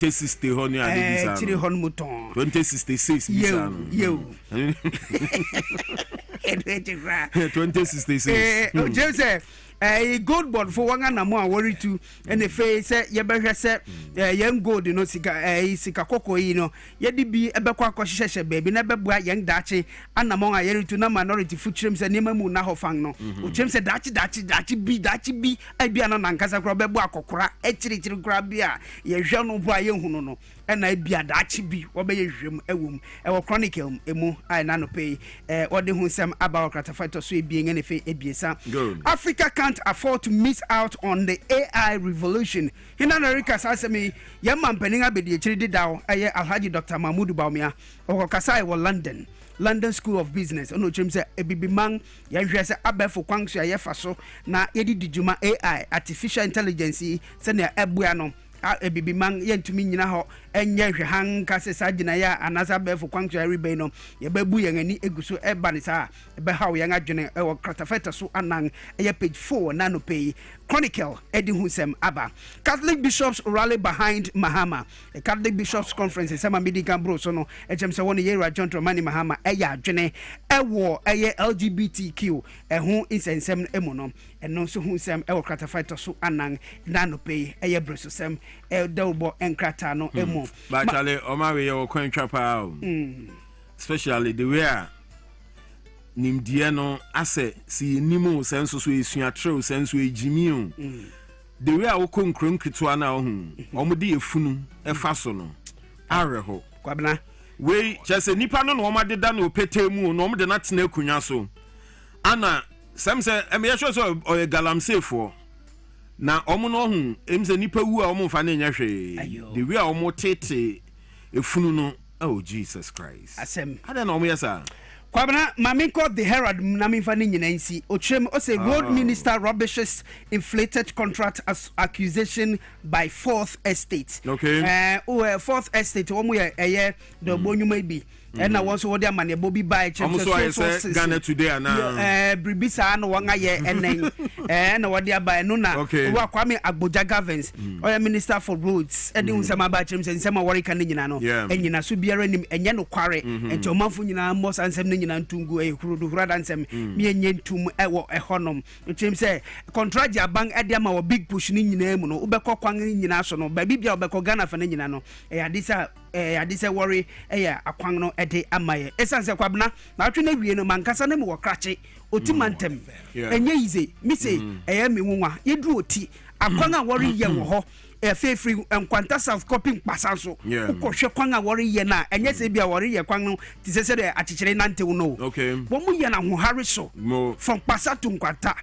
2060 hon ya de chiri hon muton 2066 bisa no yo 2066 James gold board for one na mo a worry to and the face ye be hwese young gold no sika sika kokko yi no ye di bi ebekwa akohyehyehye baby na beboa young dachi anamon a yeri to na minority futrem se nema mu na hofan no utrem se dachi bi abia na nankasa kro beboa akokora echirichiri kra bia ye hwe no bo a ye hunu no na abia dachi bi wo be ye hwem ewum e chronicle emu ai na no pay ode hu sem about katafaito so ebien ne fe ebiesa Africa can't afford to miss out on the AI revolution. In America, Sasami, Yaman Peninga Bedi Chidi Dow, Alhaji Dr. Mahmoud Baumia, or Kasai or London School of Business. Ono chimse ebibimang ya hwese abefo kwankso ya yefaso na yedi dijuma AI artificial intelligence se na ebua no ebibimang yentumi nyina ho enye hwehan kase sagina ya anasa befo kwankso ribe no ye babu yen ani eguso eba ne sa ebe hawo yen adwene e wo kratafeta so anan e page 4 na no pay Chronicle Eddie Husem Abba. Catholic bishops rally behind Mahama. A Catholic bishops conference is sama medical bro so no ejem se woni yera John Dramani Mahama eya adwene ewo eye LGBTQ ho insensem emu no eno so Husem ewo kratafeta so anan na no pay eye brososem Dwabo enkrata no emu. But Charlie Omawe your kwantwa pa especially the way nimdie no ase si nimu senso so esua true senso ejimiu the way a wokonkron kitwa na ohu omudi efunu efa so no areho Kwabena we chese nipa no no omadeda na opetemu no omde na tena akunya so ana semse emyehwe so o galamsefo na omo no hu emse nipa wu a omo fa na nya hwe the way a omo tete efunu no oh Jesus Christ asem ada na omo yesa Kwabena Mamiko the Herald Namifani Nyinansi Ochem Ose road minister rubbishes inflated contract as accusation by Fourth Estate. Okay. Fourth Estate omo ye the bonyuma bi and na wonso wodi amane bobi buy chem so Ghana today na bribisa no wanga ye enen na wodi abai no na wa Kwame Agboja Gavins oya minister for roads edi unsama ba chem se nsema wori kan nyina no enyina so biara nim enye no kware enti omanfo nyina mo sansem nyina ntungu ehuru hurada nsem me enye ntum ewo ehonom chem se contract abang edi ama wo big push ni nyina mu no ubekọ kwan nyina so no ba bibia ubekọ Ghana fa nyina no adisa worry akwan no ede amaye esanse Kwabena na atwe na wie no mankasa na me wo krache otimantem enye yize mi se me nwonwa yedu oti akwan a worry ye wo ho free enkwanta South copying pasanso ukohwe kwan a worry ye na enye se bia worry ye kwan no ti se de achichire nante wo no wo mu ye na ho hariso from pasa to nkwanta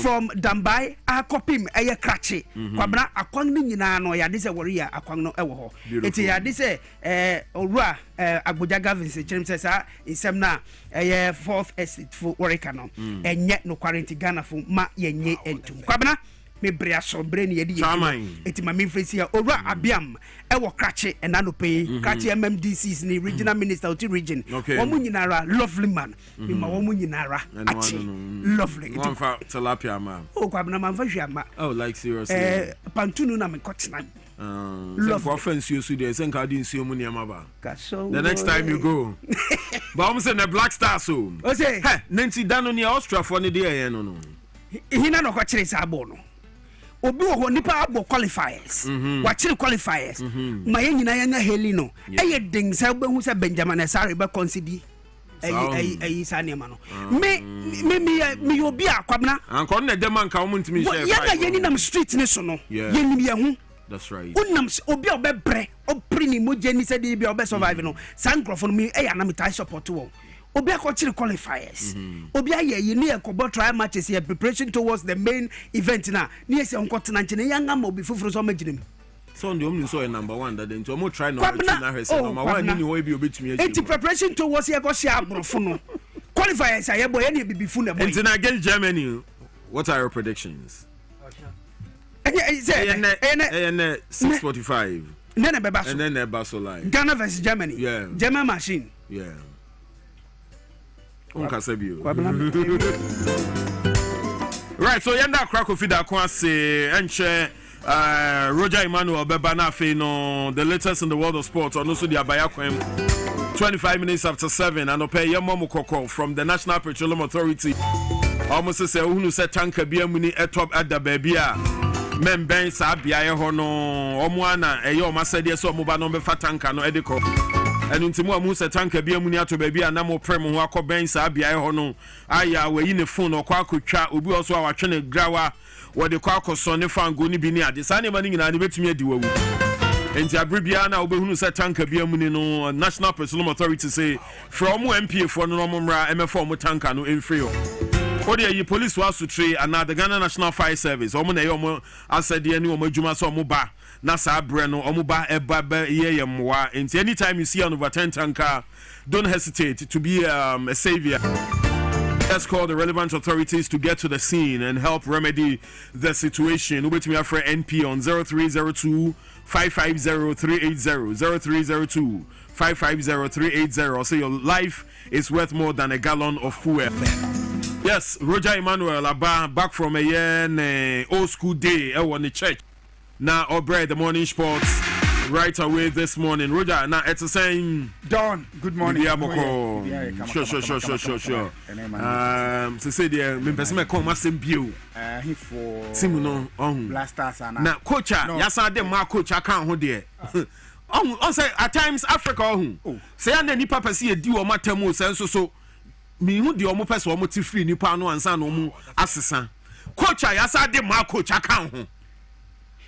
from Dambai a copying eye krache Kwabena akwan ni nyina no ya de se worry ya akwan no ewo ho eti ya de se owura Agboja Gavin se chim se sa insem na Fourth Estate for worry no enye no quarantine Ghana fo ma yenye entum Kwabena me bria so brain ye di eti ma me fresi ya owura abiam wo krache enano pay krache MMDCs ni regional minister oti region wo mu nyinara lovely man me ma wo mu nyinara achi lovely one for tilapia ma Kwabena man fa hwama like seriously pantunu na me kotena love for offense you so there sen ka di nsuo mu niam ba the next time you go but I'm saying the Black Stars so say hey Nancy Dano ni Austria for ni dey no hina no ko kire sa abo no obi wo nipa abo qualifiers wa kire qualifiers ma ye nyina yanya heli no eye ding sa behu sa Benjamin Sare be consider ay sanema no me obi a Kwabena ankon na dem anka wo ntimi share ya ye ni nam street ni so no ye ni ye hu that's right unam obi obebre oprini mojeni se de bia obe survive no sankrofo no me na me tie support wo obi akọchiri qualifiers obi aye yi ne ekobo trial matches here preparation towards the main event na ne ese onkotena nche ne yanga ma obi fufuru so maginem so ndi omni so number 1 that then to mo try no na hwese number 1 ni wo bi obetumi achi enti preparation towards here go share abrofo no qualifiers aye boy ne bibifu na boy enti na against Germany what are your predictions 645 nene bebaso and then bebaso like Ghana versus Germany German machine right, so yenda krako fida kwa se enche Roger Emmanuel Bebanafe no the latest in the world of sports and also the Abayakwem 25 minutes after 7 and Ope Yamomo Koko from the National Petroleum Authority almost say who said tanker biamuni etop at the baby men ben sa biaye ho no omuana eyo masede so omuba no be fatanka no ediko enu ntimu amu se tanka biamuni ato baby na mo prem ho akọ sa biaye ho no aya we ne phone okwa akotwa obi oso awatwe ne grawa wo de kwa akoso ne fango ni bi ni ade sa ne mani nyina ne betumi adi wawu enti abribia na obehunu se tanka biamuni no National Petroleum Authority say from MPA for no momra MFO mo tanka no enfrio Odi police was to tree and now the Ghana National Fire Service. Omo na yomo asedi ani omo adwuma so omo ba na sa abre no omo ba eba ye yemwa. And anytime you see an over 10 tanker, don't hesitate to be a savior. Let's call the relevant authorities to get to the scene and help remedy the situation. Wait me for NP on 0302 550 380 0302 550 380. Say your life is worth more than a gallon of fuel. Yes, Roger Emmanuel Abba back from a year old school day on the church. Now Obre the morning sports right away this morning. Roger, now it's the same. Don, good morning. Sure. So say the me person me come massive view. He for Simuno on blasters and now coach yasa dem ma coach account ho there. On say at times Africa ho. Say and nipa person e di o matemu so me hu de omo pese omo ti free nipa no ansa no omo asesa coach yasa de ma coach account ho.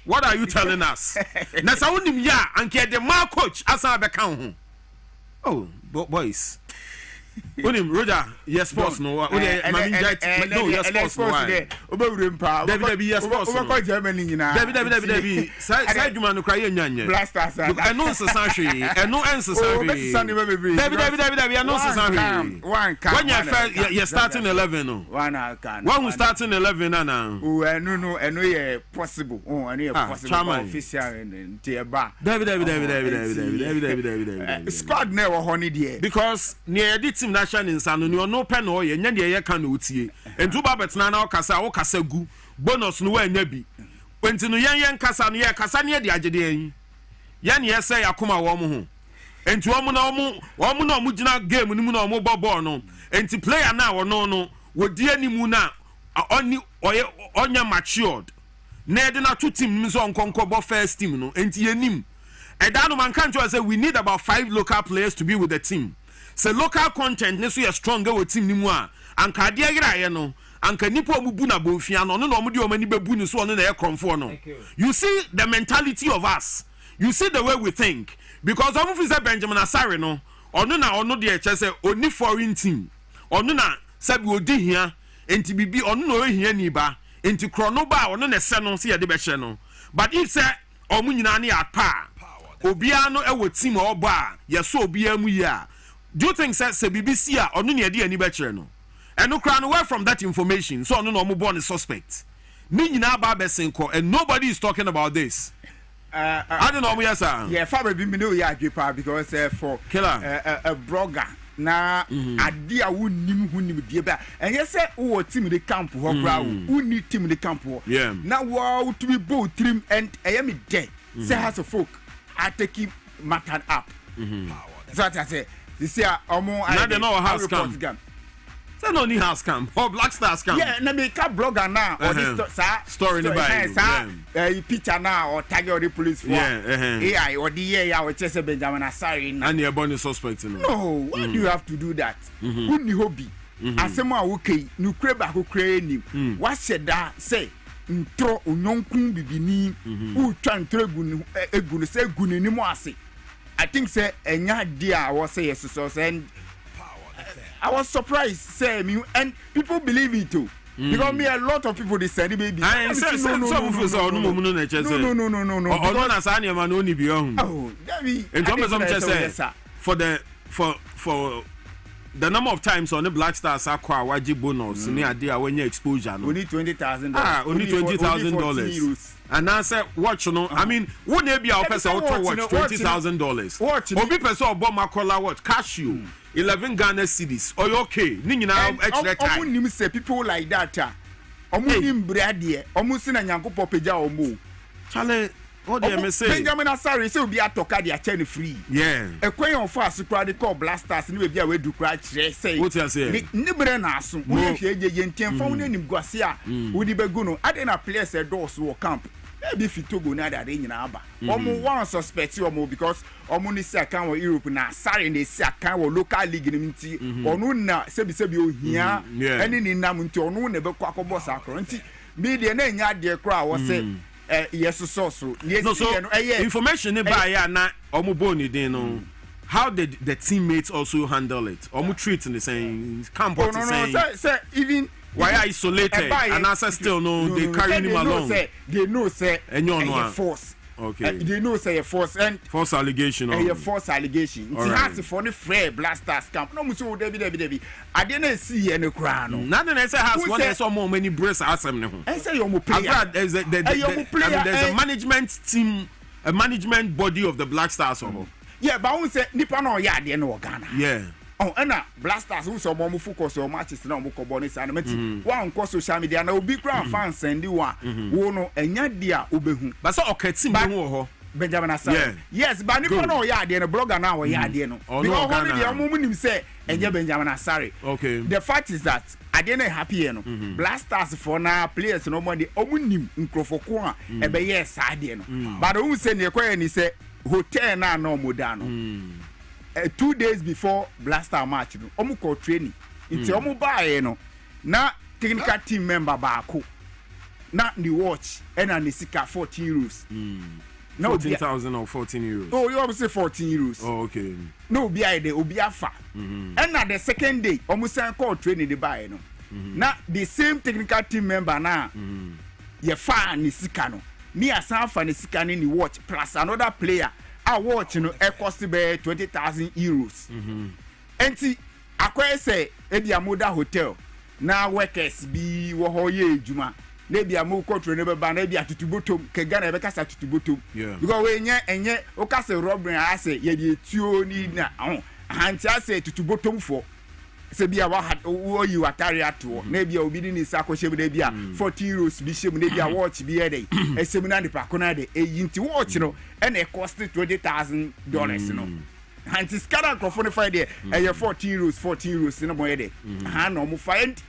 What are you telling us? Na sa wonim ya anke de ma coach asa be kan ho. Oh, boys. Onim Roger, yes sports no. No, yes sports no. Obewure mpa. David yes sports. Obeko Germany nyina. David. Sai dwuma no kraye nyanye. Blasters. Eno nsesa hwe. Eno ensesa hwe. David eno nsesa hwe. One can. When you starting 11 no. One can. One who starting 11 na. Oh, eno ye possible. Oh, eno ye possible official and Tieba. David. Squad never honey there. Because near the team national insano no pen no ye nya de ye ka no tie entu ba betena na o kasa gu bonus no wa nya bi enti no yen kasa no ye kasa ne de agede yin ye ne ye say akoma wo mo ho enti wo na omu gina game ni mu na omu ball no enti player na wo no wodi animu na oni onya matured na de na two team so nkonko first team no enti yenim eda no man kan say we need about 5 local players to be with the team. Say local content ne so ye stronger with team ni mu a anka de agiraye no anka nipa omubu na bonfia no no omudi omani bebu ni so ono na ye kromfo no. You see the mentality of us, you see the way we think, because omu fi say Benjamin Asare no ono de eche say oni foreign team ono na sabi odi hia enti bibi ono na ohia ni ba enti krono ba ono na se no se ye de be hye no. But if say omu nyina na ya pa obia no e wo team obo a ye so obia mu ya. Do you think say BBC or no near the any better no? And no crown away from that information, so no more born a suspect. Nina Babesenko, and nobody is talking about this. I don't know, yes, sir. Yeah, Faber Bimino Yagipa because for killer a blogger. Na adia wunnim hunim die ba enye se wo team the camp ho bra wo ni team the camp ho na wo to be both trim and me dey say has a folk I take matter up so I say this year omo I don't know house camp say no ni house camp or Black Stars camp yeah na me ka blogger now or this story by picture now or tag the police for AI or the year or chese Benjamin Asare and you born suspect no why do you have to do that who ni hobby asemo a okay nu kre ba ko kre ni what said that say ntro onyonkun bibini u twa ntro egunu say egunu ni mo ase I think say enya dia was say yes so and I was surprised say me and people believe it too because me a lot of people they said baby I say some people say no na chese no o na sa na ma no ni bi ohun oh David and some chese for the number of times on the Black Stars akwa waji bonus ni ade a wanya exposure no only $20,000 only $20,000 and I said watch no I mean who na be our person auto watch $20,000 obi person obo makola watch cash you 11 Ghana cedis or okay ni nyina extra time omo nim say people like that omo nim brade omo si na nyankopɔ pagya omo Chale, what do you say? Benjamin Asare say obi atoka dia che ne free. Yeah. Ekwen on fa asukura de call blasters ni we we do kra kire say. What you say? Ni bre na aso. Wo hwe ye ntien fa woni nim guase a wo di begu no. Ade na players e doors wo camp. Maybe fi Togo na ade nyina aba. Omo one suspect omo because omo ni say kan wo Europe na Asare na say kan wo local league ni nti. Onu na sebi ohia eni ni nam nti onu na be kwa akobọ sakro nti media na nya de kra wo say yes so no, so information about ya na omuboni din no. How did the teammates also handle it? Omu treat in the same camp or say even why are isolated and as still no they carry him along. They know say force. Okay. They know say a force and false allegation. A false allegation. It has for the free blasters camp. No muso Debbie. I didn't see any crown. Nothing I say has one there's some more many brace asem. I say you player. There's a management team, a management body of the Black Stars. Yeah, but I say nipa no ya de no Ghana. Yeah. Oh, and blasters who so more focus on matches now mo kobo ni sanimenti. One ko social media na obi kra fan send one. Wo no enya dia obehu. But so okay team be hu ho. Benjamin Asare. Yes, but nipa no ya de no blogger now wo ya de no. Because one dey omo nim say enye Benjamin Asare. Okay. The fact is that I didn't happy no. Blasters for now players no more dey omo nim nkrofoko a e be yes ade no. But who say ne kwaya ni say hotel na no modano. 2 days before blaster match no omu call training it's omu buy no na technical team member baako na the watch and the sika €14 no 14,000 or 14 euros. Oh, you obviously €14. Oh, okay. No obi aye de obi afa and na the second day omu say call training the buy no na the same technical team member na ye fa ni sika no me asan fa ni sika ni watch plus another player I watch no e cost be €20,000. Enti akwai say e bia moda hotel na workers bi wo ho ye ejuma na bia mo control ne be ba na bia tutubotom ke Ghana e be kasa tutubotom because we enye o kasa robbery ase ye di tuo ni na hanti ase tutubotom fo se bia wo yi watari ato na bia obi ni sa ko shebe na bia €40 bi shebe na bia watch bi e dey e shebe na de pakona de e yinti watch no and it cost $20,000 no hanti skara crofone fa de e €14 no boy de ha no mo find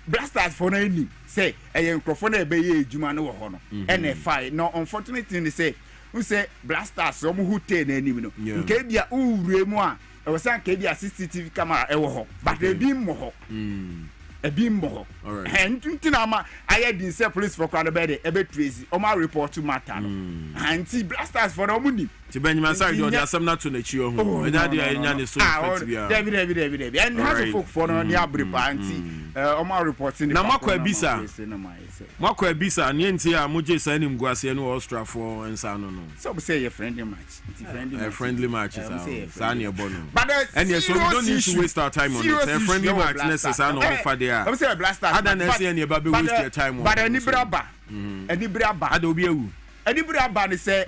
blasters for na ni say e crofone e be ye ejuma no wo ho no and e fa no unfortunately ni say who say blasters o mo hotel na anim no nke bia uwure mu a e was an ke bia CCTV camera e wo ho but e bi mo ho a bimbo and tinama I din say police for crowd bed e be tracy o ma report to matter no anti blasters for no money ti Benjamin Asare do asem na to na chi ho e da dia enya ne so fit bia David and has folk for no near bripa anti o ma report ni na makwa bisa ne nti a moje sa nim guase no Austria for ensa no so say a friendly match friendly match is sa ne bono and yes so we don't need to waste our time on it a friendly match necessary no for there I'm say blasters ada na say any be waste your time on but anybra ba ada obi ewu anybra ba ni say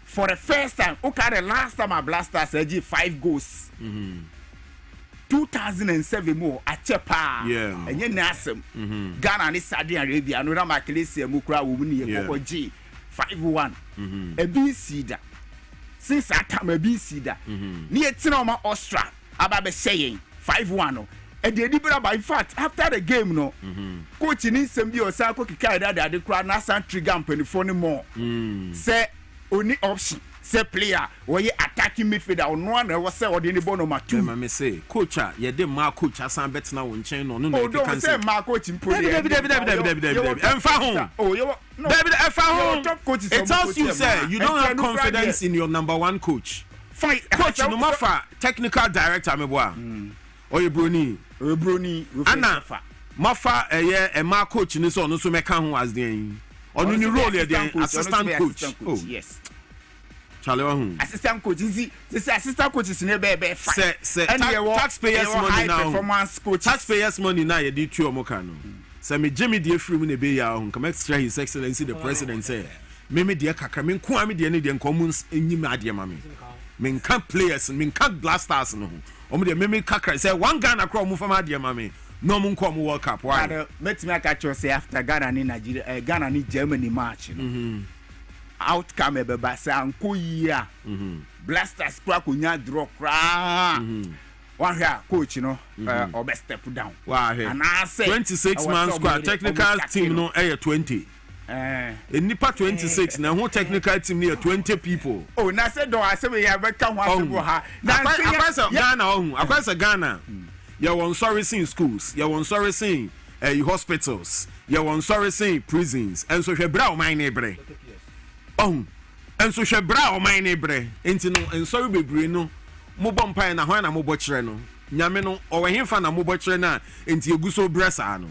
for the first time okay the last time a blasters ag 5 goals 2007 more a chepa enye nasem Ghana ni Saudi Arabia no na makelesi mu kura wo ni e ko g 5-1 e bi sida since that time e bi sida ni etina ma Austria aba be saying 5-1 no e dey dibra by in fact after the game no coach ni sem bi o sa ko kika da de kura na san trigger mpanifo ni more say only option say player where you attacking midfielder or no one was say or the bono ma 2 me say coach ye dey ma coach asan bet na won chen no no can say ma coach impo David enfa ho oh you no David enfa ho top coach it tells you say you don't have confidence in your number one coach fight coach no matter technical director me boa Oyebroni ana mafa e ma coach ni so no so me kan ho as den onu ni role ye den assistant coach oh yes Charlie assistant coach this assistant coach is never be fight say taxpayers money now performance coach taxpayers money now ye dey tu omoka no say me Jimmy dey free me na be ya ho come extra his excellency the president say me dey kakra me nko am dey ne dey nko mu enyim ade ma me nka players me nka blasters no omo dey me kakra say one Ghana crowd mu fama ade ma me no mu nko mu World Cup why let me catch you say after Ghana ni Nigeria Ghana ni Germany match no outcome ebeba say anko yia blasters kwa kunya draw kra one here coach no or step down and I say 26 man squad technical team no 20 nipa 26 na who technical team near 20 people na say do I say we have come one ha na Ghana Ghana you want sorry seeing schools you want sorry seeing hospitals you want sorry seeing prisons and so bra o man ebre and so bra o man ebre enti no and sorry bebre no mo bompa na ho na mo bokyere no nyame no o wehemfa na mo bokyere na enti eguso bresa no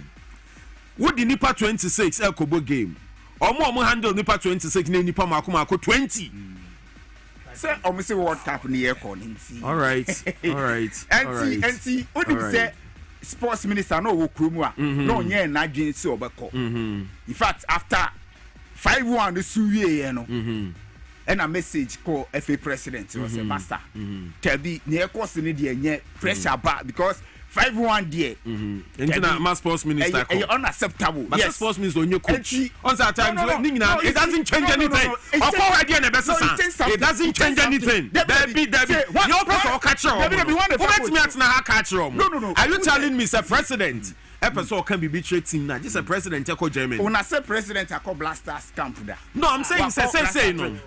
wodi nipa 26 ekobo game omo handle nipa 26 na nipa mako 20 say omo say world cup ni e ko nti all right enti odi say sports minister no wo kromu a no nye na dwen say obeko in fact after 5-1 the suwie no and a message call FA president was a master tell be near course ni de nye pressure back because 5-1 there international sports minister unacceptable but yes sports minister on your coach on that time it doesn't change anything it doesn't change anything Debbie your person catch are you telling me sir president episode can be betrayed team now this is a president echo Germany when I say president I call blasters camp that no I'm saying say no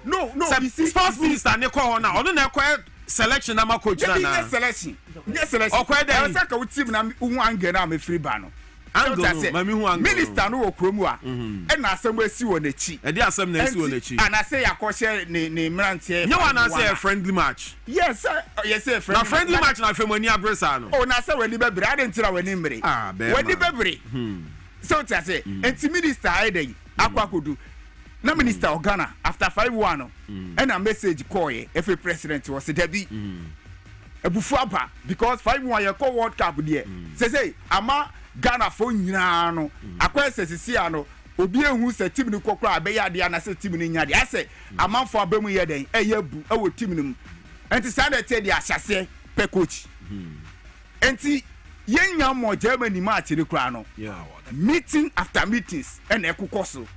sports minister ne call now on na selection na coach na selection okwe dey I say ka team na hu angel na me free ba no minister no wo kromu a e na asem esi wo na chi e dey asem na esi wo na chi and I say yakoshe ne mrantie you wanna say a friendly match yes a friendly match na famoni abresa no oh na say wani bebre I didn't tira wani mre wani bebre so to say enti minister aidey akwakodu na minister of Ghana after 5-1 and a message call every president was a Debbie ebufu aba because 5-1 you call world cup there say ama Ghana for nyina no akwa sesi ano obi ehu se team ni kokora abeya de na se team ni nya de ase amanfo abemu ye den eyebu e wo team ni mu enti sa de te de ahyase pe coach enti yenya mo Germany match ni kura no meeting after meetings and ekokoso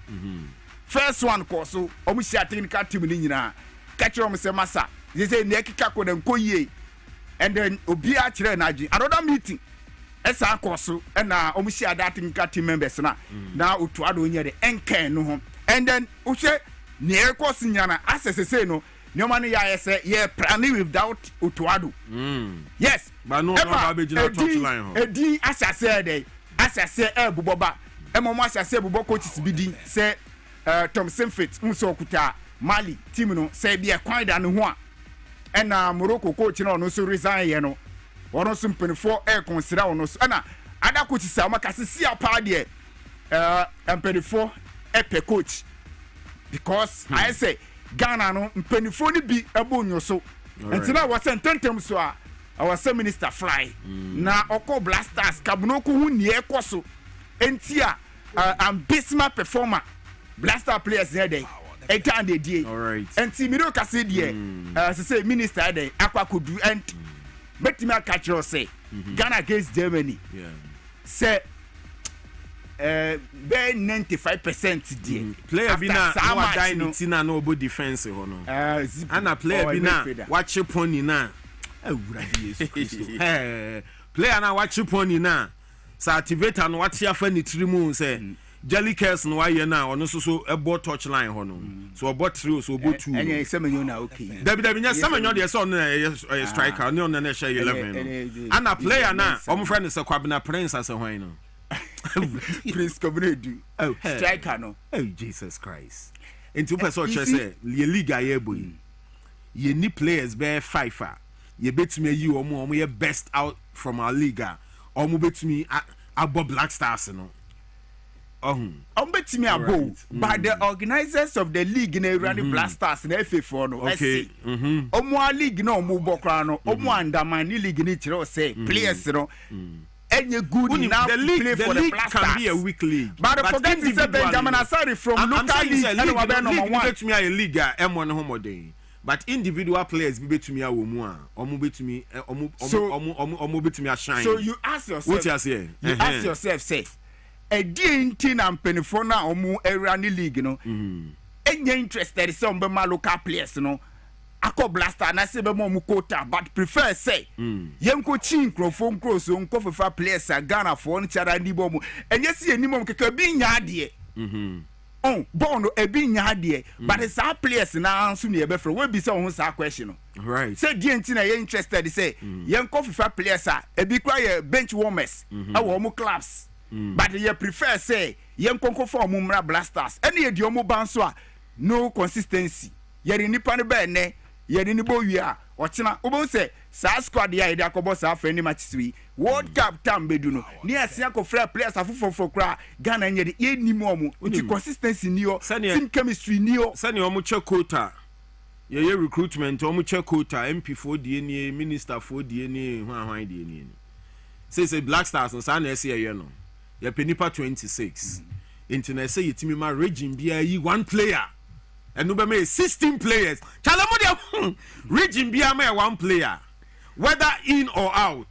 first one koso omu share technical team ni nyina catch omu se masa they say ne kika ko den koyie and then obi a kire na agi another meeting esa koso na omu share that technical team members na otu ado nye de enken no ho and then o se ne koso nyana asese no nyoma no ya say ye planning without otuado yes but no abegina touch line ho edi asase dey asase ebuboba emomo asase ebubo coaches bidi say Tom Simfit nso okuta Mali team no say be kwan da no ho a na Morocco coach no so resign ye no wono so mpenifo consider wono so na ada coach say makase si apa de mpenifo pe coach because I say Ghana no mpenifo ni bi ebonyo so entina was sententem so a our minister fly na oko blasters kabunoko hu ni ekoso entia ambisma performer blaster players there dey e can dey die and timiro kase there say minister dey akwakodu and betima catch us say Ghana against Germany say be 95% there player bi na wa die ni tina na obo defense ho no ana player bi na watch pony na awurade Yesu Kristo player na watch pony na sa activator no watch afa ni trimu say Jellicers no why na ono so ebo touch line ho no so obo 3 so obo 2 enya semenyo na okay dabi nya semenyo de so no striker no na share 11 no ana player na omo friend say Kwabena Prah as hwan no Prince Kobenedu striker no Jesus Christ into person say le league aye boy ye ni players be 5 ye betumi yi omo ye best out from our league omo betumi abo Black Stars no betimi abo but the organizers of the league na running blasters na FA4 no okay omo league na omo bokra no omo andaman ni league ni kire o say players no any good enough to play for the blasters can be a weak league but forget to say Benjamin Asari from local league and we be number 1 betumi a league M1 no modern but individual players be betumi a wo mu a omo betumi omo betumi a shine so you ask yourself what you say you ask yourself say e di nti na mpenifo na omo era ni league no enye interested say on be ma local players no akọ blaster na say be mo mu quota but prefer say yenko chi nkrofo nkroso nkofefa players Ghana for on chara ndi bom enye si enimom keke bi nya ade oh bono e bi nya ade but it's our players na anso ne be frɛ we bi say on sa question no right say die nti na ye interested say yenkofefa players e bi kwa ye bench warmers awo mo clubs but ye prefer say yenkonko for mo mra blasters ene ye di omo banso a no consistency ye ni nipa ne be ne ye ni bo wi a ochina obo say sa squad ya ide akobo sa friendly matches wi world cup time bedu no ni asia ko free players afofofo kra Ghana nye de ye nimu omo nti consistency ni o team chemistry ni o sani omo check quota ye recruitment omo check quota MP4 die ni minister for die ni hwan die ni say Black Stars no sa na say ye no ye penipa 26 internet say yetimi ma region bia yi one player and no be me 16 players chalamo dia region bia ma one player whether in or out.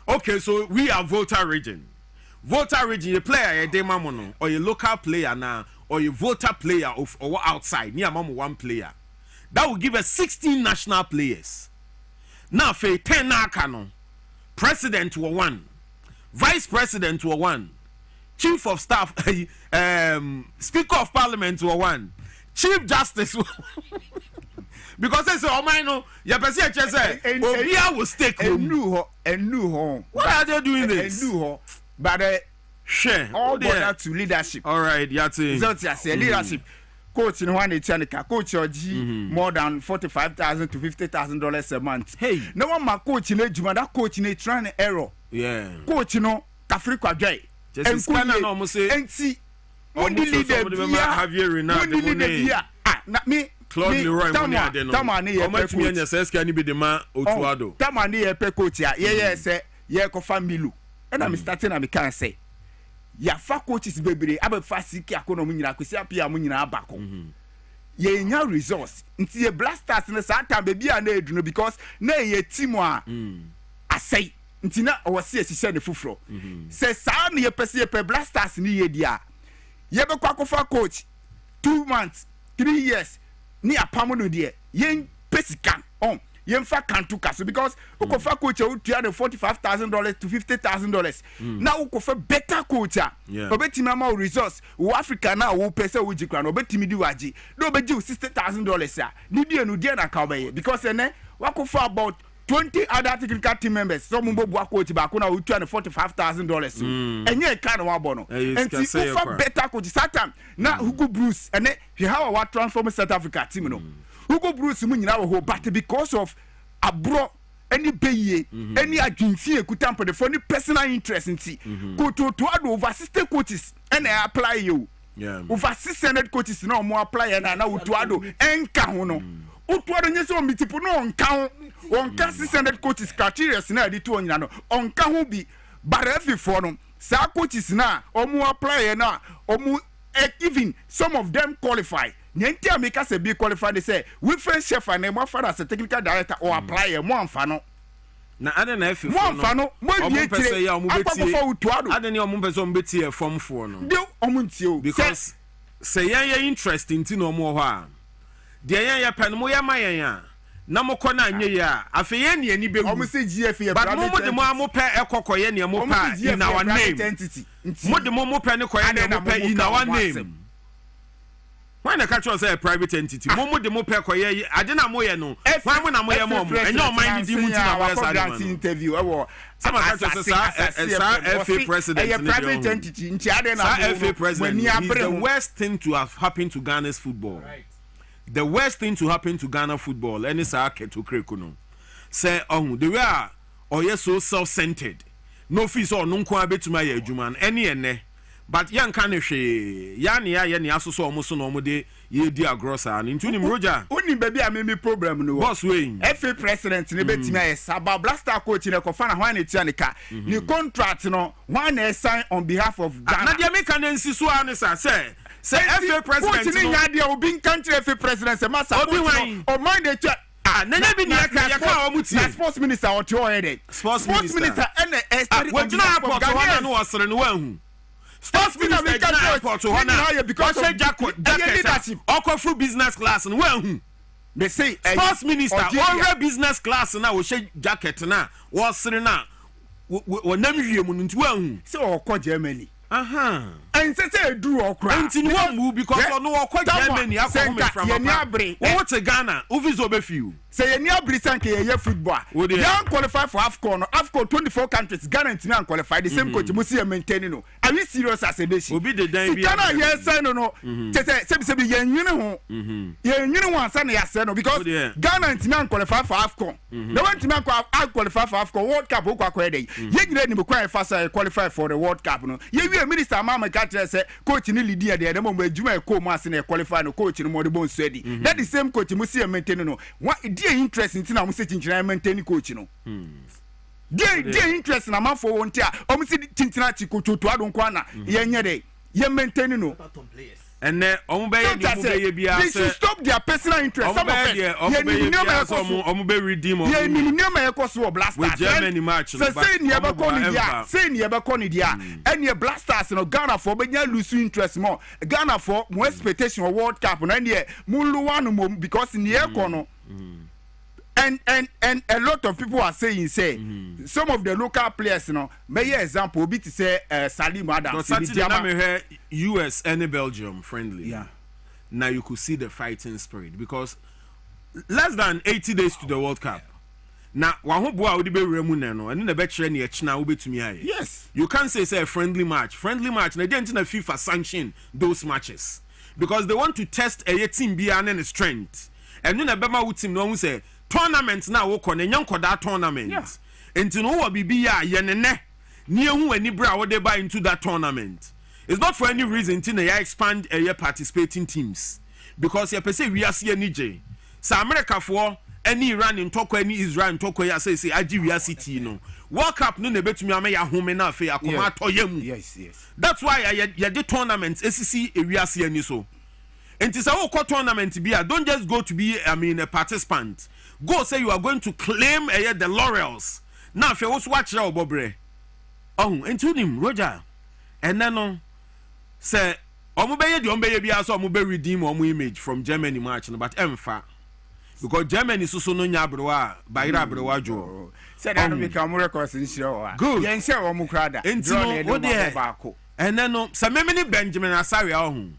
Okay, so we are voter region your player dey mamono or your local player now or your voter player of or outside near mamu one player that will give us 16 national players. Now for 10 nakano president were one, vice president were one, chief of staff speaker of parliament were one, chief justice because they say oh my no your person say obia will stake enu what are they doing this but share all border to leadership. All right, yati so say leadership coach in one etianika coach oji more than $45,000 to $50,000 a month. Hey, no one ma coach in ejuma that coach in trying error. Yeah, coach no kafri kwadwai just scanner no mo say enti when the leader have you Ronaldo na me Claude Leroy money ade no tamani ye pe coach nya say scan ni be de ma Otuado tamani ye pe coach ya ye say ye ko family and I'm starting na me can say ya fa coaches bebre abefa siki akono mu nyina kwesi apia mu nyina abako ye nya resource nti ye blasters na sa time be bia na edu no because na ye team a asai nti na o se sise ne fufuro se sa na ye pese ye pe blasters ni ye dia ye be kwa kofa coach 2 months 3 years ni apamo no de yen pesika on yen fa kantu kaso because ukofa coach o tua the $45,000 to $50,000 na ukofa better coach obetimi ma resource wo Africa na wo pese wo jikra na obetimi di waji na obeji $60,000 ni die no die na ka obeye because ene wakofa about 20 other technical team members so mbo bo coach ba ko na wo tua the $45,000 enye ka na wa bono enti ufa better coach satan na Hugo Bruce ene how our transform South Africa team no Hugo Bruce mu nyina wo but because of abro any beye any adwinfie kutampo the for any personal interest nti go to over 60 coaches and apply you over 600 coaches na mo apply na utuado enka ho no utuado nyeso mitipo no onka 600 coaches criteria na di to nyina no onka ho bi but every for no sa coaches na omo apply na omo even some of them qualify nyanti ameka se be qualified they say we first chef and mo father as a technical director or apply mo amfa no na ade na efi mo amfa no mo wie tire akwa utuado ade ne omo pese omo beti e form for no de omo ntie o because say yan interesting ti no omo ho a de yan pen mo ya mayan a na mo kɔ na anye ya afi ye ne ani be omo se GF ye but mo de mo amopɛ ekokoye ne mo pa in our name mo de mo pɛ ne koye ne mo pa in our name. Why na catch us a private entity? Mo de mo pɛ koye ade na mo ye no. Why mo na mo ye mo enye o mind di mu ti na mo sa de interview e wo some catch us sa FA president a private entity nti ade na mo FA president is the worst thing to have happened to Ghana's football. Right. The worst thing to happen to Ghana football any sa keto kreko no. Say the way or yes so self-centered. No fees or no kwa betuma ye adwuma any ene. But yan kan hwe ya ne ya ne asoso omo so no omo de ye di agrosa and into nim Roger oni baby amemi problem no boss wey FA president ne betimi aye saba blaster coach ne ko fa na hwan ne tia ne ka ni contract no hwan na sign on behalf of Ghana na de me kan nsi so an sa say FA president coach ne nya de obi country FA president say massa obi wan o mind dey nanya bi ya ka omu tie sports minister o te o head sports minister and we jina airport wana no wasere no wahu sports minister Ghana airport hona because of jacket okofru business class no wen they say sports minister already business class na wo she jacket na wo sere na wo nam hwie mu nti wen say okọ Germany and say do okra nti no move because no okọ Germany akọ from what Ghana uvizo be few say any abrisanke ye football they qualify for AFCON 24 countries Ghana and qualify the same coach musi maintain no are we serious as a nation obi the dan bi Ghana yes say no say be yenwene ho yenwene ho ansa na yase no because Ghana and qualify for AFCON they want to qualify for AFCON World Cup o kwakọ dey ye nyina ni be qualify for the World Cup no ye wi minister mama ka tell say coach ni leader dey dem mo adwuma e ko mo ase na qualify no coach ni mo de bon so edi that the same coach musi maintain no dey interest in tina musi chinchina maintain coach no dey interest na man for won tia o musi chinchina chi coach to adon kwa na ye nye dey ye maintain no and omo be ye bia they should stop their personal interest some of them omo be redeem ye ni nyama ye koso blasters with Germany match say ni e be ko ni dia and ye blasters no Ghana for be nya lose interest more Ghana for more expectation of World Cup no ne mulu one because ni e ko no and a lot of people are saying say some of the local players may example be to say Salim Adams US and Belgium friendly now you could see the fighting spirit because less than 80 days to the World Cup now one boy would be remuneno and the better any china will be to me yes you can't say a friendly match they didn't FIFA sanction those matches because they want to test a team behind strength and then a Bema would team no say tournament na wo kɔ ne nyankɔ da tournament enti no wo bibi ya ye ne ne ehu ani bra wo de buy into that tournament it's not for any reason tin na expand participating teams because ye pese wiase ani je sa America for any Iran ntɔkɔ any Israel ntɔkɔ ya say agi wiase ti no World Cup no na betumi ama ya home na afi akoma atoyam yes that's why ye de tournament esisi wiase ani so enti sa wo kɔ tournament bia don't just go to be a participant go say you are going to claim the laurels now if you also watch your bobre into him Roger and then say omubeye the ombeye bia so omube redeem omu image from Germany match but emfa because Germany so no nya abrowa bayira abrowa jo say that make am records in sure good yen say omu krada and then say me Benjamin Asare ohun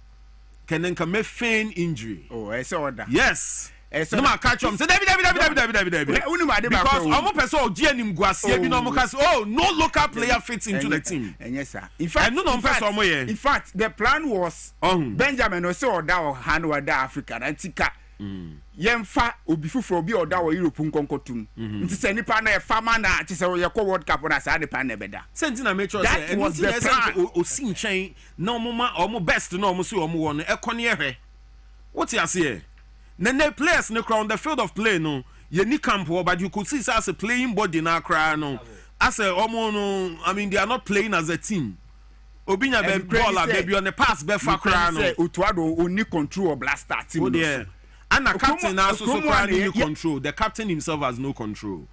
kenenka me feign injury I saw that yes no ma catch him say David because omo person ogie anim guasie bi no omo ka say oh no local player fits into the team yes sir in fact in fact the plan was Benjamin was so that or hand over Africa antika yemfa obi fufuro obi oda wo Europe nkonkotum nti se nipa na e fama na ti se ye ko World Cup na sa de pan na beda sentina make sure say was the plan o sin chen na omo best na omo so omo wo no e kone ehwe what you say Nene players no on the field of play no ye ni camp but you could see as a playing body na cry no as a no I mean they are not playing as a team obinya be ball baby on the pass be fa cry no Otuado only control of blaster team no and the captain now so cry no control the captain himself has no control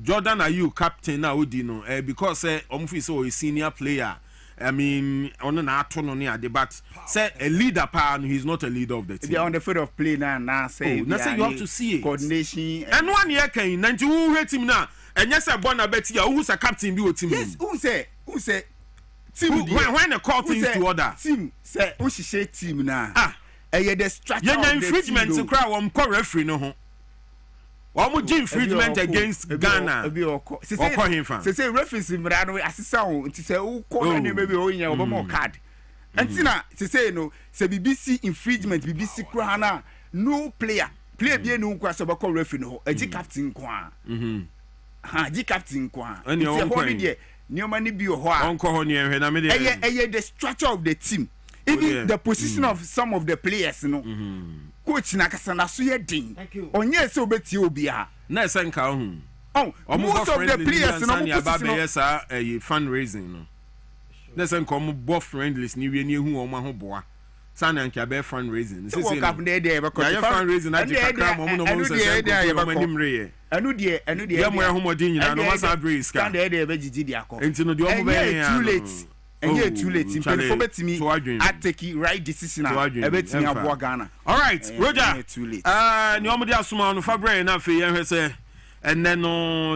Jordan are you captain now odi no because omfi so a senior player I mean, on an autonomy but say a leader pan, he's not a leader of the team. They're on the field of play now say you have to see it. Coordination. And 1 year came, 90 who hate him now. And yes, I born a bet here, who's a captain be a team. Yes, who say team when the call things to order. Team say who she say team now. The structure. Yeah, infringement to cry one referee no. One infringement against Ghana. Say reference in Rano assistant to say who call any maybe on more card. And Tina say no say BBC infringement BBC Krana no player be no question about referee no a G captain kwa. G captain kwa. And your holiday near money be your the structure of the team. Even the position of some of the players no. Coach nakasana so ye din onye se obeti obia na esenka hu most of the players no fundraising no na esenka omo bo friendlies ni wie ni hu omo ho boa sana nka be fundraising se se ya fundraising na jikakra mo no mo se se ko mo nimre anu de ya mo ya ho modin nyina no masa breeze ka stand there be gigi di akọ enti no de omo be too late ɛnyɛ too late mpanyinfo bɛtumi adwene. atake right decision a To adwene. ɛbɛtumi Ɛmfa. aboa Ghana. Alright, Roger. ɛnyɛ too late. Ni omo de asoma no Fabre na fe yen hwese and then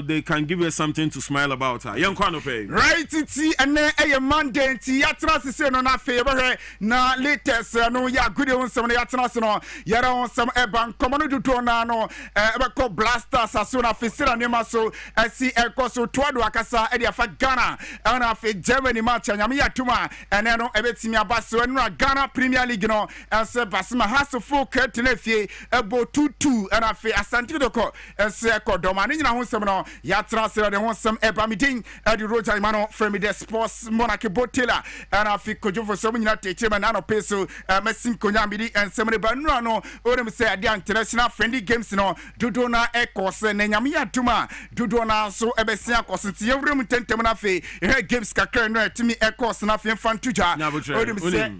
they can give you something to smile about. Yen kwa no pay. Right ti ɛnɛ ɛyɛ Monday nti yɛatena sese no na afei yɛbɛhwɛ na latest no yɛ agudi ho nsɛm no yɛatena se no yɛrɛ ho nsɛm ɛba nkɔmmɔ no dodoɔ naa no ɛbɛkɔ blasters aso na afei sira nneɛma so ɛsi ɛkɔ so toado akasa ɛde afa Ghana ɛna afei Germany match a nyame yɛatom a ɛnɛ no ɛbɛtumi aba so ɛno na Ghana Premier League no ɛsɛ basima hasofo kɛtena fie ɛbɔ 2-2 ɛna afei Asante Kotoko ɛsɛ ɛkɔ dɔma ne nyina ho nsɛm no yɛatena se de ho nsɛm ɛba medin ɛde Roger Imano from the sports monarchy botela and afi kojofo so nyina teche ma na no peso mesim konya midi ensem ne ba nura no orem say ade international friendly games no dodo na ekose na nyame yaduma dodo na so ebesia akose ti yewrem tentem na fe he games kakra no etimi ekose na fe fantuja orem say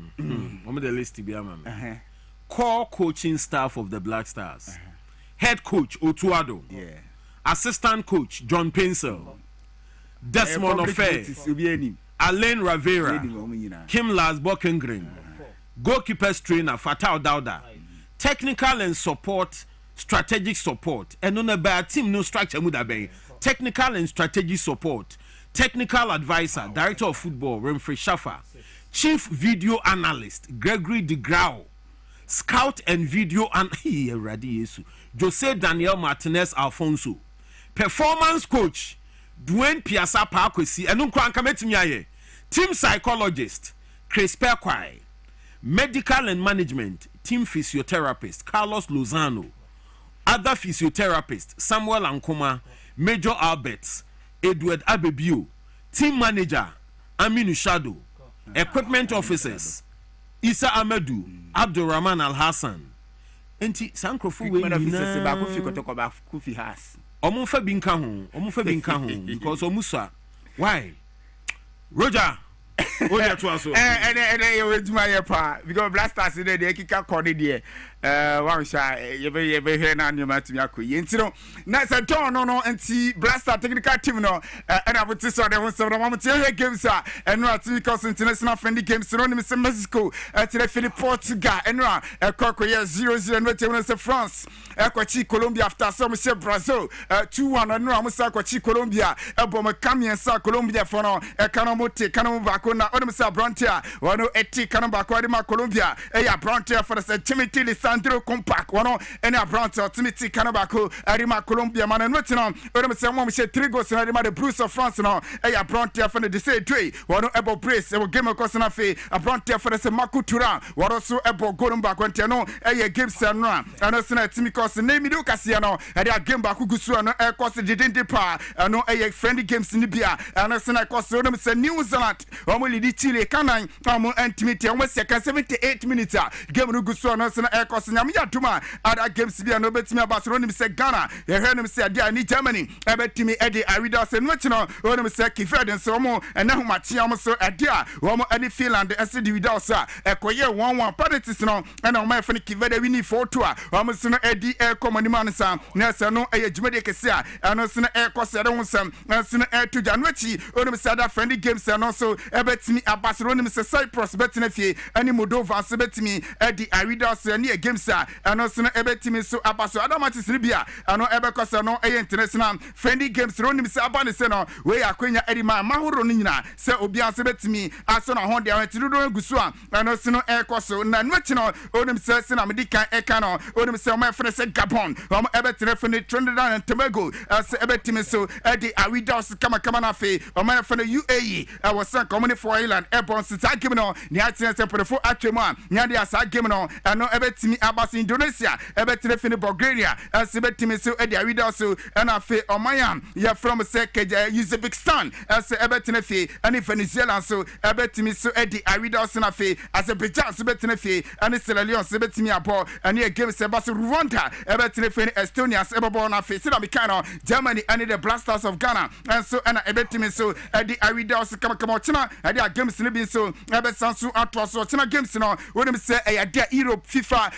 the list bi ama core coaching staff of the Black Stars. Head coach Otuado. Assistant coach John Pencil. Desmond Ofe, Alain Ravera, Kim Lars Bokengren, goalkeepers trainer Fatal Dauda, technical and support, strategic support, and on a bad team no structure mudabe, technical and strategic support, technical advisor, director of football Remfrey Shaffer, chief video analyst Gregory DeGrau, scout and video Jose Daniel Martinez Alfonso, performance coach Dwayne Piazza Parkwesi enu kwa nkametimi aye team psychologist Chris Perquai, medical and management team physiotherapist Carlos Lozano, other physiotherapist Samuel Ankoma, Major Alberts, Edward Abebio, team manager Aminu Shado, equipment officers Isa Amedu, Abdurrahman Al Hassan. Enti sankrofo we officers ba Kofi Kotoko ba Kofi has omunfa bi nka ho because omusa why Roger oya to aso you wejuma ye pa because blasters dey kika kode dey wan sha ye be here na nyoma tumi akoyi enti no na se ton no enti blaster technical team no and abuti so dey won so no mam tie games a eno ati because international friendly games no nim se Mexico ati Philippe Portugal eno ekokoye 0-0 no team se France ekochi Colombia after some se Brazil 2-1 eno amusa ekochi Colombia ebom kamiensa Colombia for no ekanomote kanomo na onim sa Brontia wono eti kanamba ko ma Colombia ya Brontia for the Timothy Lisandro Compact wono ene Brontia Timothy kanamba ko ma Colombia man no tino onim sa mo she 3 goals na the Blues of France no ya Brontia for the say three wono ebo brace e game ko na fe Brontia for the Marco Turan wono so ebo goal mba ko no ya games no ana se na timi ko se na mi do kase no ya game ba ku gusu no e ko se didn't pa no ya friendly games ni bia ana se na ko se onim se New Zealand omo lidi Chile kanan omo intimate omo second 78 minutes game no guso no se na ekos nyam ya duma ada games bia no betimi abasoro nim se Ghana ye hwe nim se dia ni Germany e betimi e de arida se no chino onim se Kifred so omo na humachi omo so adia omo ani Finland e se di without sa ekoye 1-1 penalties no na omo e fani Kifred wini 4-2 omo se no edi e komani man sa na se no e jumade kese a no se no ekos e de wonsam na se no e to January onim se ada friendly games no so betimi abasoro nim se Cyprus betina fie ani Moldova se betimi di arida se ani games ano se no betimi so abaso adamatis bia ano ebekosa no international friendly games ro nim se abane se no we akwenya edi mahoro no nyina se obia se betimi aso na honde awati dodo gusu ano se no ekoso na nwachi no onim se na medika eka no onim se o ma fere se Gabon o ebetina fene Trinidad and Tobago se ebetimi so di arida se kama na fe o ma fene UAE was coming for Ireland airborne sita game no ni atin se prefo atwemu a nya de asa game no eno ebetimi abas Indonesia ebetire fini Bulgaria se betimi so e de awida so na fe omaya ya from se Uzbekistan se ebetine fe ani Venezuela so ebetimi so e de awida so na fe Azerbaijan se betine fe ani Sierra Leone se betimi abo ani game se bas Rwanda ebetine fe Estonia se ebo na fe sida mikano Germany ani the Blasters of Ghana and so ana ebetimi so e de awida so kama china ade a games ne bi so ebe sanso ato so chena games no wonim say dia Europe FIFA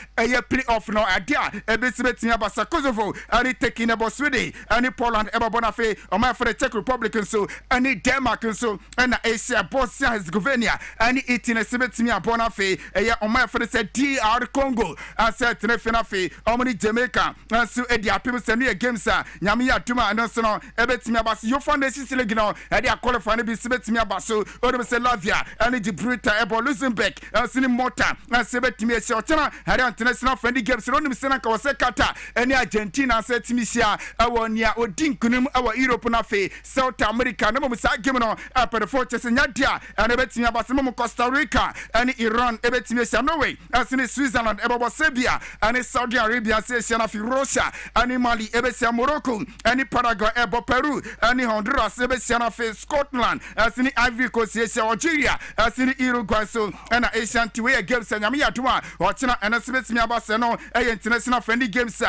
playoff no dia ebe sebeti abasa Kosovo ani taking about Sweden ani Poland ebe bonafe o my for the Czech Republic so ani Denmark so na Asia Bosnia Herzegovina ani Italy sebeti abonafe o my for the DR Congo aset ne finafe o mani Jamaica so e dia pem se no games a nyame ya tuma anso no ebetimi abasa yo foundation league no e dia qualify ne bi sebeti abaso o say Latvia ani Gibraltar ebe Luxembourg sini Malta na sebetimi e se otena hari international friendly games no nim se na ka wose Qatar ani Argentina se timi sia awo nia odinkunum awo Europe na fe South America no mo sa game no perform chese nyadia ani betimi abasa mo Costa Rica ani Iran ebetimi sia Norway asini Switzerland ebe Serbia ani Saudi Arabia se sia na fi Russia ani Mali ebe sia Morocco ani Paraguay ebe Peru ani Honduras ebe sia na fe Scotland asini Ivory Coast sia Algeria asini Uruguay so na Asian Tiwe games nyame yadoma ochina enesebetimi abasa no international friendly games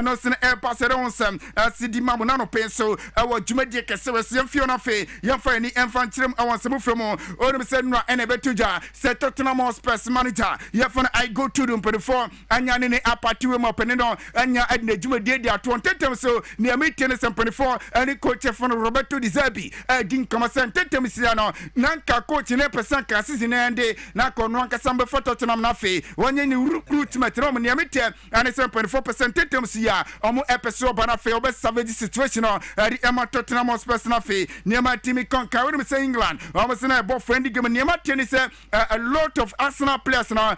no sene pasere onsem asidi mamu na no penso awo dwumadi kese wese mfio na fe yemfa ni emfanchirem awonsem fremo onim se no ene betuja se Tottenham Hotspur manager yefo I go to them before anya ne apatiwe mo pene no anya adna dwumadi dia to tentem so ne amitene sem 24 ani coach fo Roberto Di Zerbi din kama sen tentem sia no nanka coach ne person ka season ende na kono anka sambe photo Tottenham na fe wonye ni recruitment no ne amite ani 7.4% tentem sia omo episode bana fe obe savage situation no eri ema Tottenham Hotspur na fe ne ma team conquer we say England omo se na bo friendly game ne ma teni say a lot of Arsenal players na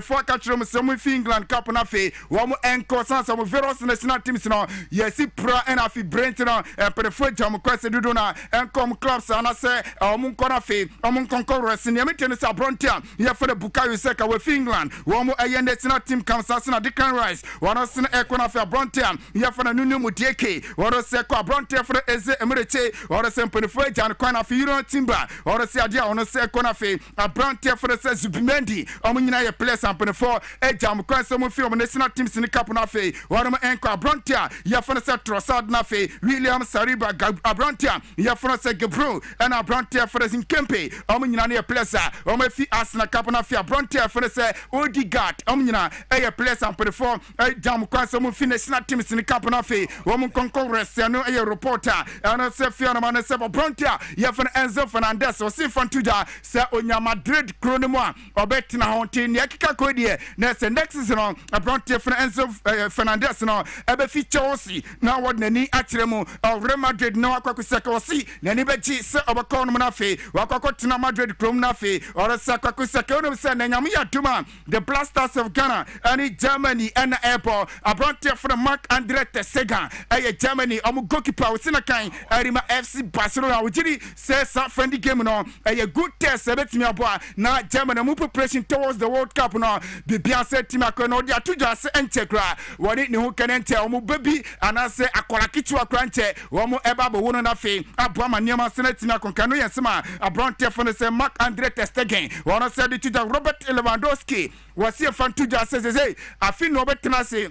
for catch some England cup na fe omo enko some various national teams no yes Prah and afi Brent no for jam kwase dudu na enkom clubs na say omo nkona fe omo conquer ne ma teni say Brontia ya for the Bukayo Saka with England omo aye national team comes na Declan Rice one se ekona fe Brontia ya for na Nunu Mudieke one se ko Brontia for Eze Emereche one se for Jan Kwana fe Euro Timber one se adia one se ekona fe Brontia for se Zubimendi omo nyina ye players and for jam kwase mo fe omo national teams ni cup na fe one mo enko Brontia ya for se Trossard na fe William Saliba Brontia ya for se Gebro and Brontia for Zinkempe omo nyina ye players omo fi Arsenal cup na fe Brontia for se Odegaard omo nyina ye players and for jam kwase mo fi national teams ni cup na fe omo congress no ye reporter and se fi na man se Brontia ya for Enzo Fernandez o si fantuja se onya Madrid kronimo a obetina honte ne akika kodie na se next season no Brontia for Enzo Fernandez no ebe fi Chelsea na wod nani atremu Real Madrid no akwakuseka o si nani beji se obakon mo na fe wakwakotina Madrid krom na fe or se akwakuseka no se na nyame yaduma the Blasters of Ghana and Germany and airport Brontia for Mark Andre ter Stegen Germany goalkeeper usina kan Arima FC Barcelona ujiri say friendly game no a good test betimi aboa na Germany mu preparation towards the World Cup no bibia say team akono dia tuja se enchekra woni ne hu kanente omo baby anase akola kitu akranche omo eba bo wono na fe aboa maniama se na team akonka no yesema Brontia for say Mark Andre ter Stegen wono say the tuja Robert Lewandowski wasi fantuja say afi no betena say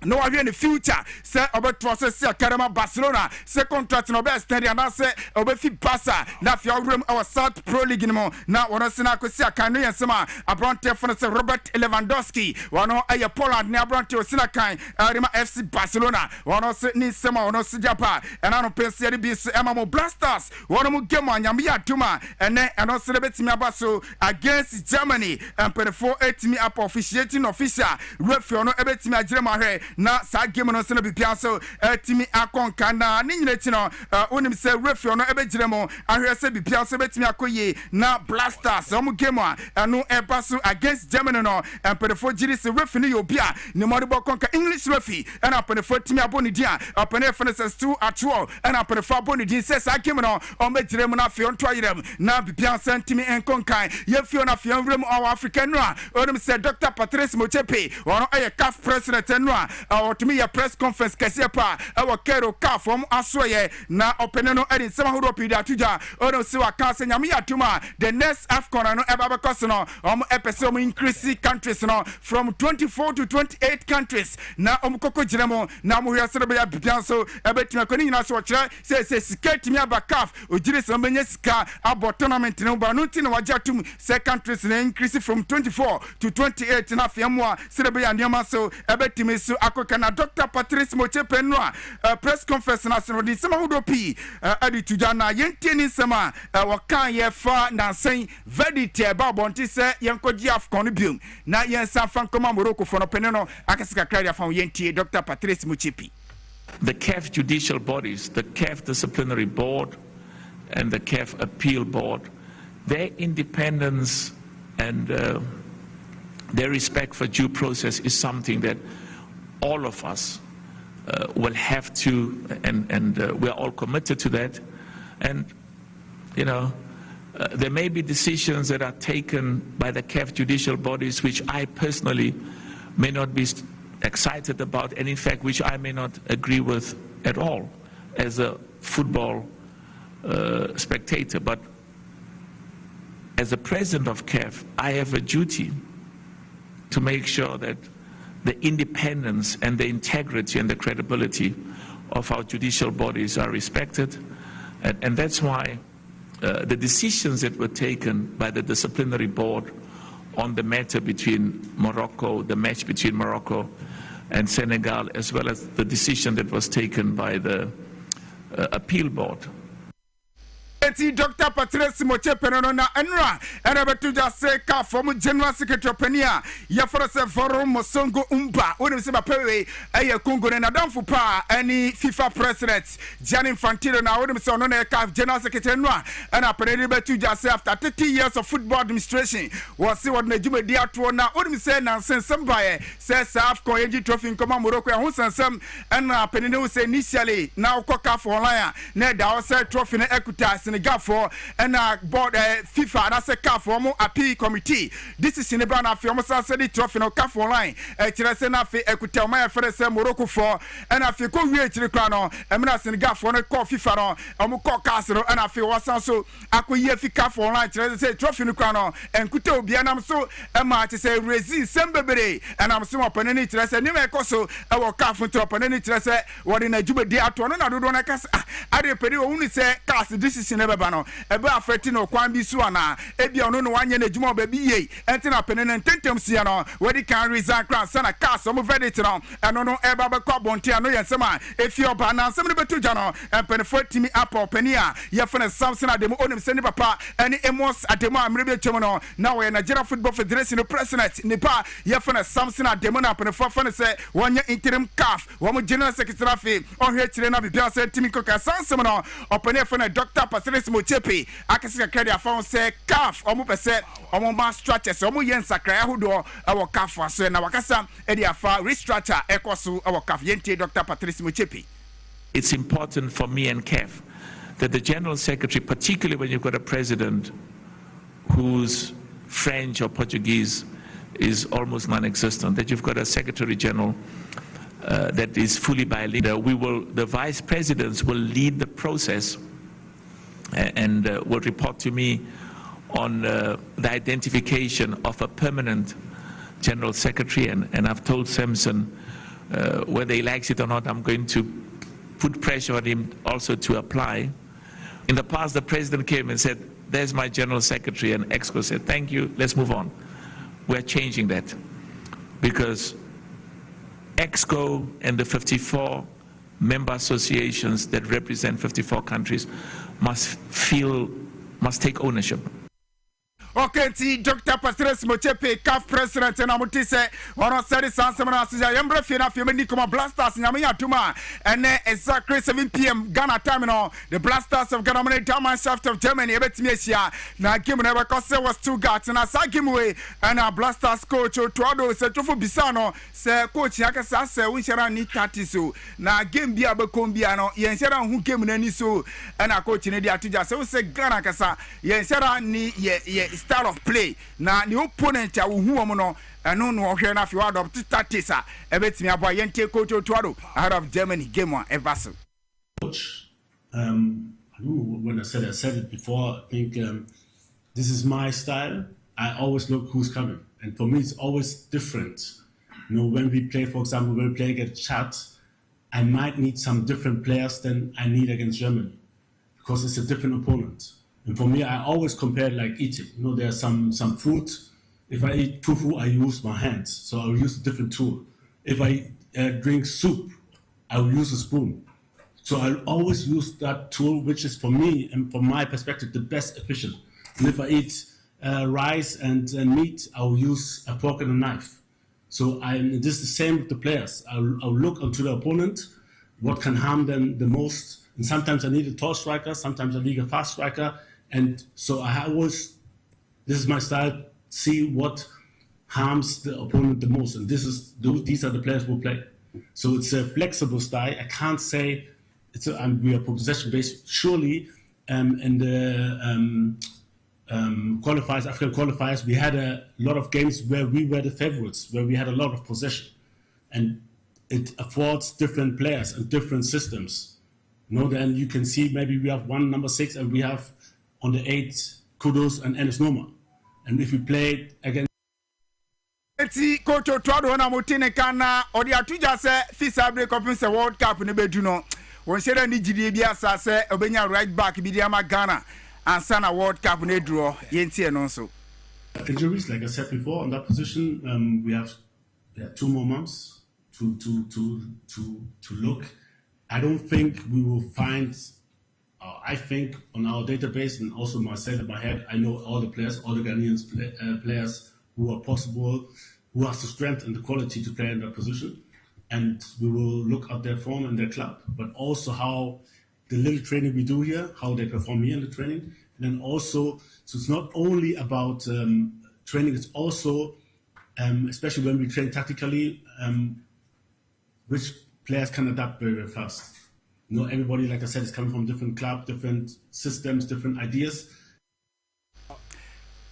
no one in the future say about process Karama Barcelona say contract no best stand and say obefi Barca na fi room our South Pro League no na one say na ko say kanu yensema Brontia for say Robert Lewandowski one aye Poland na Brontia osina kan Arima FC Barcelona one say ni sema one say Japan and I no pense be so Emma Blasters one mo game anyame yaduma and say betimi abaso against Germany and for 8 up officiating official referee no ebetimi agirema he na sa game no se no bibia so timi akonka na ni nyina ti no onim se referee no ebegiremo ahwe se bibia so betimi akoye na Blasters omu game a no eba so against Germany no empedefo giri se referee ni obia ni moribo konka English referee and empedefo timi aboni dia empedefo ne se stu atwo and empedefo aboni dia se sa game no omegiremo na fe onto ayirem na bibia se timi enkonka ye fi ona fe nrem our African no onim se Dr. Patrice Mochepe ono CAF president no otumi ya press conference kese pa e kero ka from asoye na opene no edi nsema hodo pidi atuja ono si wa ka se nyame atuma the next AFCON no eba because no epese increase countries no from 24 to 28 countries na koko jiremo na mo hwese be ya bianso ebetuma ko ni nyina so kire se skate mi abakaf ojire se menye sika abo tournament no ba no ti na waja tum se countries na increase from 24 to 28 na fiamwa se be ya ndiama so ebetumi so akoka na Dr. Patrice Mochepe no press conference na so di sema hodo pi adi tuja na yentie ni sema wakan ye fa na sen verdict e ba bonti se yenkoji AFCON biom na yensa fankoma Morocco for no peneno akasika kradia fa yentie Dr. Patrice Mochepe. The CAF judicial bodies, the CAF disciplinary board and the CAF appeal board, their independence and their respect for due process is something that all of us will have to, and we're all committed to that. And, you know, there may be decisions that are taken by the CAF judicial bodies which I personally may not be excited about, and in fact which I may not agree with at all as a football spectator. But as the president of CAF, I have a duty to make sure that the independence and the integrity and the credibility of our judicial bodies are respected. And that's why the decisions that were taken by the disciplinary board on the matter between Morocco, the match between Morocco and Senegal, as well as the decision that was taken by the appeal board. Dr. Patrice Mochepe no na enra ena betu ja se ka from general secretary pania ya for se forum mosongo umba woni se ba pewe eye Congo na danfo pa any FIFA president Gianni Infantino na woni se ono na ka general secretary no ena pere betu ja se after 30 years of football administration was se wona juma di ato na woni se na sensem bae se AFCON yeji trophy nkoma Morocco ya ho sensem ena pere ne se initially na ukoka for online na da o se trophy na Equator Senegal for and board FIFA that's a CAF for appeal committee. This is in the brand of your Sassy trophy no CAF online. Chirasena fi Equator my friend say Morocco for and I feel go reach the crown and I Senegal for no call FIFA no call Castle and I feel was so Aqua fi CAF online say trophy no crown and Kuto Bianam so Emma to say resist Sembebe and I'm so open any interest and never coso our CAF to open any interest what in a Juba de Atuan and I don't know cast I did only say cast this is never bano ebe afeti no kwan bi so ana ebi ono no wanye na juma baby ye enti na pene na tentem sia no wedi kan resign crown sana cast some verdict no eno no eba be kwa bonte ano yensema efi oba na nsem ne betu ja no empene fotimi apo pani a ye fene Samson Ademo onim se ne papa eni Emos Ademo amre be twem no na we Nigeria Football Federation no president ne pa ye fene Samson Ademo na pene fofo se wanye interim CAF wo mo general secretary fi ohwe kire na bibia se timi koka sansem no opene fene Dr. Patrice Mochepe akasika credit afon say CAF omo pese omo ma structures omo yen sakra ahodo awo CAF aso na wakasa e dia fa restructure ekoso awo CAF yentie Dr. Patrice Mochepe. It's important for me and CAF that the general secretary, particularly when you've got a president whose French or Portuguese is almost non-existent, that you've got a secretary general that is fully bilingual. The vice presidents will lead the process and will report to me on the identification of a permanent general secretary, and I've told Samson whether he likes it or not, I'm going to put pressure on him also to apply. In the past, the president came and said, there's my general secretary, and EXCO said, thank you, let's move on. We're changing that because EXCO and the 54 member associations that represent 54 countries must take ownership. Okay, Dr. Patrice Mochepe, CAF president, and I'm say, one of the Sansamana, Yambra Fina, Femini, Blasters, Yamia Tuma, and exactly 7 p.m. Ghana terminal, the Blasters of Ghana, Shaft of Germany, Ebetmesia, Nakim never cost was 2 guards, and I saw him away, and our Blasters coach, Tuado, Setofo Bisano, say, Coach Yakasa, say, we shall need Tatisu, na game Biaba Combiano, Yenshara, who came in any so, and our coach in India to just say, Ghana Casa, Yenshara, ni, style of play na the opponent a wo hu omo no eno no ohwe na fi wa adopt tactics a ebetimi abo yente coach Otuado ahead of Germany game one Everson. Coach, I know when I said it before. I think this is my style. I always look who's coming, and for me it's always different. You know, when we play, for example, when we play against Chad, I might need some different players than I need against Germany because it's a different opponent. And for me, I always compare like eating. You know, there's some food. If I eat tofu, I use my hands, so I'll use a different tool. If I drink soup, I will use a spoon. So I'll always use that tool, which is for me and from my perspective the best efficient. And if I eat rice and meat, I'll use a fork and a knife. So this is the same with the players. I'll look onto the opponent, what can harm them the most. And sometimes I need a tall striker, sometimes I need a fast striker. And so I always, this is my style, see what harms the opponent the most. And these are the players who play. So it's a flexible style. I can't say we are possession based. Surely in the qualifiers, African qualifiers, we had a lot of games where we were the favorites, where we had a lot of possession, and it affords different players and different systems. You know, then you can see maybe we have one number 6 and we have on the 8 Kudos and Enes Noma, and if we play against Coach Otuado na motene kana odi atuja se FISA break up in the World Cup ne bedu no won share ni gidie bi asase obenya right back bi dia ma Ghana and Sana World Cup ne draw yentie no so injuries. Like I said before, on that position, we have 2 more months to look. I don't think we will find. I think on our database and also myself in my head, I know all the players, all the Ghanaian players who are possible, who has the strength and the quality to play in that position, and we will look at their form in their club, but also how the little training we do here, how they perform here in the training, and then also, so it's not only about training, it's also, especially when we train tactically, which players can adapt very, very fast. You know, everybody, like I said, is coming from different clubs, different systems, different ideas.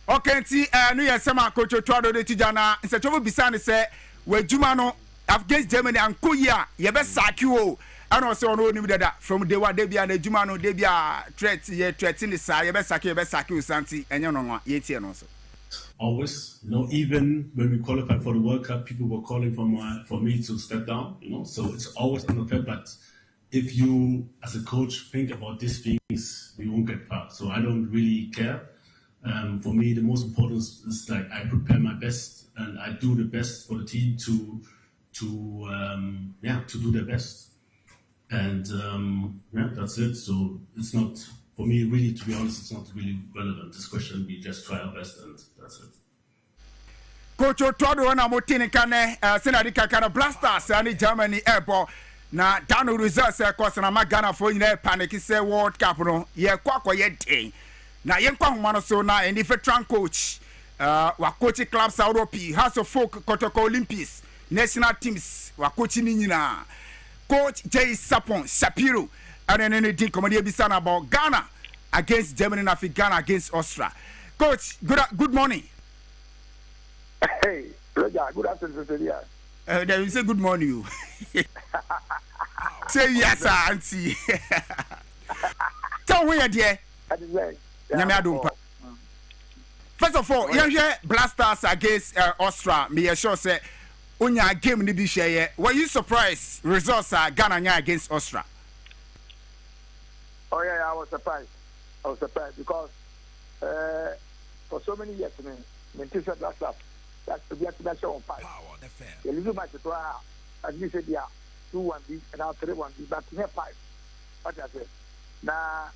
Okay, see, no, yes, some coach Otuado de Tijana, it's a trouble beside say, where Jumano against Germany and Kuya, you best sack you. And also, no, that from the one Debia and the Jumano Debia threats in the side, you best sack you, Santi, and you know, yet, and also. Always, you know, even when we qualified for the World Cup, people were calling for me to step down, you know, so it's always unfair, but if you, as a coach, think about these things, you won't get far. So I don't really care. For me, the most important is like I prepare my best and I do the best for the team to do their best. And that's it. So it's not, for me, really, to be honest, it's not really relevant. This question, we just try our best and that's it. Coach Otuado na motini kane senadika kana blasters ani Germany airport na dano results course na Ghana for nyina panic say World Cup no ye kwakwa ye den na ye nkwa homa no so na any veteran coach wa coach clubs Europe House of Folk Kotoko Olympics national teams wa coach ni nyina coach Jay Sapon Shapiro and then anything comedy bisa na about Ghana against Germany na Ghana against Austria. Coach, good morning. Hey, Roger, good afternoon, Cecilia. Then you say good morning. You. Say yes, sir, auntie. Tell me, dear. First of all, you hear Blasters against Austria. Me sure say, unya game ni bi share. Were you surprised? Results are Ghana against Austria. Oh yeah, I was surprised. Because for so many years, when teacher Blasters. That's to be a show on 5. The little match to as you said, yeah, 2-1 B and now 3-1 B, but we have 5. What I said. Now,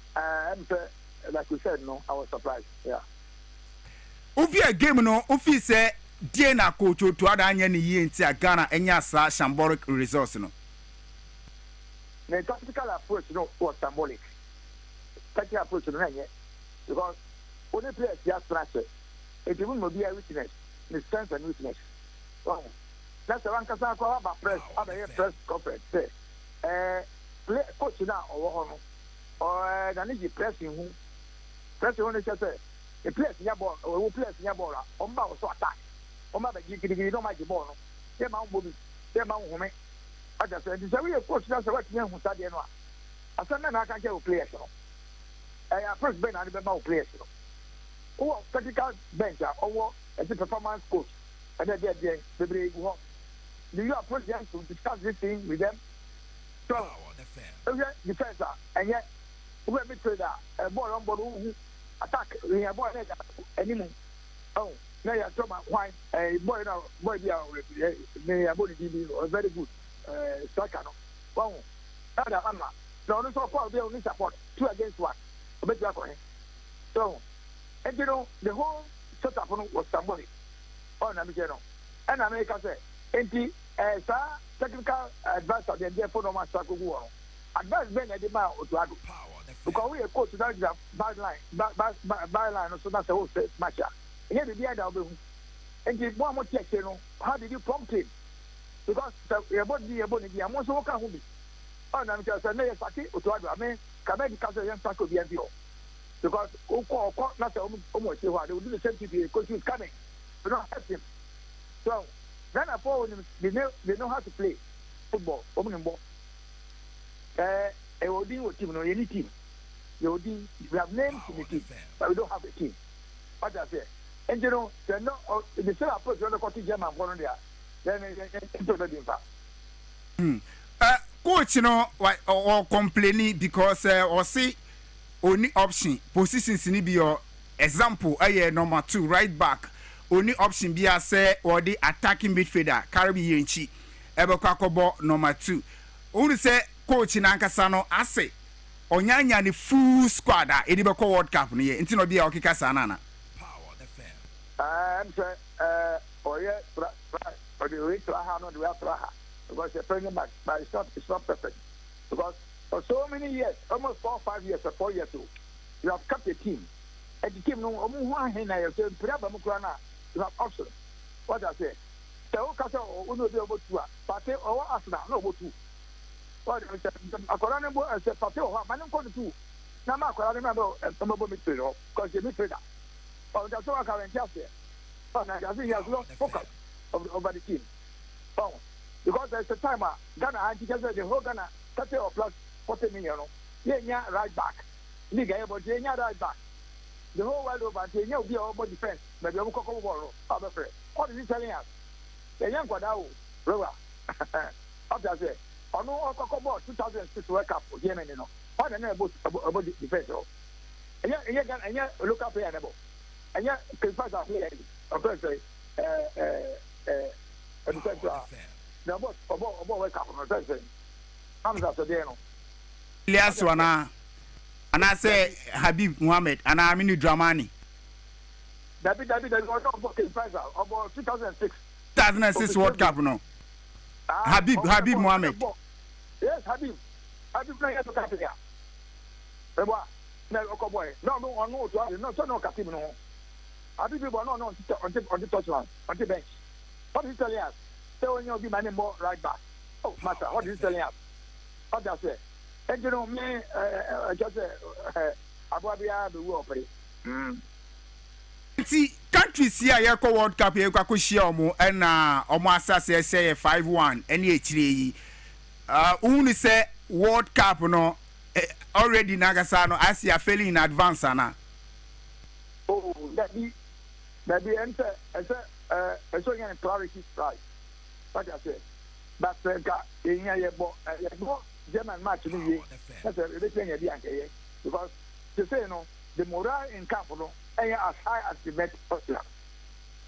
like we said, no, I was surprised. Yeah. If you a game, no, if you say, dear na coach to other any year in Ghana and Yasa shambolic resource, no. The tactical approach, was symbolic. Tactical approach, because only players just structure. It won't be a weakness. The strength and weakness. Wow. That's the one because I have a press conference. Play coach now or I need to pressing who. Pressing who is a place in your ball, or place in your ball, on bow so attack. On my giddy, don't make the ball. They mount woman, they mount woman. I just said, it's a real coach. That's what you know. I said, I can't get a player. I first been on the ball players. Oh, technical bench, or as a performance coach. And then the break. Do you approach them to discuss this thing with them? So, defense, and yet, we have been a ball on board attack. We have boy anymore. Oh, now you told my wine, a boy now, boy, may have been very good striker. Well, no, no, so far they only support 2 against 1. So, and you know, the whole setup was somebody. Oh, Namijano. And America said, and technical advice of the therefore no matter who advice Ben at the mouth to Adu. Because we are coach that is a bad line, so that's the whole match. And yet, the other will and give one more check, you know, how did you prompt him? Because you're about the ability, I'm also working with me. Oh, I'm just a mayor Saki, to Adu. I mean, Kabedi Castle and Sako BNPO. Because not almost they will do the same thing to the coach who is coming. We don't have him. So, then I follow them, they know how to play football, opening ball. A team, no, any team. We have names in the team, but we don't have a team. What I say? And you know, the same approach to the country German one there. Then into the impact. Coach, you know, or complaining because or say only option positions in your example, number 2, right back. Only option be as say or the attacking midfielder, Caribbean chi. Ebekakobo number 2. Only say coach in Ankasano Ase. Onyanya ni full squad edibeko World Cup ni nti no bia okika sanana. I'm say or the way to have no because the premier match, but it's not perfect. Because for so many years, almost 4 or 5 years or 4 years old, you have kept a team. And the team no you have options. What I say? So Castle will not be able to Pate or Arsenal, no go to. What I said, I said, Pate or Manon go to. Now, I remember a mobile midfielder because you're midfielder. But that's all I can just say. But I think he has lost focus over the team. Oh, because there's a time Ghana and the whole Ghana 30 or plus 40 million. Yeah, right back. Nigga, but yeah, right back. The whole world over, they know be our defense, but we will come over. What is he telling us? The young Guadao, Rover. After I say, I know all Cocobo 2006 World Cup for Yemen, you know. What I know about defense. And yet, look up here, and yet, confess our play. Of course, the boss about World Cup on Thursday. I'm after there. Elias Wana. And I say Habib Mohammed and I mean Dramani. David was not about 2006. 2006 World Cup, no. Habib Mohammed. Yes, Habib playing to Capital. No, Captain, no. Habib was not on the touchline, on the bench. What is he telling us? So when you'll be my name more right back. Oh, master, what is he telling us? What does it? And you know, me, just Abuabia, the war play. See, countries here, World Cup, you can share more, and Omasa say 5-1, and HDE. Only say World Cup, no, already Nagasano, I see a failing in advance, Anna. Oh, that be enter as a clarity strike. What I say, but in a German match that's a because they say no, the morale in camp no, as high as the met Australia.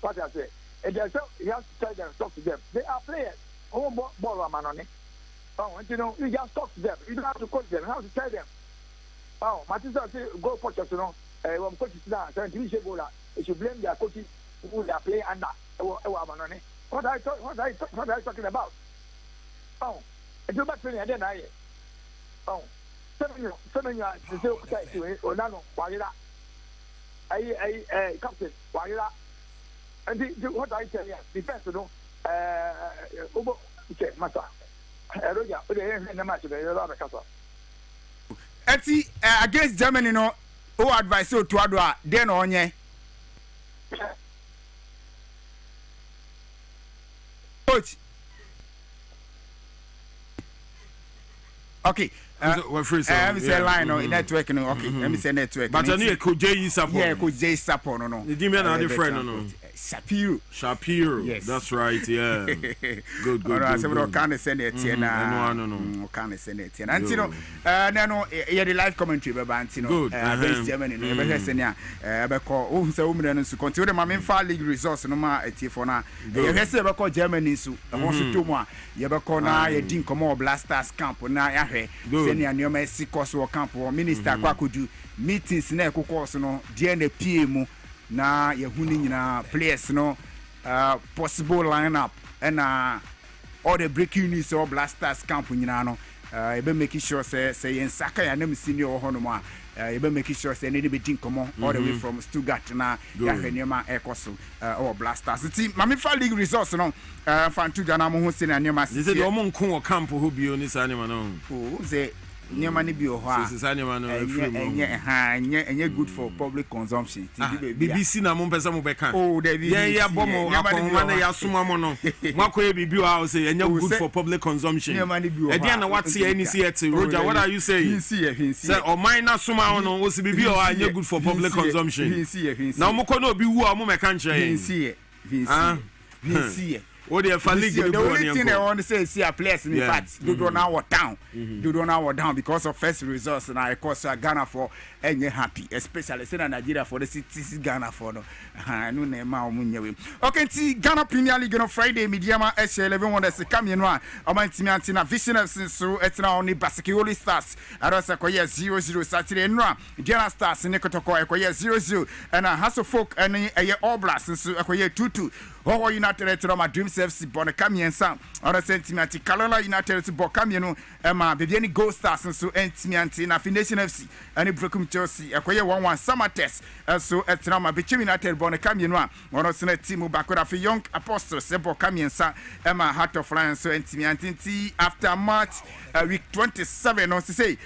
What I say, and you have to tell them, talk to them. They are players. Oh, ball man on it. Oh, and you know, you just talk to them. You don't have to coach them. You have to tell them. Oh, Matissa say go coach us, you know. When coaches now, 17 years ago, they should blame their coaches who they are playing under. What are you talking about? Oh. And you back training then I oh 7 years to or nano Wagila I captain Wagila and what I tell you defense no okay master Roger the match against Germany no who advise you to adwa then onye coach. Okay. Let me say line or network. Okay, let me say network. But I need Coach J Sapo. Yeah, Coach J Sapo. No. Did you mean another friend? No. Shapiro. Yes. That's right. Yeah. Good. I said, "We can't send it here now. No. Can't send it here." And no, yeah, the live commentary, but Antino, based Germany, no, Senya, because oh, so women to continue the Mamin League resource no more at Tifona. You have said about Germany, so also two more. You have called now, you didn't come more blasters camp na Yahe, Senya, New Mexico camp or Minister Kwakudu meetings, Neko course, no, DNPM. Na yehuni na players no possible lineup and all the breaking news or blasters camp nyina no ebe making sure say yen saka ya nem senior ho no ma ebe making sure say any be din komo all the way from Stuttgart na ya hweniema ekoso or blasters team mame fa league results no fantu gana mo ho senior nyema se say omo nko camp ho bio ni sa nyema no oh say nyema ni bi o ho a enye good for public consumption BBC na mo pesa mo beka oh the BBC ya bomo akoma na ya soma mo no makoye bibi o a say enye good for public consumption e dia na what say any see it Roger what are you saying say o mine na soma no o say bibi o a enye good for public consumption na mo ko na obi wu a mo meka nche Vinci what the only thing I want to say is see a place in fact do now down do now down because of first results and I course Ghana for and happy especially say Nigeria for the city Ghana for no no name okay see Ghana Premier League on Friday Mediama S11 one that's coming one amantimi antina vision so it's now only Basketball Stars arosa koye 0-0 Saturday no Ghana Stars ne kotoko koye 0-0 and Hasselfolk and All Blacks so koye 2-2 How United to my Dreams FC Bonacamiensa or a sentiment Kalala United to Bocamiano Emma Viviani Gold Stars and so Entimianti na Nation FC and it broke Chelsea akoye 1-1 summer test so at Rama Bichim United Bonacamiano one of the team back for Young Apostles Bocamiensa Emma Heart of Lions so Entimianti after March week 27 on to say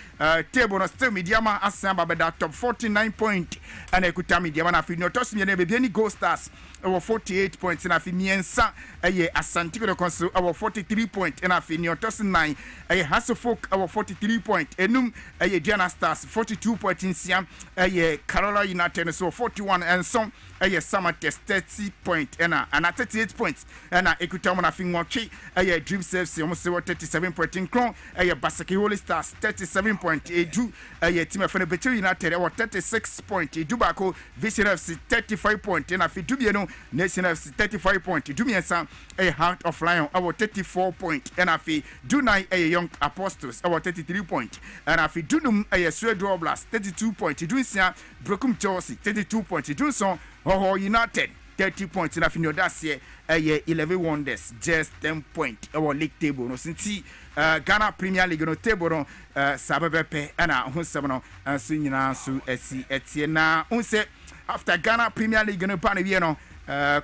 table no still Mediama Asamba but that top 49 point and Ekutami Diamana Fino Tosmi and Viviani Gold Stars over 48 points in Afimiensa, a Asantico Consul, our 43 points in Afinio Tosin 9, a Hasselfolk, our 43 points, Enum, a Diana Stars, 42 points in Siam, a Carolina United, so 41 and some, a summer test 30 points, and 38 points, and Ecutamana Finmochi, a Dream Saves, almost 37 points in Cron, a Basaki Holy Stars, 37 points, a Jew, a team of Better United, or 36 points, a Dubaco, Vision FC 35 points, and Afidubiano. Nation FC 35 points. Dumiensa a Heart of Lion our 34 points. And Afi Dunai a Young Apostles our 33 points. And Afi Dunum a Swede Blast 32 points. Dunsia Brokum Chelsea 32 points. Dunson Ho United 30 points. And Afi Nodasia a 11 wonders just 10 points. Our league table no since Ghana Premier League no table no Sababepe and Hunsamono and Sunyana Su Etiena Unse after Ghana Premier League no Panaviano.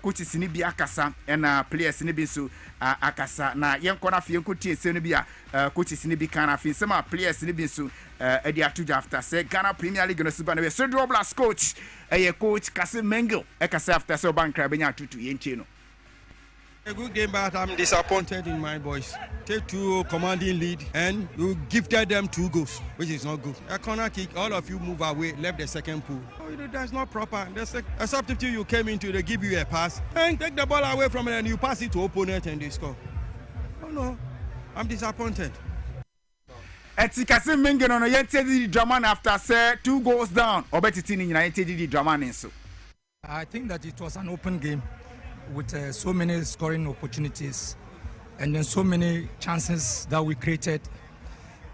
Coaches ni bi akasa and players ni bi so akasa na yenko na fie coaches ni bi coaches ni bi kana fie some players ni bi so edi atuja after say Ghana Premier League no suba na so Dwabo Ase coach coach Kasim Mengel kasa after so bankra benya tutu yenche no. A good game, but I'm disappointed in my boys. Take two commanding lead and you gifted them 2 goals, which is not good. A corner kick, all of you move away, left the second pool. That's not proper. A substitute you came into, they give you a pass and take the ball away from it and you pass it to opponent and they score. Oh no, I'm disappointed. Etikasi Mengeno no yente di drama after say 2 goals down. Obetiti ni yente di drama nso. I think that it was an open game with so many scoring opportunities and then so many chances that we created.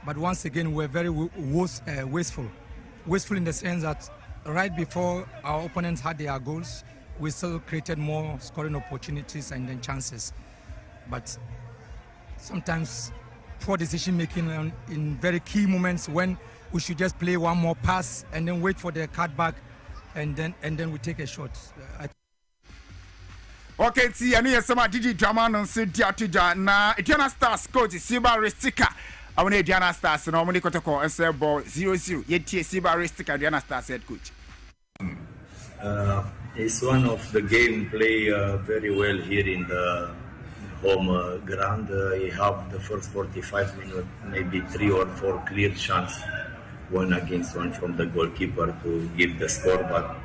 But once again, we're very wasteful. Wasteful in the sense that right before our opponents had their goals, we still created more scoring opportunities and then chances. But sometimes poor decision making in very key moments when we should just play one more pass and then wait for the cutback and then we take a shot. Okay, see, I know some Gigi Draman on Sidia na Diana Stars coach Siba Ristika. I want Diana Stars and Omni Kotoko and say ball 0-0. Yet Siba Ristika Diana Stars head coach. It's one of the game play very well here in home ground. You have the first 45 minutes, maybe 3 or 4 clear chances, 1 against 1 from the goalkeeper to give the score, but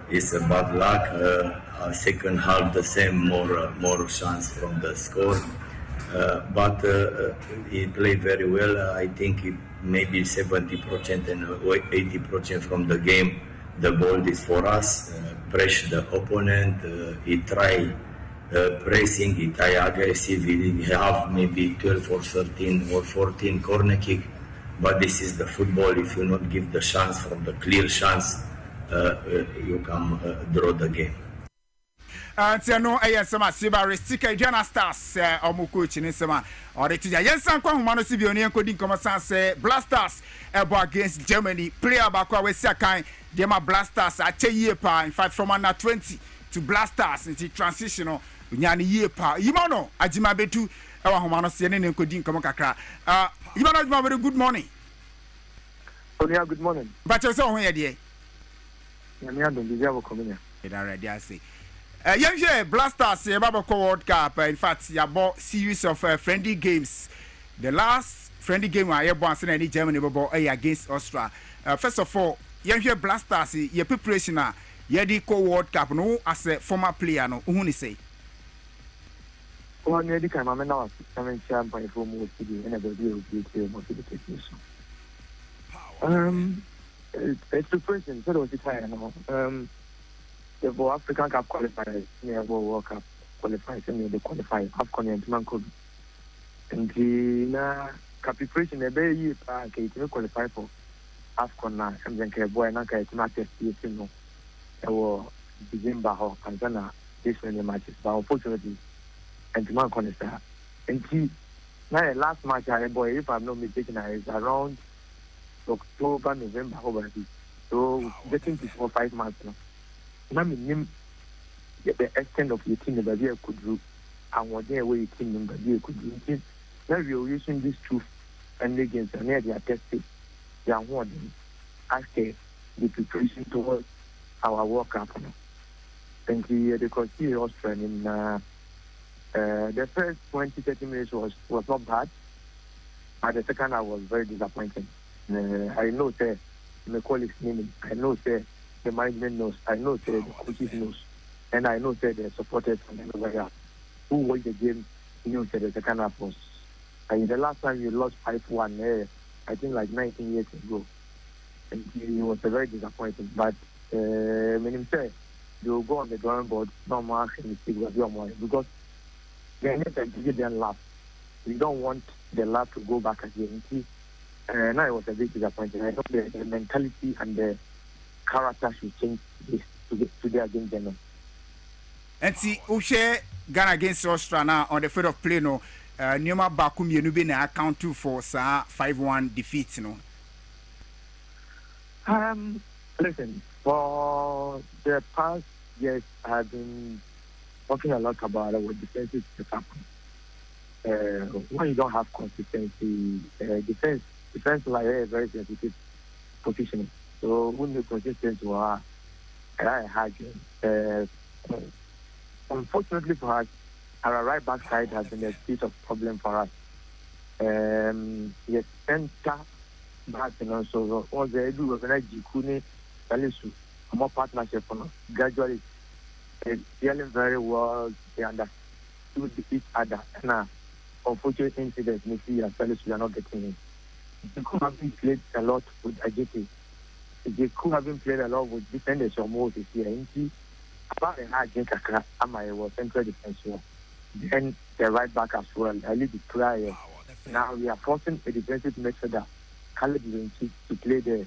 it's a bad luck. Second half the same, more chance from the score. But he played very well. I think maybe 70% and 80% from the game. The ball is for us. Press the opponent. He try pressing. He try aggressive. He have maybe 12 or 13 or 14 corner kick. But this is the football. If you not give the chance from the clear chance, you can draw the game. Tiano ayesema siba restika Indiana Stars omo coach ni sema oretija yensan kwa homa no sibi oni enkodi nkoma sanse Blasters ebo against Germany player bakwa we sekan dem Blasters ache yie pa, in fact from under 20 to Blasters into transitional nyane yie pa yimono ajima betu ewa homa no se ne enkodi nkoma kakra yimono ajima very good morning. Onia good morning. Bacho se ho ye de nyame adon bi abo komenya ida ready ase young Blasters World Cup. In fact, you bought series of friendly games. The last friendly game I bought in Germany against Austria. First of all, young Blasters, your preparation, you World Cup. No, as a former player, no, who say? Oh, near the time I'm now coming champagne for more city and a video motivation. It's preparation. So was it now? The African Cup qualifiers, near World Cup qualifiers, and the qualify AFCON and Manco. And the preparation, a very year, to qualify for AFCON now, and then boy, and I can't test you know. I will begin Baho, Tanzania, this many matches, but unfortunately, and to Manco is there. And see, now last match, I boy, if I'm not mistaken, is around October, November, over this. So, getting to 4 or 5 months now. Name the extent of your team that you could do and what their way team that you could do. Now we are using these two and against and they are tested. They are warning after the preparation towards our World Cup. And the consider Austria in the first 20-30 minutes was not bad, but the second I was very disappointed. I know that my colleagues name I know that the management knows, I know that the coaches knows, and I know that the supporters from everywhere who watched the game knew that the second half was. And the last time you lost 5-1, I think like 19 years ago, and it was a very disappointing. But when him said they will go on the drawing board, no more mistake was your money because they need to give them laugh. We don't want the laugh to go back again. Now it was a bit disappointing. I hope the mentality and the character should change today against them. And see, Ushe Ghana against Austria now on the field of play no. Nyoma Bakum Yenubi na account 2 for 5-1 defeat no. Listen, for the past years I've been talking a lot about our defensive department. When you don't have consistency, defense like a very sensitive position. So when the consistency was hard, unfortunately for us, our right back side has been a bit of problem for us. Yes, center back and also all the edu was an Jikune, Salisu, more partnership on gradually dealing very well. They understood each other. And unfortunate incidents, maybe Salisu are not getting in. They could have been played a lot with Ajiti. They could have been played a lot with defenders or more this year. About the hard game, Amaya was central defense. And the right back as well. I lead the player. Now we are forcing a defensive midfielder, Khaled to play there,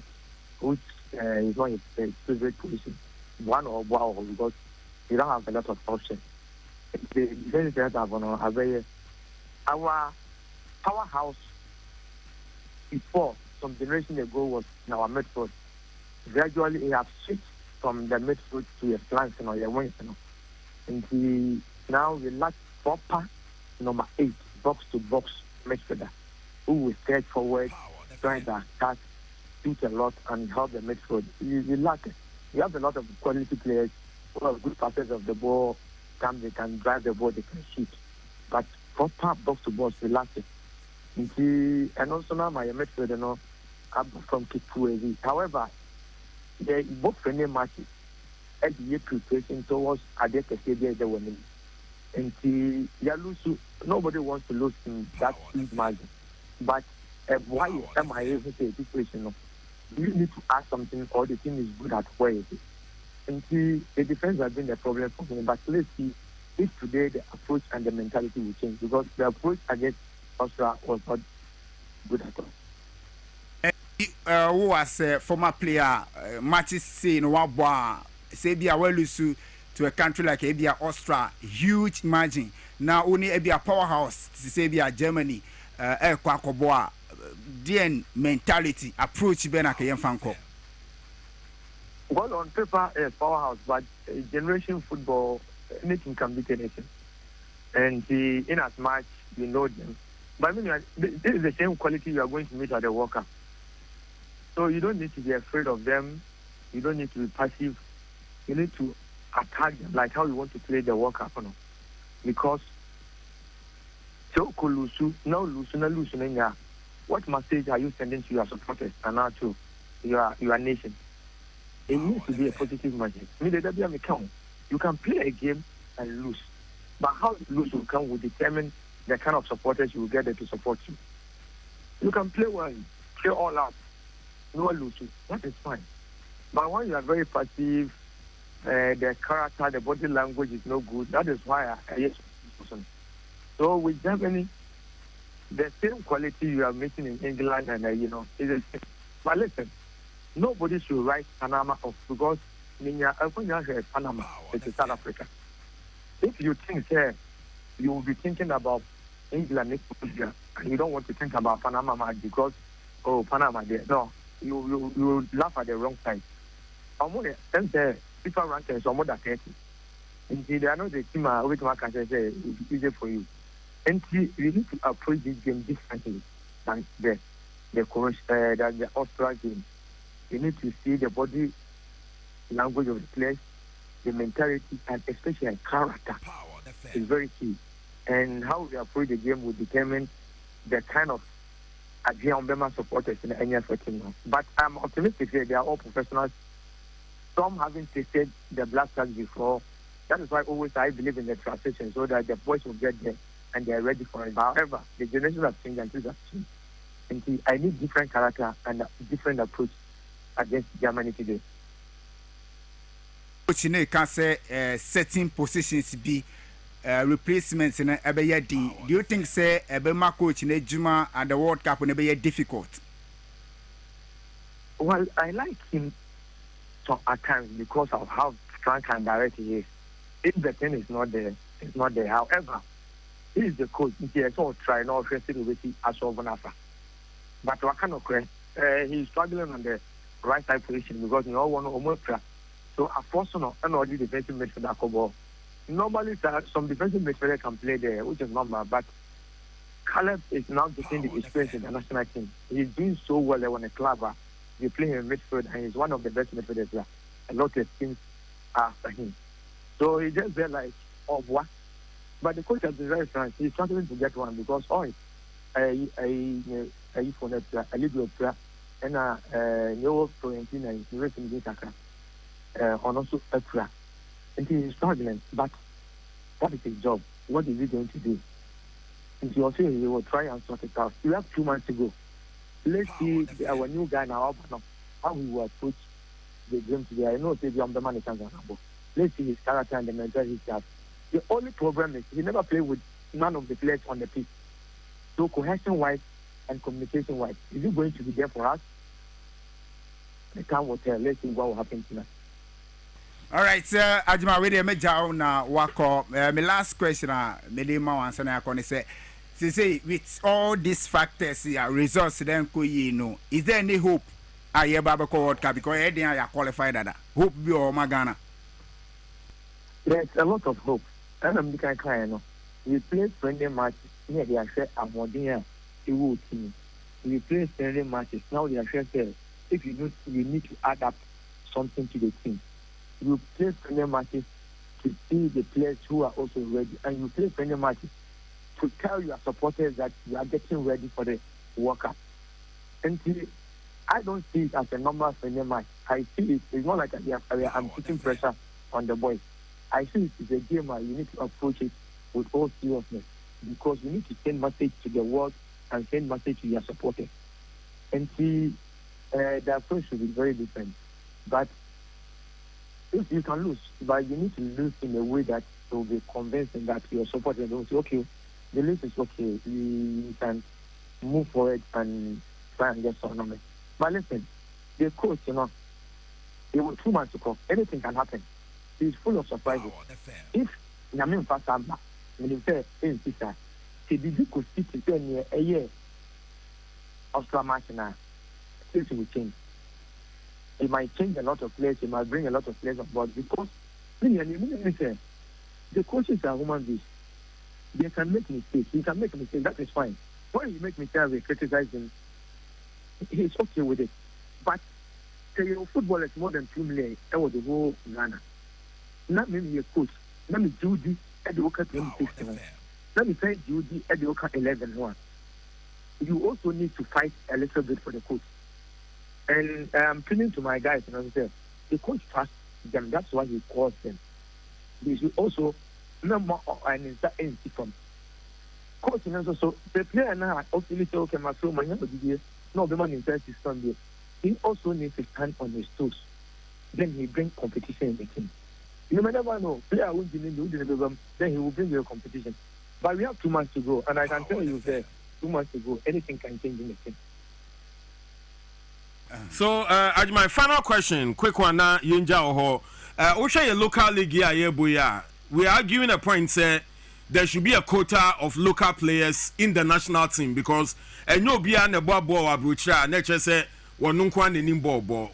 which is not his favorite position. One or wow, because we don't have a lot of options. The defensive center our powerhouse before some generation ago was in our midfield. Gradually, we have switched from the midfield to a flank or a wing. And now we lack proper number 8 box to box midfielder who will stretch forward, try to attack, shoot a lot, and help the midfield. We lack it. We have a lot of quality players who have good passes of the ball. They can drive the ball, they can shoot. But proper box to box relaxing. And also now my midfield, you know, I'm from Kipu. However, they both friendly matches and the year preparation towards Adeka Stadium the women. And nobody wants to lose in that huge margin. But why am I able to say this situation? You need to ask something, or the team is good at where it is. And the defense has been a problem for me. But let's see if today the approach and the mentality will change, because the approach against Austria was not good at all. Who was a former player, matches say no one say be a well to a country like Abia Austria, huge margin. Now only Abia powerhouse to say be a Germany, Kwakoboa, DN mentality approach Benaka Fanko. Well, on paper, a powerhouse, but generation football, anything can beat anything. And in as much you know them. But I mean, this is the same quality you are going to meet at the World Cup. So you don't need to be afraid of them. You don't need to be passive. You need to attack them like how you want to play the World Cup. No? Because what message are you sending to your supporters and now to your nation? It needs to be a positive message. You can play a game and lose. But how lose will come will determine the kind of supporters you will get there to support you. You can play well, play all out, no lose. That is fine. But when you are very passive, the character, the body language is no good. That is why I yes. So with Germany, the same quality you are meeting in England and is the same. But listen, nobody should write Panama off, because Panama is South Africa. If you think you will be thinking about England next year, and you don't want to think about Panama match because Panama there. No, you laugh at the wrong side. FIFA rankings are more than 30. And they are not the team which one can say it will be easy for you. And you need to approach this game differently than the Austria game. You need to see the body language of the players, the mentality, and especially character is very key. And how we approach the game will determine the kind of Adrian supporters in any team. But I'm optimistic that they are all professionals. Some haven't tasted the black stars before. That is why always I believe in the transition, so that the boys will get there and they are ready for it. However, the generation have changed and things have changed. And I need different character and different approach against Germany today. Coach can say certain positions be replacements in Ebeya D. Do you think say Ebema coach in Juma at the World Cup will be difficult? Well, I like him at times because of how frank and direct he is. If the thing is not there, it's not there. However, he is the coach. He has all tried now to with as of Nafa. But he's struggling on the right side position because you all want to almost try. So a person and all the defensive midfielder. Normally, some defensive midfielder can play there, which is normal. But Caleb is now getting the experience in the national team. He's doing so well there on a club. They play in midfield, and he's one of the best midfielders there. A lot of teams after him. So he just there like, what? But the coach has been very frank. He's struggling to get one because and new Florentina is racing in Saka. On also Petra. And he is struggling. But that is his job. What is he going to do? And he also he will try and sort it out. We have 2 months to go. Let's see our new guy now how he will approach the game today. I know the man is let's see his character and the mentality he has. The only problem is he never played with none of the players on the pitch. So cohesion-wise and communication-wise, is he going to be there for us? The time will tell. Let's see what will happen tonight. All right, sir. Ajima, we dey jao na wako. My last question, me ma answer na yakoni say with all these factors, results then is there any hope? Aye Baba World Cup because I didn't qualify that. Hope be or Magana. There's a lot of hope. And I'm the kind of we play friendly matches. Here they are saying I'm more than a team. We play friendly matches. Now they are saying if you need to adapt something to the team. You play friendly matches to see the players who are also ready, and you play friendly matches to tell your supporters that you are getting ready for the World Cup. And I don't see it as a normal friendly match. I see it's not like I'm putting pressure on the boys. I see it as a game where you need to approach it with all seriousness because you need to send message to the world and send message to your supporters. And the approach should be very different. But if you can lose, but you need to lose in a way that will be convincing that your supporters will say, okay, the list is okay, we can move forward and try and get some. But listen, the coach, it was 2 months ago. Anything can happen. He's full of surprises. If Yamin Fasamba, when you say, in sister, CBD could sit in a year of match now, things will change. It might change a lot of players, it might bring a lot of players on board because the coaches are human beings. They can make mistakes. He can make mistakes, that is fine. When you make mistakes, we criticize him. He's okay with it. But football is more than 2 million. That was the whole Ghana. Not maybe a coach. Let me do this at the Oka 26. Let me say Judy at the Oka 11. You also need to fight a little bit for the coach. And I'm turning to my guys, I say, the coach trusts them. That's why he calls them. They should also remember and from coach. So the player now also say, okay, my son, my no, the man in Sunday. He also needs to stand on his toes. Then he brings competition in the team. You may never know. Player won't be in the then he will bring your competition. But we have 2 months to go, and I can tell you that 2 months to go, anything can change in the team. So, as my final question, quick one now, Yinja Oho. Osha local league here, we are arguing a point say there should be a quota of local players in the national team because no be an ebo ball abrucha nature say wonunkwa nenim ball.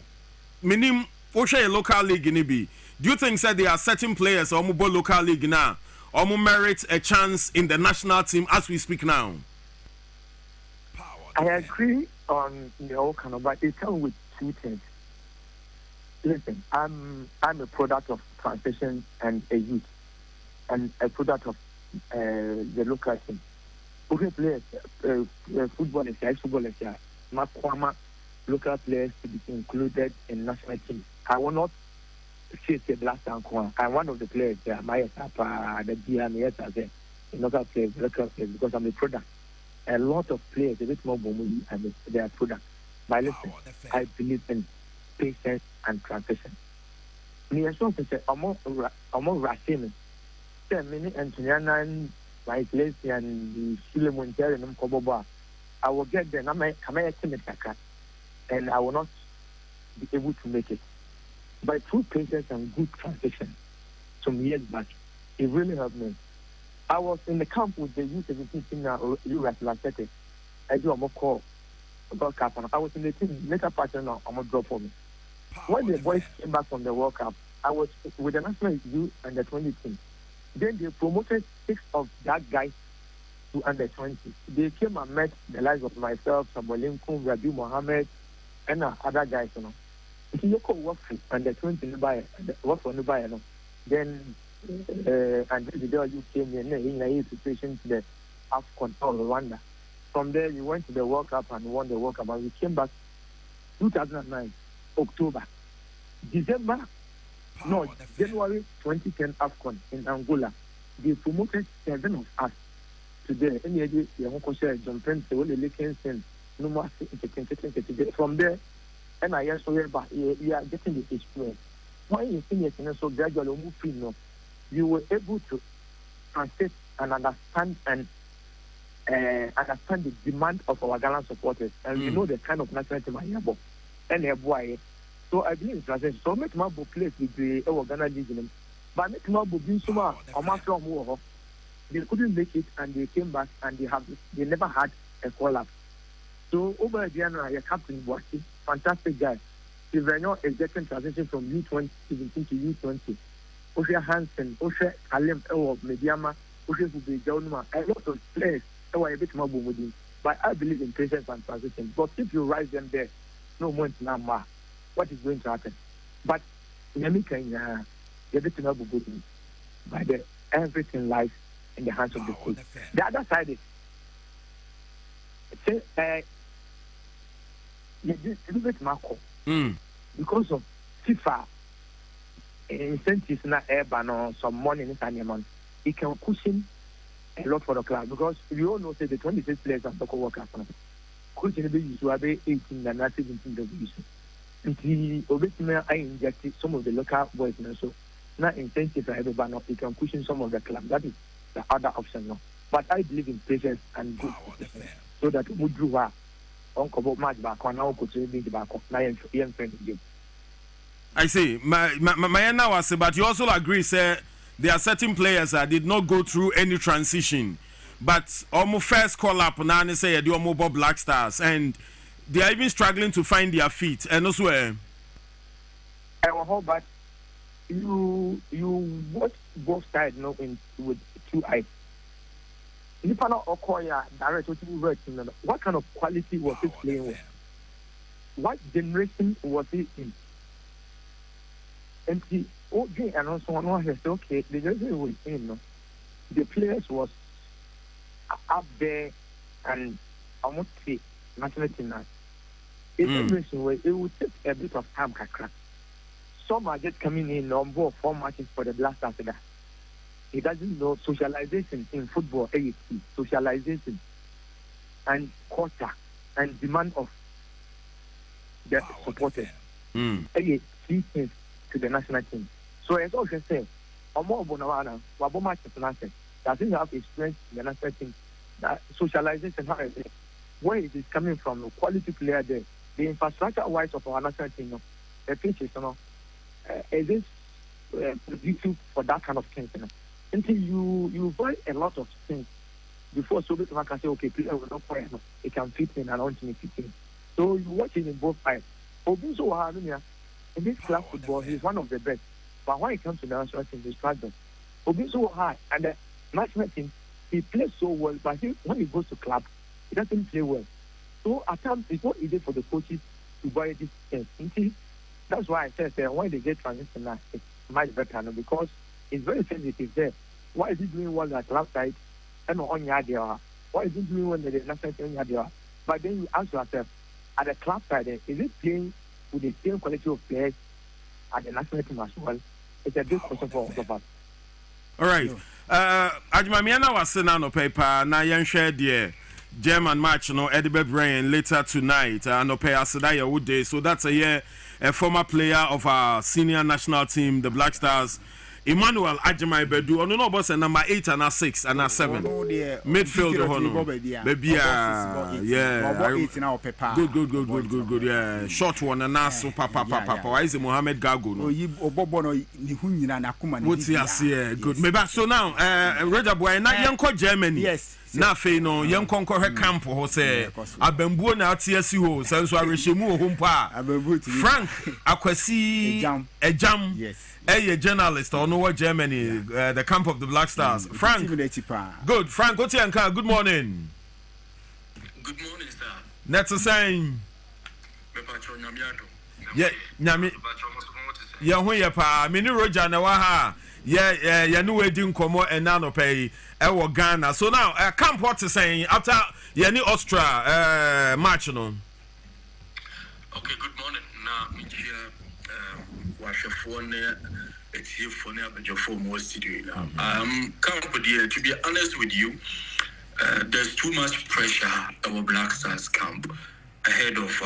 Minim Osha local league ni bi. Do you think that there are certain players or mobile local league now or merit a chance in the national team as we speak now? I agree on the whole kind of, but it comes with 2 things. Listen, I'm a product of transition and a youth, and a product of the local team. Okay, players, footballers, ex-footballers, Makwama, local players to be included in national team. I will not say last time. I'm one of the players there. My Papa, the GM, local players, because I'm a product. A lot of players, a bit more booming, and they are product. But listen, I believe in patience and transition. Me as well to say, among Racine, 10 minutes and Tuniana, my place and the Suleiman Terry and Koboba. I will get there. And I will not be able to make it. But through patience and good transition, some years back, it really helped me. I was in the camp with the U17 team now, U.S. Lancete. I do a more call about Cup. I was in the team, later partner now, I'm a drop for me. When the boys came back from the World Cup, I was with the national U and the 20 team. Then they promoted 6 of that guys to under 20. They came and met the likes of myself, Samolinkum, Rabi Mohammed, and other guys, If you go work for under 20, work for Nubai, then and the day you came in a situation to the AFCON or Rwanda. From there, we went to the World Cup and won the World Cup. And we came back 2009, October, January 2010 AFCON in Angola. They promoted 7 of us today. Any day, you want to share John Pence, the Lakers, and no more. From there, and I also hear about we are getting the experience. When you see it, so gradually moving, you were able to translate and understand understand the demand of our Ghana supporters, and we know the kind of national team I have. And boy, so I believe in translation. So make my book place with the Ghana League, but make my book being so they couldn't make it, and they came back, and they never had a call up. So over there now, your captain Boaki, fantastic guy. Silvano is getting transition from U20 to U20. Osha Hansen, Osha Alem, Mediama, Osha Bubejaunuma, a lot of players, a bit more with him. But I believe in patience and transition. But if you rise them there, no more now, what is going to happen? But Yamika, you're bit more good. By the everything life in the hands of the coach. The other side is Marco because of FIFA incentives na urban or some money in Tanyamon, it can cushion a lot for the club because we all know that the 26 players are local workers. Coach in the usually 18 and 17 division. I injected some of the local boys and so now incentive for everybody, it can cushion some of the club. That is the other option now. But I believe in patience and good so that we do uncle match back on our coach back on young friend. I see. My now was say, but you also agree, sir, there are certain players that did not go through any transition. But almost first call up now and say they are mobile Black Stars and they are even struggling to find their feet. And also but you watch both sides with two eyes. What kind of quality was he playing with? What generation was he in? And and also one has said, okay, the generation was in. The players was up there and I won't say national team now. It will take a bit of time to crack. Some are just coming in on board 4 matches for the Black Stars. He doesn't know socialization in football, socialization and culture and demand of the supporters. Three things to the national team. So as I say, Omo Bonawana, Wabo match national doesn't have experience in the national team. That socialization, how is it? Where it is coming from, the quality player there, the infrastructure wise of our national team, the pitches, is this conducive for that kind of thing? Until you buy a lot of things before Soviet can say, okay, player will not play, it can fit in and ultimately fit in. So you watch it in both sides. Obiso in this club football, he's one of the best. But when it comes to the national team, he's struggling. Obiso high and the national team, he plays so well, but when he goes to club, he doesn't play well. So at times it's not easy for the coaches to buy this thing. That's why I said when they get transition now, it's much better now because it's very sensitive there. Why is he doing well at club side and on Yadia? Why is he doing well at the national team Yadia? But then you ask yourself, at the club side, is it playing with the same quality of players at the national team as well? It's a big question for all of us. All right. Ajmamiana was saying on paper, na yen share the German match, Edibe Brain later tonight, no pay Asadaya would day. So that's a former player of our senior national team, the Black Stars. Emmanuel Ajimai Bedu, on no boss number 8 and 6 and 7. Midfield, good. Yeah, short one and now papa. Why is it Mohamed Gago? What's he good? Maybe so now, Roger Boy, not young Germany. Yes. Na fe no yem konko hwe camp ho se abambuo na atiasi ho senso arehemu ho mpa Frank Akwasi Ejam yes a journalist or no Germany the camp of the Black Stars. Frank good. Frank Otianka, good morning. Good morning, sir. Next saying yeah nyame ya ho ye pa mini Roger na wa ha ya no wedi nkomo ena no pay ewo Ghana. So now camp what is saying after yani Austria match no. Okay, good morning. Now me here washafo ne etiefo ne abejofo mo studio. Camp there, to be honest with you, there's too much pressure our Black Stars camp ahead of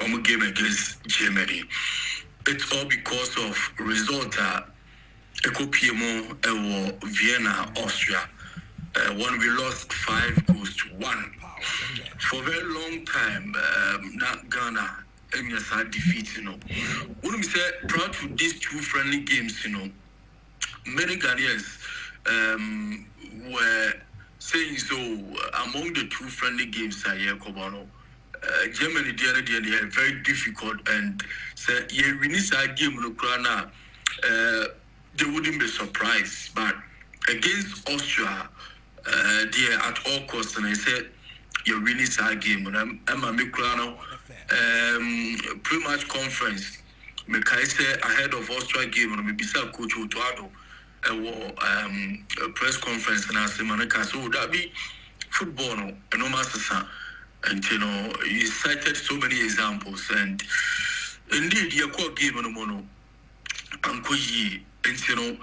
our game against Germany. It's all because of result Ekopiemo Vienna, Austria. When we lost 5-1. For a very long time, not Ghana, had defeat, When we say proud to these two friendly games, many Ghanaians were saying so among the two friendly games, Germany, they are very difficult, and say, we need a game, they wouldn't be surprised. But against Austria, they are at all costs, and I said, you really sad game. And I'm a Mikrano pre-match conference. I say ahead of Austria game, and maybe coach Utuado. a press conference and asked Manaka, so would that be football no, and no master, and you know, he cited so many examples, and indeed, your core game on the mono, and you know,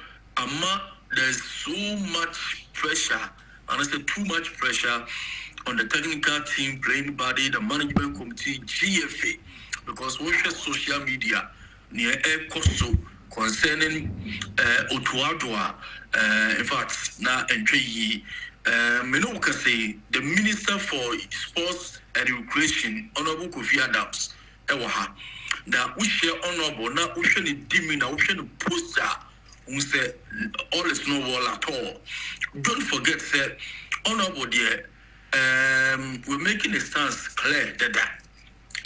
there's so much pressure, and I said too much pressure on the technical team, playing body, the management committee, GFA, because we share social media near air costo concerning Otuadua, in fact, now entry Menoka say the Minister for Sports and Recreation, Honorable Kofi Adams, Ewaha. Now we share honorable, now we share the dimmy, now we share the poster, who say all is no wall at all. Don't forget, say, honorable dear, we're making a stance clear that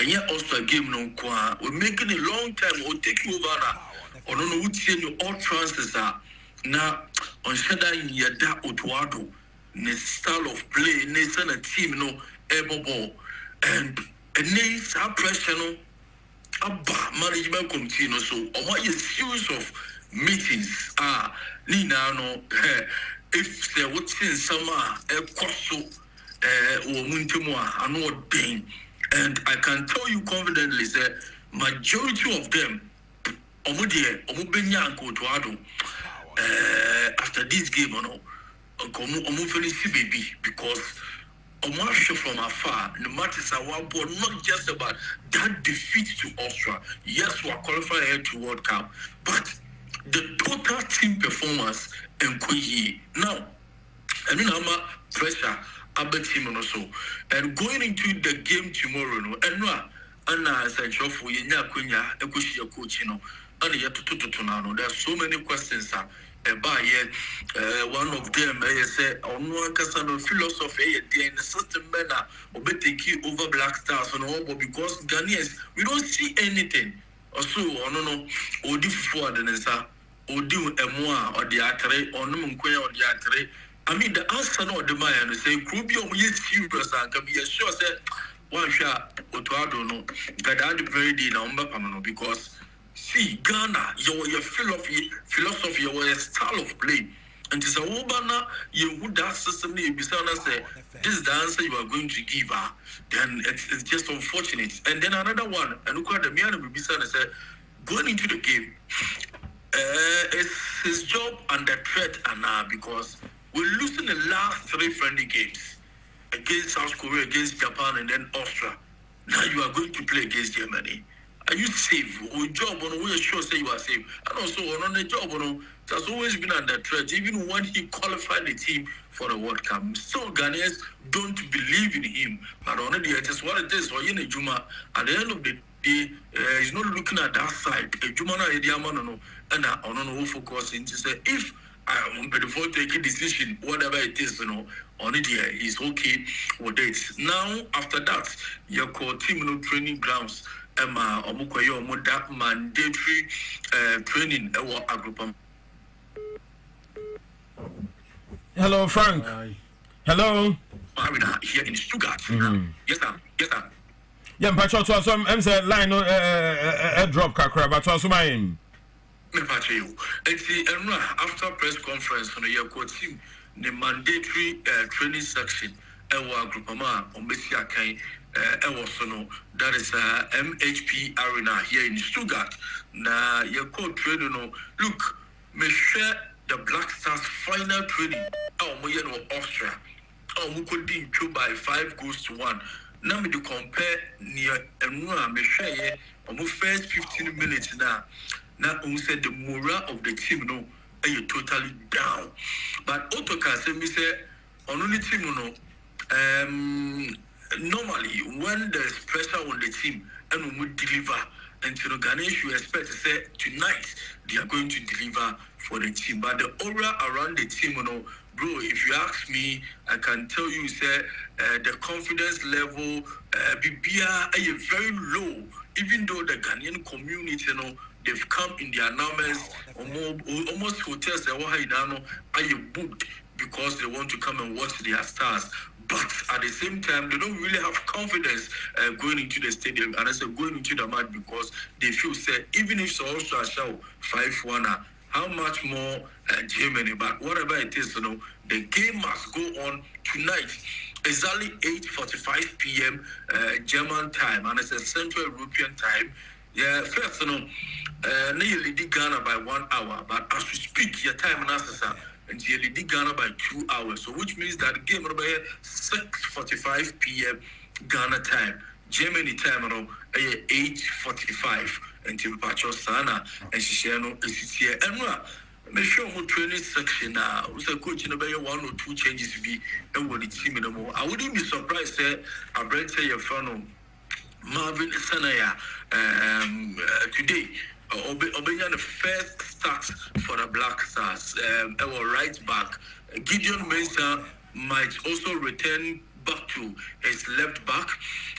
and yet also a game no qua, we're making a long time, we'll take you over now. Or no, we see all transfers are now on Shada Yada Otuado. The style of play, Nathan a team, no able ball, and Nathan our pressure, no management committee, no so. Or what is series of meetings? Nina, no, if there was in summer, a costo, or Muntimua, I know Dane, and I can tell you confidently that majority of them, Omudie, Omubenya, go to Ado, after this game, no. Baby, because from afar, the matters are not just about that defeat to Austria. Yes, we are qualified to World Cup, but the total team performance and now, I mean, I'm pressure, Albert team also, and going into the game tomorrow, and as I show for you, a coach, you know, and yet to there are so many questions. One of them, I say, on one casano philosophy, the system manner, or take you over Black Stars and all, because Ghanaians, we don't see anything. Also, no, or do for the Nessa, or do a moi, or the Atre, or no Munque, or the Atre. I mean, the answer not the man, say, Krubio, yes, serious, and can be assured, said, one shot, or to I don't know, that I the very day now, because. See, Ghana, your philosophy, your style of play. And it's a Wobana, you would that system, you say, this is the answer you are going to give her. Then it's just unfortunate. And then another one, and look at the man will be said, going into the game, it's his job under threat, and because we're losing the last 3 friendly games against South Korea, against Japan, and then Austria. Now you are going to play against Germany. Are you safe? Or job on we sure say you are safe. And also on the job on has always been under threat, even when he qualified the team for the World Cup. Still Ghanaians don't believe in him. But honestly, it is what it is. Or in a Juma, at the end of the day, he's not looking at that side. A Juma na Ediamano, and I don't know focus into say if I am before taking decision, whatever it is, you know, on it here, he's okay with it. Now after that, your core team training grounds. Emma Omukoyo Moda mandatory training agroup. Hello, Frank. Hello. Here in Stuttgart. Yes, sir. Yes, sir. Yeah, but also some say line drop kakra, but also my aim. After press conference on your team, the mandatory training section, group on Bessia that is MHP Arena here in Stuttgart. Now, your code training, look, me share the Black Stars final training. Austria. We could be by 5-1. Now, me to compare near and me share first 15 minutes now. Now, we said the morale of the team, are totally down. But Otoka said, me say, on only team, normally, when there's pressure on the team and we deliver, and Ghanaians you expect to say tonight they are going to deliver for the team. But the aura around the team, bro, if you ask me, I can tell you, say the confidence level, BBR is very low. Even though the Ghanaian community, they've come in their numbers, almost hotels are booked because they want to come and watch their stars. But at the same time, they don't really have confidence going into the stadium and I say going into the match because they feel say even if South show 5-1, how much more Germany. But whatever it is, the game must go on tonight. Exactly 8:45 p.m. German time, and it's a Central European time. Yeah, first, nearly did Ghana by 1 hour, but as we speak, your time now, and nearly did Ghana by 2 hours. So, which means that the game will be 6:45 p.m. Ghana time. Germany time, 8:45. And Timpacho Sana and Shishano is here. And make sure more training section now. Was a coach in about 1 or 2 changes to be and what it's team anymore. I wouldn't be surprised that I read say your friend Marvin Sanaya today. Obeying the first start for the Black Stars. Our right back Gideon Mensah might also return back to his left back.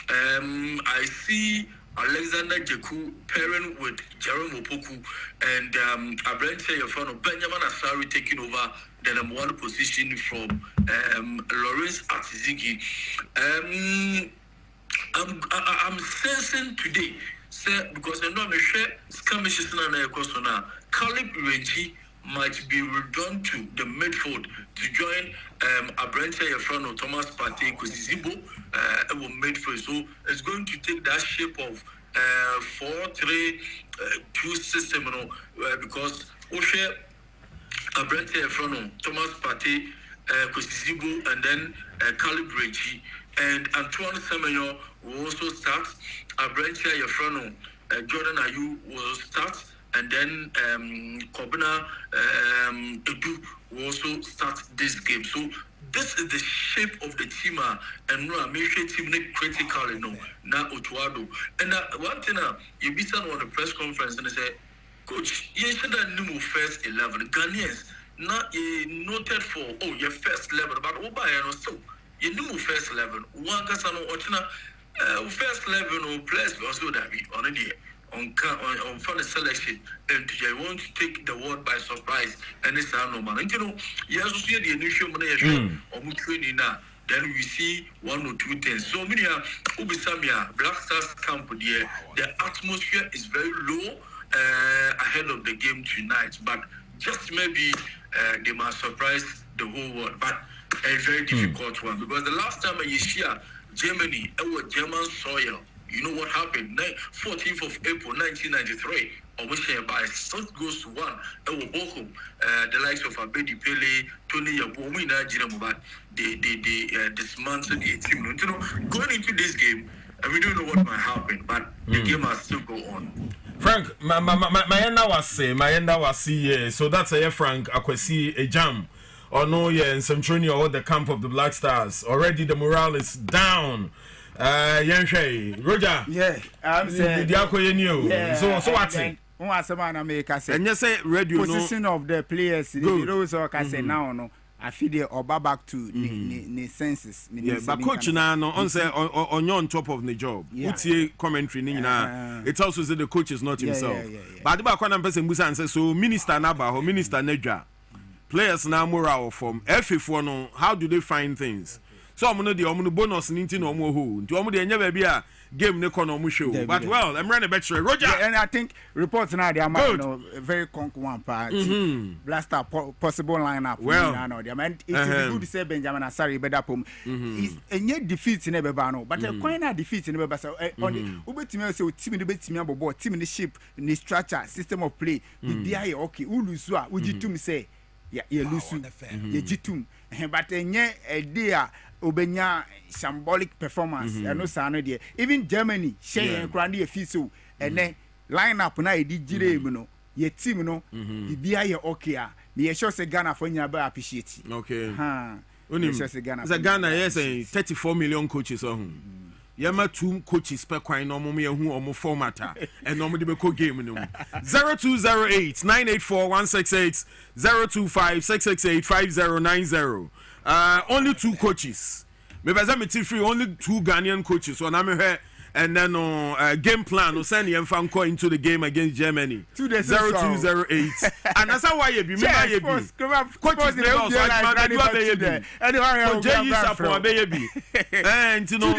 I see Alexander Jeku pairing with Jerome Opoku and I brand say your friend Benjamin Asari taking over the number 1 position from Lawrence Atizigi. I'm sensing today, sir, because I know I'm sure skirmishes in a question now. Caleb Reggie might be returned to the midfield to join Abrante Yafrano, Thomas Partey, Kosizibo, midfield. So it's going to take that shape of 4-3-2 system, because Oshe Abrante Yafrano, Thomas Partey, Kosizibo, and then Caleb Reggie, and Antoine Semenyo will also start. Abrante Yafrano, Jordan Ayew will start. And then Kwabena Edu will also start this game. So this is the shape of the team, and no, make sure team critical, now Otuado. And one thing, you be sent on the press conference and say, Coach, you should have new first 11 Ghanaians. Not noted for your first 11, but Oba so you new first 11. One Kasano Ochina first 11 players also that be on the on for the selection, and I want to take the world by surprise. And it's no man. And you also see the initial money or training now. Then we see 1 or 2 things. So many Ubisamia, Black Stars camp there. The atmosphere is very low ahead of the game tonight. But just maybe they must surprise the whole world. But a very difficult one, because the last time you share Germany, it was German soil. You know what happened? 14th of April 1993, almost by 6 goals to 1. It was Bochum, the likes of Abedi Pele, Tony Yabomina, Jiramubat, they dismantled the team. Going into this game, we don't know what might happen, but the game has still go on. Frank, Mayenda was see, so that's a Frank Akwesi a jam. Or no, and some training or the camp of the Black Stars. Already the morale is down. Roger. Yeah, I'm saying. So what's it? And you say radio position of the players. The also can say now no. I feel they are back to the senses. Yeah, but coach now on say on top of the job. What's your commentary? It also says the coach is not himself. But the back one person Musa and say so minister Naba or minister Nedra. Players now morale from F4 no. How do they find things? So I'm going to bonus ninety no more who. Do I'm going to be a game ne kono show. But well, I'm running back to Roger. Yeah, and I think reports now they are very conk one part. Blaster possible lineup. Well, and it is good to say Benjamin Asari Bedapum. Is a yet defeat in Ebano, but a coiner defeat in Ebasa. On the Ubetime so team in the Betimia board, team in the ship, in the structure, system of play. The DI okay, Ulusua, would you to me say? Yeah, you lose you jitum. But a dear Obenya symbolic performance. I know Sano dear. Even Germany, Shay and Grandy a Fiso, and then line up now, did Jiremo, ye team no, the BIA okay. Me sure say Ghana for you appreciate. Okay. The Ghana, yes, 34 million coaches on. Yama 2 coaches per coin no more who almost formatter and normally be co game 0208 984 168 025 668 5090. Only 2 coaches. Maybe as I'm free, only 2 Ghanaian coaches. So I'm here and then game plan. Send you fan call into the game against Germany. 0208. And that's why you be. Coaches and you know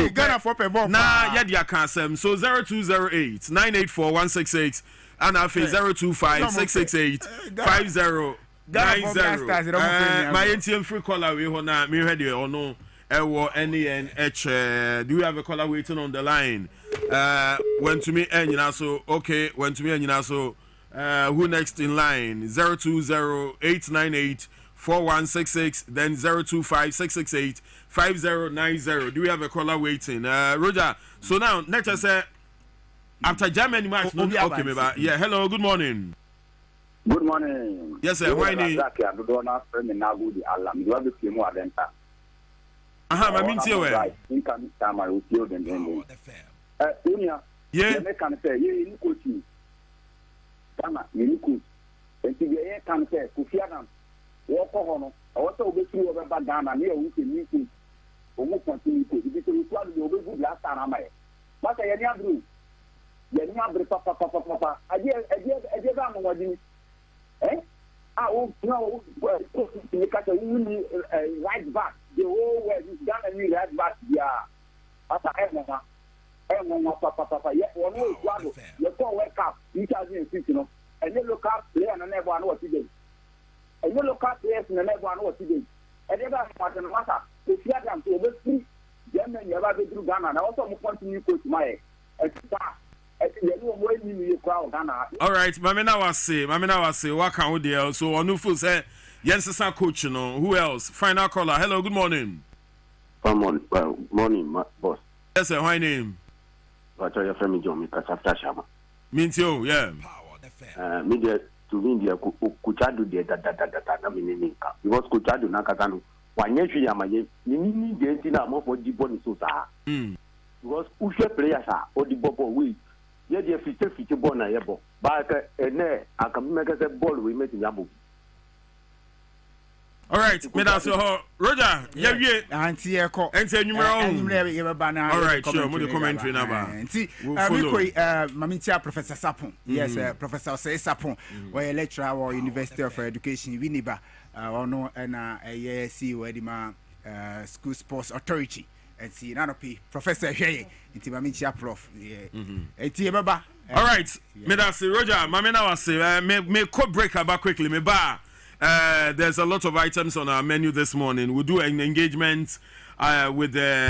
Ghana for Nah, yeah, so 0208 984 168 and afi 025-668-5090. My ATM free caller we hona me ready or no. Do you have a caller waiting on the line? When to me and so okay. When to me and so who next in line? 020-898-4166. Then 025-668-5090. Do we have a caller waiting? Roger. So now let us say after Germany match. Okay, maybe. Yeah. Hello. Good morning. Good morning. Yes, sir. Why name? Aha, my mean you well. Yeah. No, right back. The whole world is done and right back. Yeah. After Papa. Yeah, one more Dwabo. You call wake up 2006, you know. And you look up player and never know what he did. And you look up players and never know what he did. And they got matter. If you have them to obey, Germany never go through Ghana. And also continue to my all right, Mamina was say, what can we do? So, on who say, yes, coach, you know, who else? Final caller. Hello, good morning. Morning, boss. Yes, sir, my name. What's your friend, John? Shama. Means you, yeah. Media to India, Kuchadu, because Kuchadu Nakatano, when you are my name, you need to more for the bonus. Because Usha players are or the Bobo we. Yeah, the future born a yabo. But I can make a ball we met in Yabu. All right, Roger, yeah, Auntie Echo, and say numero. All right, sure, more commentary number. See, Mamitia Professor Sapon, yes, Professor Say Sapon, where lecturer or University of Education, Winiba, or no, and a CEO, Edima, School Sports Authority. And see, Professor Hey, into Mamitia Prof. Yeah, all right, Roger, Mamina was say, may code break about quickly, me bar. There's a lot of items on our menu this morning. We'll do an engagement with the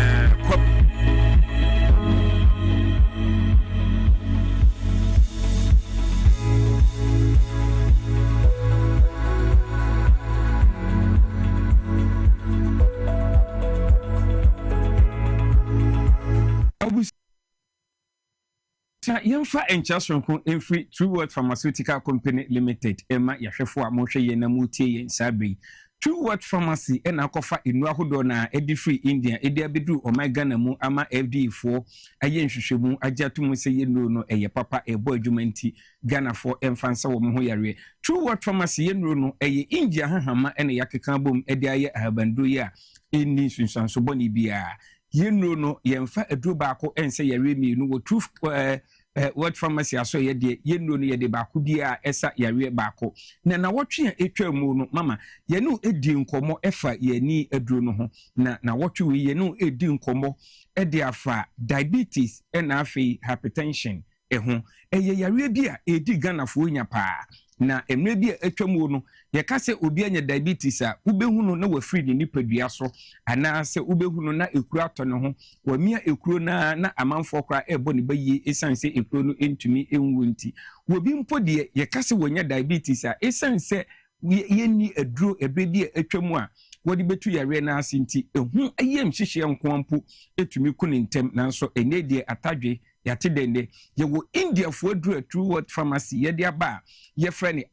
Yemfa enchasronko every True Word Pharmaceutical Company Limited Emma Yahwefo a mohwe ye na mutie ye nsabe True Word Pharmacy ena akofa enu ahodo na edi free India edi abedu omega na mu ama FD4 aye nhwehwemu agiatum se ye no eye papa ebo adwumanti Ghana for emfansa wo ho yare True Word Pharmacy ye no eye India hahama ena yakeka bom edi aye ahabando ya eni sunsanso boni bia ye no yemfa edu baako ense yare mi no wo True Word Pharmacy aso ye de ye no ye de baako bia esa yare baako na wotwe etwa mu no mama ye no edi nkomo efa ye ni aduro no ho na wotwe we ye no edi nkomo edi afa diabetes na afi hypertension eho eye yare bia edi Ghana fo nya pa na emre bia etwa mu no ye ka se obi anya diabetes a ubehunu na wa free ni nipadua so ana se ubehunu na ekuru ato ne ho wa mia ekuru na amanfo kra ebo ne bayi esanse ekuru no entumi enwu nti wobi mpo de ye ka se wonya diabetes a esanse ye ni aduro ebedi etwa mu a wodi betu yare na asinti ehu ayem hihye nkoampo etumi kunu ntem nanso ene de atadwe yate dende ye wo India fo aduro True Word Pharmacy ye de aba ye frɛ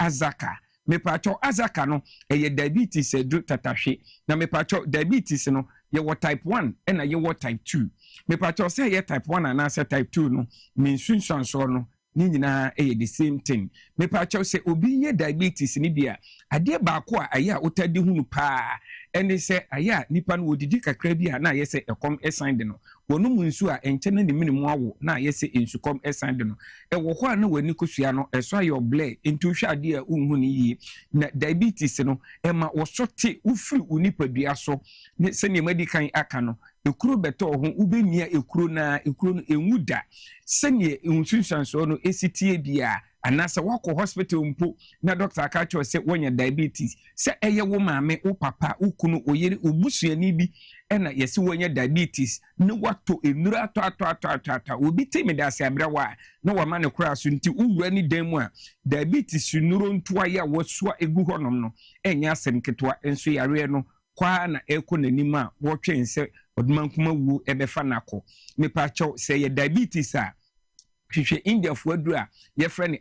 Azaka me pacho Azaka no eye diabetes edu tatahwe na me pacho diabetes no ye wo type 1 na ye wo type 2 me pacho say ye type 1 and say type 2 no me nsunsanso no ni nyina the same thing me pacho say obi ye diabetes ni bia ade baako a aya otadi hunu pa ene se aya nipa no odidi kakra bia na ye se ekom esan de no wonu munsu a enchene ne minimu awo na ye se ensukom esan de no wo ho na wani kosua no eso ayo ble ntu hwade a unhu ni yi na diabetes no ema wo sote ufiri unipadua so ne se ne medikan aka no ekuro beto ho ubenia ekuro na enwuda sene unsunsanso no esitie bia anasa wako hospital mpo na doctor aka cho se wonya diabetes se eye wo maame wo papa wo kunu oyere obusuani bi ena yesi wonya diabetes ne wato enura ato obi temi da se abrewa na wa ma ne kura so nti uwura ni dan mu a diabetes nuro ntoa ya wasua egu honom no enya asem ketwa enso yare no kwa na eko nanim a wotwe nse odumankuma wu ebefa nako mepa cho se ye diabetes a hwehwe India fo aduru a ye frɛ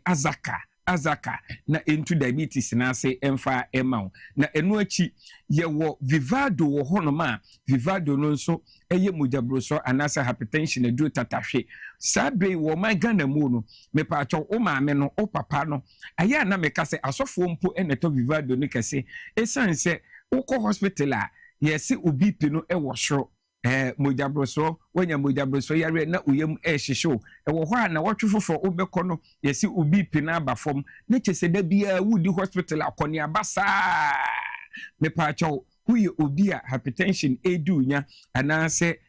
azaka na into diabetes na ase emfa emau na enu achi ye wo vivado wo honoma vivado no nso eye mojabroso anasa hypertension edu tatahwe sabe wo man Ghana mu no mepa cho o maame no o papa no aya na meka se asofo mpo eneto vivado no kese esanse ukọ hospital a yesi obi pe no ewo soro mojabroso wanya mojabroso yare na uyem ehihyew ewo ho a na wotwefofo obekọ no yesi obi pe na abafom na chese da bia wudi hospital akoni abasa me pa chaw huye obi a hypertension edunya anase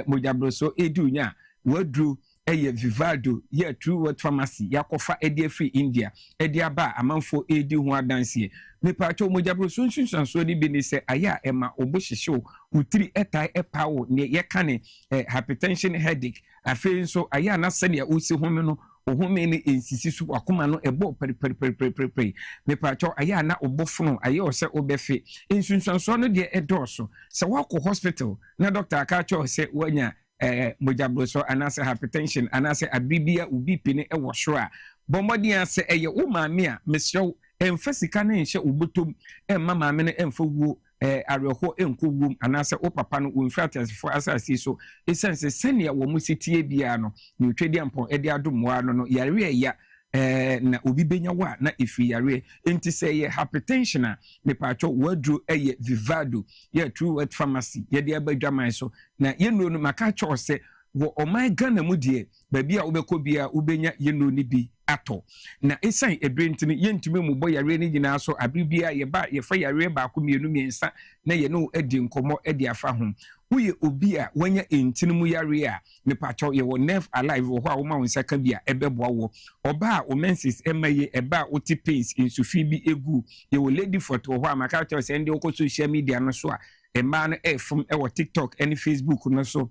mojabroso edunya wadru eye vivado ye true word pharmacy yakofa edi free India edi aba amanfo edi ho adanse me pa chaw mojabroso nsunsanso ni bi ni se aya ema obohyehyew utiri etai epawo ne yekane hypertension headache afi so aya na se ne usi home no ohome ne ensisi so akoma no ebo pere me pa chaw aya na obofono aya o se obefe nsunsanso no de edoso se wako hospital na doctor aka chaw se wanya mojabroso anase hypertension anase abibia ubi pene ewo so a bomodi ase eye wo maame a mesrew emfasika na enhye ubotom emma maame na emfa wuo areho enkogum anase o papa no wonfiatasefo asase so esense sene wo musitie bia no ne otwedi ampon ede adomwa no yare ya na obi benya wa na efi yare enti se ye hypertension a me pacho wadru eye vivado ye true word pharmacy ye de abadwaman so na ye no maka cho se wo oman Ghana mu de baby a wobekọ bia ubenya ye no ni bi ato na esan ebrentini ye ntumi mu boy yare ni nyina so abibia ye ba ye fa yare ba ko mienu miensa na ye no edi nkomo edi afa ho uye obi a wanya entini mu yare a me pacho ye wo nerve alive wo ho a wo ma wonsa ka bia ebeboa wo oba a o menses emaye eba a oti pains insufi bi egu ye wo lady photo ho a maka cho se ndi okọ social media no so a ema no efum e wo TikTok and Facebook no so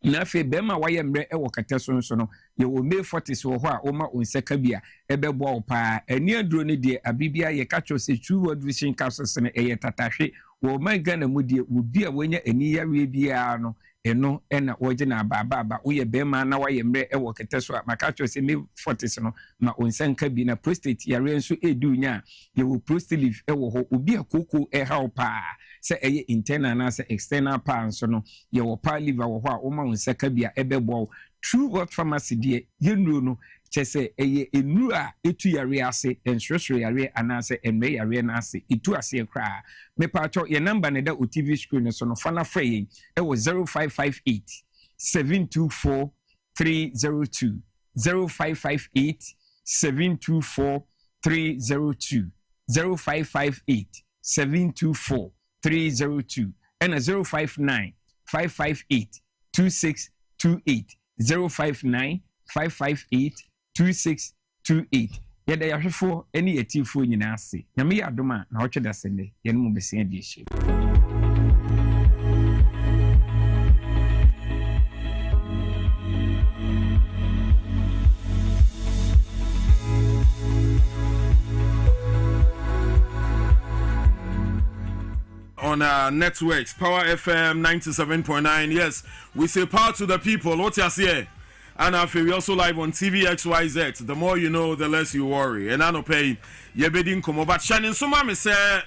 na fe bema waye mre ewo kateso nso no ye wo May 40s wo ho a wo ma onseka bia ebeboa wo pa ani aduro ne de abibia ye ka cho se true world vision capsules ne eye tatahwe wo man Ghana mu de wo bia wonya ani yare bia no eno ena woje na baba wo ye bema na waye mre ewo kateso a maka cho se May 40s no ma onsenka bi na prostate yare nso edunya ye wo prostate leaf ewo ho obi akoko help pa se eye internal na se external pa nso no ye wo pa liver wo ho a wo ma onseka bia ebebo true word pharmacy de yenuro no chese eye enuru a etu yare ase ensrosro yare anase enme yare na ase etu ase kra me pacho ye number ne da o TV screen so no fana frey e wo 0558 724 302 0558 724 302 0558 724 302 and a 059 558 2628 059 558 2628 yada yahwefo eni yatifo nyina ase na me yadoma na hotwe da sende ye no besia di ehye. On our networks, Power FM 97.9. Yes, we say power to the people. What you say? And we also live on TV XYZ. The more you know, the less you worry. And I don't pay. You be come but Shannon, so mama say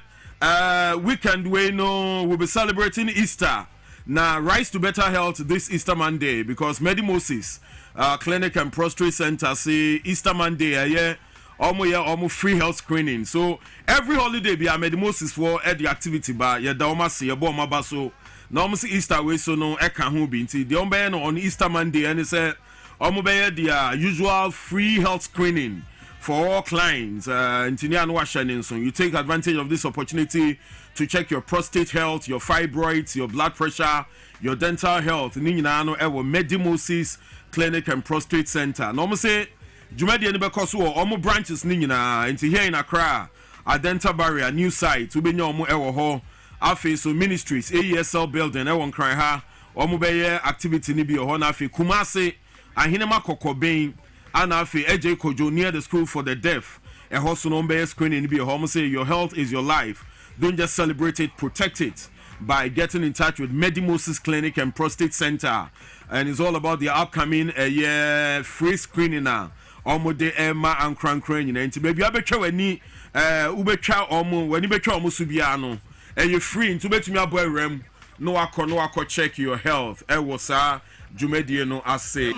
weekend we know we'll be celebrating Easter. Now, Rise to Better Health this Easter Monday because Medimosis Clinic and Prostate Center say Easter Monday. Almost free health screening. So every holiday be a medimosis for the activity ba ya da almost see abo ma ba so na almost Easter we so no e kan ho bi nti the on Easter Monday and say almost be the usual free health screening for all clients. You take advantage of this opportunity to check your prostate health, your fibroids, your blood pressure, your dental health. Medimosis Clinic and Prostate Center. No, say Jumadi and Bekosu or branches Nina into here in Accra, a dental barrier, new site, Ubinyomo Ewo Ho, Afeso Ministries, AESL building, Ewon Kraiha, Omubeye activity Nibi Honafi, Kumase, Ahinema Kokobain, Anafi, Eje Kojo near the school for the deaf. A Hosunombe screening Nibi Homo say your health is your life. Don't just celebrate it, protect it by getting in touch with Medimosis Clinic and Prostate Center. And it's all about the upcoming free screening now. Omode Emma and Crankran, you know, baby, I bet you any Ubecha Omo, when you bet you almost Subiano, and you're free to bet me a boy rem. No, I can check your health. Ewosa, Dwabo Ase.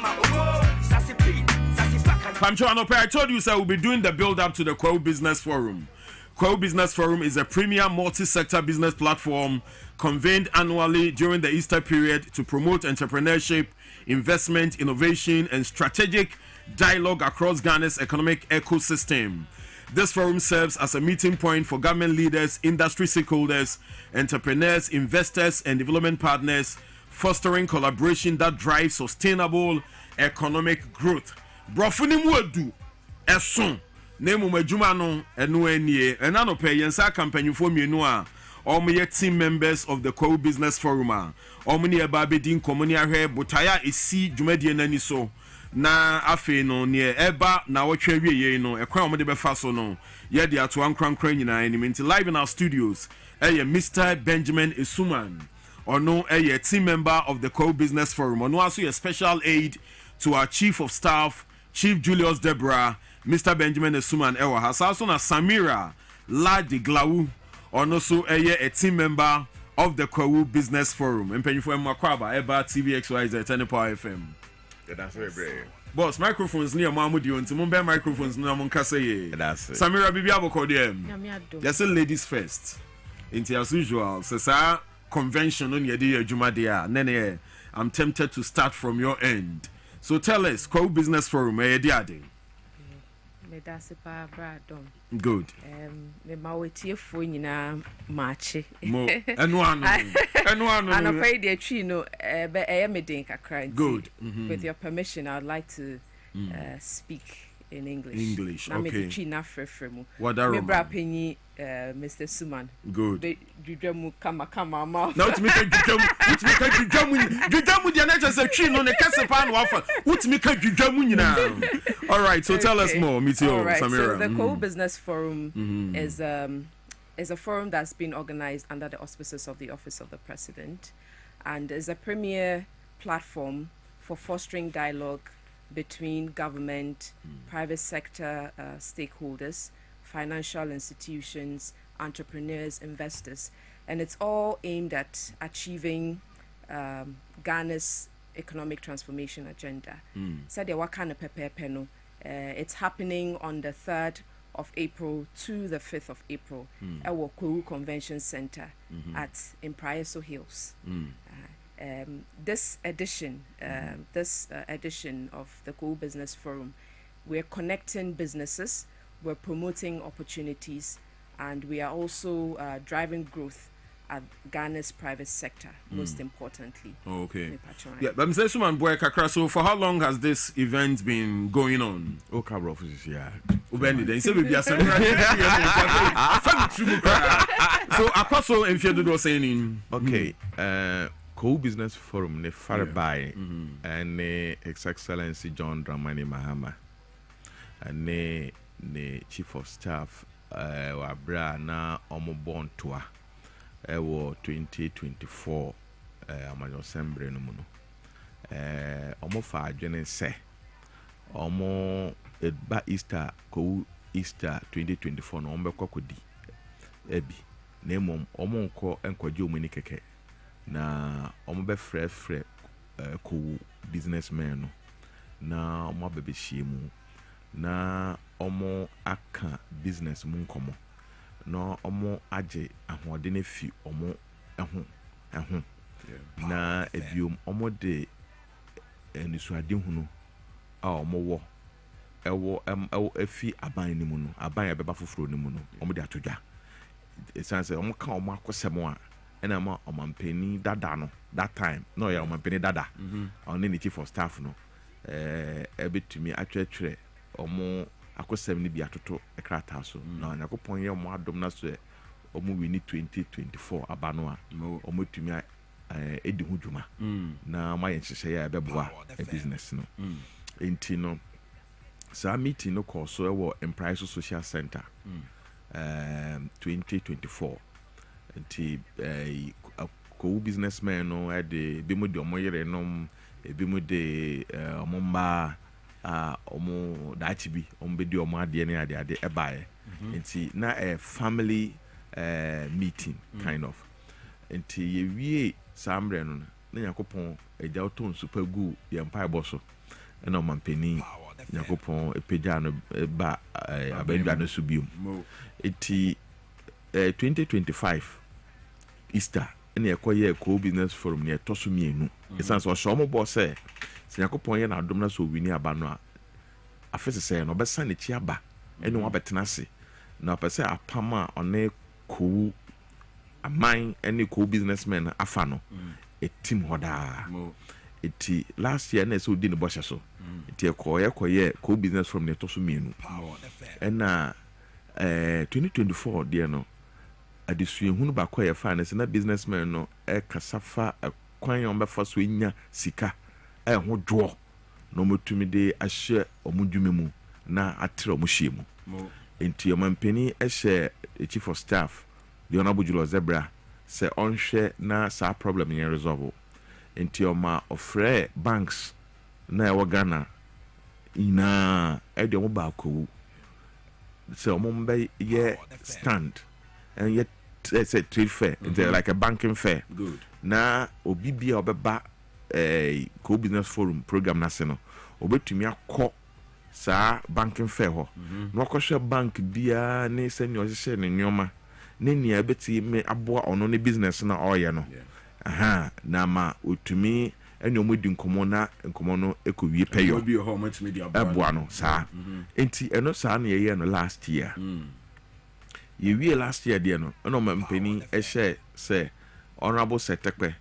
I told you, sir, we'll be doing the build up to the Kwabena Business Forum. Kwabena Business Forum is a premier multi-sector business platform convened annually during the Easter period to promote entrepreneurship, investment, innovation, and strategic dialogue across Ghana's economic ecosystem. This forum serves as a meeting point for government leaders, industry stakeholders, entrepreneurs, investors, and development partners, fostering collaboration that drives sustainable economic growth. Brofuni muadu eson nemu majuma no enu enie enano pe yensa campaign for mienu a omo team members of the Kwabena Business Forum omo ne eba bedin komoni ahwe botaya esi dwumadie nani so na afe no ne eba na wotwe wieye no ekwan omo de befa so no ye de ato ankrankran nyina animenti live in our studios Mr. Benjamin Isuman ono team member of the Kwabena Business Forum ono aso special aid to our chief of staff Chief Julius Deborah, Mr. Benjamin Isuman Ewa has also na Samira Ladi Glawu, also a team member of the Kwabena Business Forum. Mpenyifo Mwakwaba Eba TVXYZ Tenepower FM. That's very brave. Boss, microphones near Mahmoud you until Mumbai microphones no Munkase. That's it. Samira Bibi Abokodium. Just ladies first. Into as usual, Sasa convention on your day Jumadia. Nene, I'm tempted to start from your end. So tell us, Kwabena Business Forum, good. Me maweti fo nyina machi. Mo. Eno And afraid the tree no be me den kakra. Good. With your permission, I'd like to speak in English. English, na okay. Me tree na frefremu. Me bra penyi Mr. Suman. Good. Dwabo kama ma. Now to make a Dwabo the next say tree no ne kase pa no afa. What make a Dwabo nyina. All right, so tell us more, Mitio right, Samira. So the Kwabena Business Forum is a forum that's been organized under the auspices of the Office of the President and is a premier platform for fostering dialogue between government, private sector stakeholders, financial institutions, entrepreneurs, investors, and it's all aimed at achieving Ghana's economic transformation agenda. It's happening on the 3rd of April to the 5th of April at Kwabena Convention Center at Impraiso Hills. This edition of the Kwabena Business Forum, we're connecting businesses, we're promoting opportunities, and we are also driving growth at Ghana's private sector, most importantly. Oh, okay. Yeah, but Mr. Suman Boy Kakra, so for how long has this event been going on? Okay, bro, yeah. Ubendi, then say we be a So Akwaso and Fiedo was saying, okay, Kwabena Business Forum, ne far by, and His Excellency John Dramani Mahama, and ne Chief of Staff, Wabra na Omo Tour. 2024 amajo sembre no mu no omo fa adwene se omo eba Easter ko Easter 2024 no omo bekokodi ebi na emom omo nko enkwaje omuni keke na omo be frɛ ko businessman no na omo abebehie mu na omo aka business mu nkomo no omo aje ahode na fi omo ehu na ebiom omo de enisuade hunu a omo wo ɛwɔ efi aban ni mu no aban ya bɛba foforo ni mu no ɔmo de atodwa esan sɛ ɔmo ka ɔmo akɔsɛm a ɛna ma ɔmampani dada no that time no ya ɔmampani dada ɔne ne chief of staff no ɛbɛtumi atwerɛtwerɛ ɔmo akɔsɛm ni bi atoto ɛkrataa so na Nyankopɔn yɛ ɔmo adom na so ɔmo wini 2024 aba no a ɔmo tumi edi ho dwuma na ma yɛ nhyehyɛ yɛ ɛbɛboa business no enti no saa meeting no kɔ so ɛwɔ Empire Social Center 2024 enti ko businessmen no ɛde bi mu de ɔmo yere nom ebi mu de ɔmo mba ɔmo daakye bi ɔmo bɛdi ɔmo adeɛ ne ade ɛbaeɛ enti na family meeting kind of enti yɛwie saa mmerɛ no na Nyankopɔn agya ɔtɔ nsupa gu yɛn mpaebɔ so ɛna ɔmampani Nyankopɔn epagya no ba abɛndwa no so biom enti 2025 Easter ɛna yɛkɔyɛ co-business forum ne ɛtɔ so mmienu ɛsan sɛ ɔhyɛ ɔmo bɔ sɛ Nyankopɔn yɛ n'adom na so owini aba no a afɛsɛ sɛ no ɔbɛsa n'akyi aba ɛne wɔn abɛtena ase na ɔpɛ sɛ apam a ɔne ko aman ɛne co-businessmen afa no ɛtim hɔ daa eti last year na ɛsɛ odi ne bɔhyɛ so eti ɛkɔyɛ co-business forum ne ɛtɔ so mmienu ɛna 2024 deɛ no adesuahunu baako a yɛfa ne sɛ na businessmen no ɛkasa fa kwan a ɔmbɛfa so nya sika ɛho dwoɔ na ɔmɔtumi de ahyɛ ɔmo dwuma mu na atrɛ ɔmo hyɛ mu enti ɔmampani ɛhyɛ chief of staff the honorable Julius Zebra sɛ ɔnhwɛ na saa problem yɛn resolve enti ɔma ɔfrɛ banks na ɛwɔ Ghana nyinaa ɛde ɔmo baako sɛ ɔmo mbɛyɛ stand ɛnyɛ sɛ trade fair it's like a banking fair na obi bia ɔbɛba co-business forum program na se no obetumi akɔ saa banking fair hɔ na ɔkɔhwɛ bank bia ne sɛ ne ɔhyehyɛ ne nneɛma ne nea ebetumi aboa ɔno ne business na ɔyɛ no na ma otumi ɛne ɔmo di nkɔmɔ na nkɔmɔ no ekowie pɛyɔ ɛboa no saa enti ɛno saa na yɛyɛ no last year yɛwie last year deɛ no ɛna ɔmampani ɛhyɛ sɛ honorable Setekpe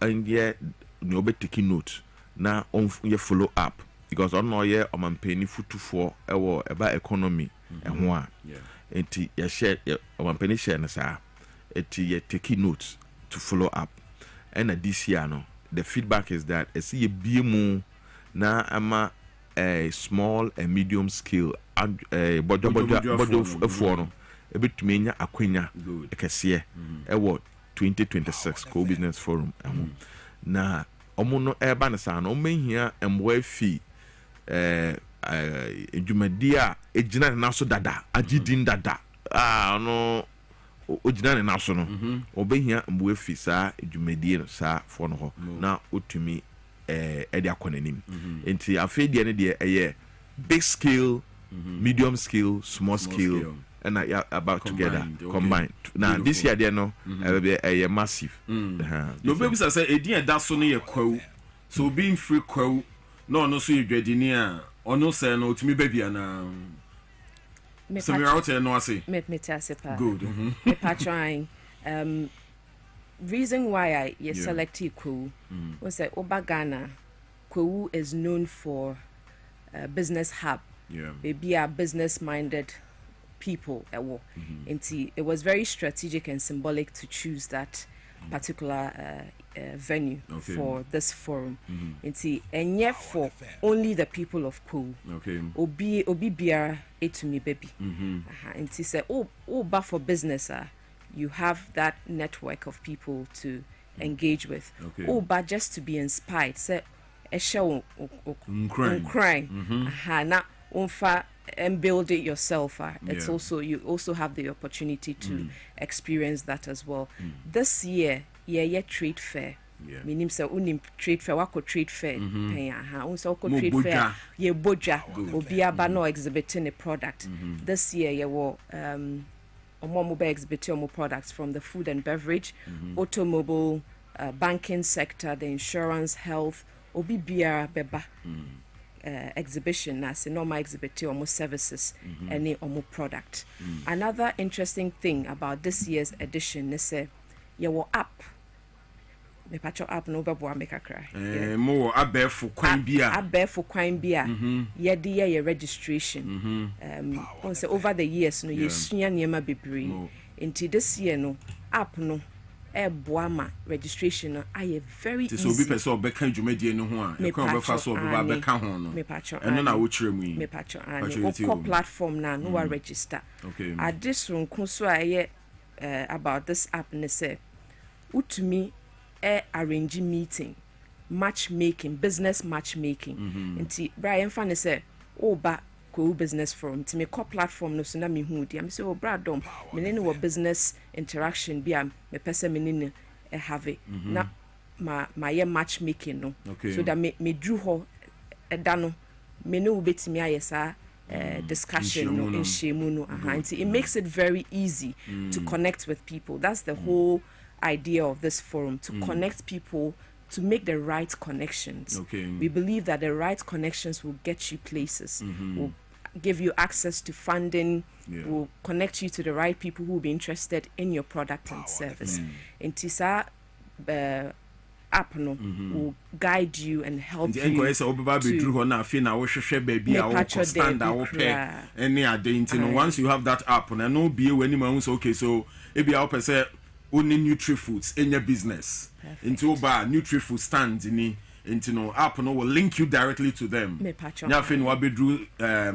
ɛnyɛ ne obeteki note na ɔnyɛ follow up because ɔno ɔyɛ ɔmampani futufoɔ ɛwɔ ɛba economy ɛho a enti yɛhyɛ ɔmampani hyɛ no saa enti yɛ take notes to follow up ɛna this year no the feedback is that ɛsi yɛbie mu na ama small and medium scale bɔdɔfoɔ no ebetumi nya akwanya ɛkɛseɛ ɛwɔ 2026 co-business forum ɛho na ɔmo no ɛba ne saa no ɔmo ehia mboa fi dwumadi a egyina ne naso dada agidin dada ɔno ogyina ne naso no ɔbɛhia mboa fi saa dwumadi no saa fo no hɔ na otumi ɛde akɔ n'anim nti afei deɛ ne deɛ ɛyɛ big scale medium scale small scale and about together combined. Now this year they no a massive. No baby say edin da so no ye kwawu. So being free kwawu no so you dwedinia ono say no timi baby ana. So we out here no say. Me tase pa. Good. Me patrying reason why I selected kwawu was say Oba Ghana kwawu is known for business hub. Yeah. Maybe a business minded people at war. And it was very strategic and symbolic to choose that particular venue for this forum. And yet for only the people of Kwu. Obi biara etumi baby. And he said, but for business, you have that network of people to engage with. But just to be inspired, say, a show crying. Na unfa and build it yourself. It's also you also have the opportunity to experience that as well. This year, trade fair. Meaning say unim trade fair, wako trade fair. Unso trade fair. Ye boja obiaba no exhibiting a product. This year ye wo mobile exhibiting products from the food and beverage, automobile, banking sector, the insurance, health. Obi biara beba. exhibition as a normal exhibit almost services any almost product. Another interesting thing about this year's edition is your app. Me patcho app no bebo ameka cry. More abefo kwan bia. Abefo kwan bia. Ye de ye registration. On say over the years no ye sua niema bebre. Into this year no app no boama registration no aye very easy. So be person obeka dwumadie no ho a. E kwa obefa so obeba beka ho no. Me patcho. Eno na wo kire mu yi. Me patcho and platform na no register. Okay. Addition so aye about this app ne say utumi arrange meeting, matchmaking, business matchmaking. Nti Brian fan say ba ko business forum to me platform no so na me hu di am say bra dom me ne wo business interaction bi am me pese me ne have na ma ye matchmaking no so that me drew ho da no me ne wo betimi ayesa discussion no in shemu no nti it makes it very easy to connect with people. That's the whole idea of this forum, to connect people, to make the right connections. We believe that the right connections will get you places, will give you access to funding, will connect you to the right people who will be interested in your product and service. And Tisa app no will guide you and help you. Any once you have that app, and no be when okay, so if you help say only Nutri-Foods in your business into bar Nutri-Food stands into no app no will link you directly to them. Now fin wa bedru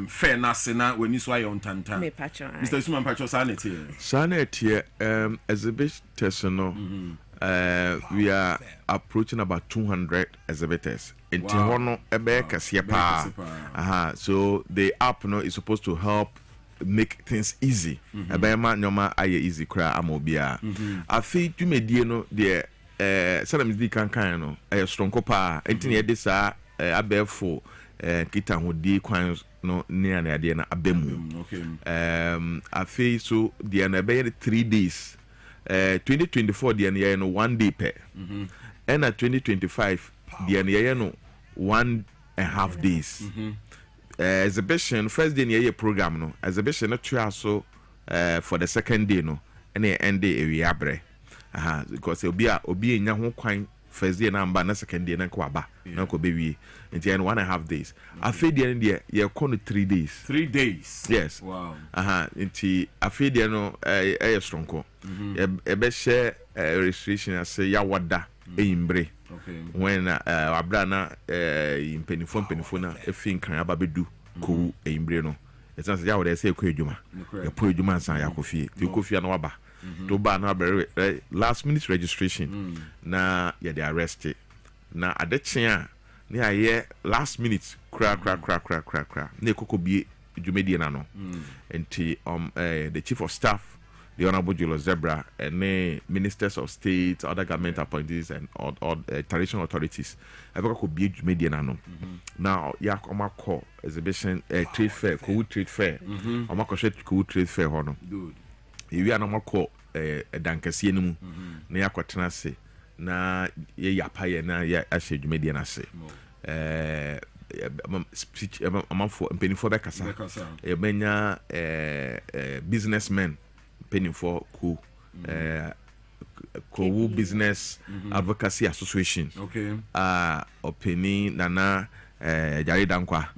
fair na sena when you sway on tanta. Mr. Suman Pacho Sanity exhibitors no we are approaching about 200 exhibitors. Into hono ebe kasiye pa. So the app no is supposed to help make things easy. Abema nyoma aye easy kra amobia. Afi dwumedie no de salam di kan no strong pa entini e de sa abefo kita hodi kwan no ne na ade na abemu. Afi so de na be 3 days. 2024 de na no 1 day per. And 2025 de na no 1.5 days. Exhibition first day near program no exhibition no twa so for the second day no and end day we abre because obi enya ho kwan first day na mba na second day na ko aba na ko be wi nti and 1.5 days afi day no ye ko no 3 days 3 days yes wow nti afi day no strong ko e be share registration as ya wada eyimbre. When abra na penifo na efin kan aba bedu ko eyimbre no it's not ya wada say ko edwuma ya po edwuma san ya kofie ti kofie na waba to ba na last minute registration na ya dey arrested na adechia na aye last minute kra na ekoko bie edwumedie na no enti the chief of staff, the Honorable Julius Zebra, and ministers of state, other government appointees, and all traditional authorities. I could be media now. Yeah, come call exhibition trade fair, cool trade fair. I'm cool trade fair. Hono. Good. If you are not call a dankasi no na yakotena se na ye yapaye na ya ahye media na se. Speech amafo mpenifo bekasa. E benya businessmen penny for co business advocacy association opini nana Jari Dankwa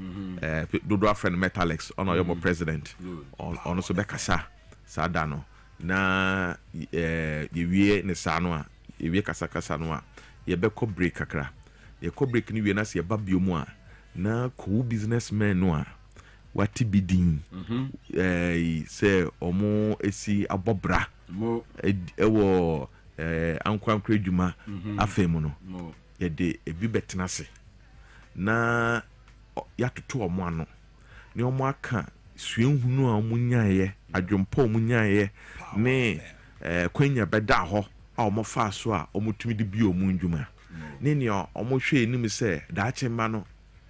dodo friend Metalex ono yomo president ono so bekasa sadano na yewie ne sano a yewie kasa no a ye beko break kakra ye ko break ni wie na se ba biomu a na co businessmen no a wati bidin say omo esi abobra ewo ankwankwa djuma afemu no ye de ebi betena se na yatoto omo ano ne omo aka suenhunu a omo nyaye adwompa omo nyaye ne kwanya beda ho a omo fa so a omo tumi de bi omo ndwuma ne ne omo hwe enim se daache ma no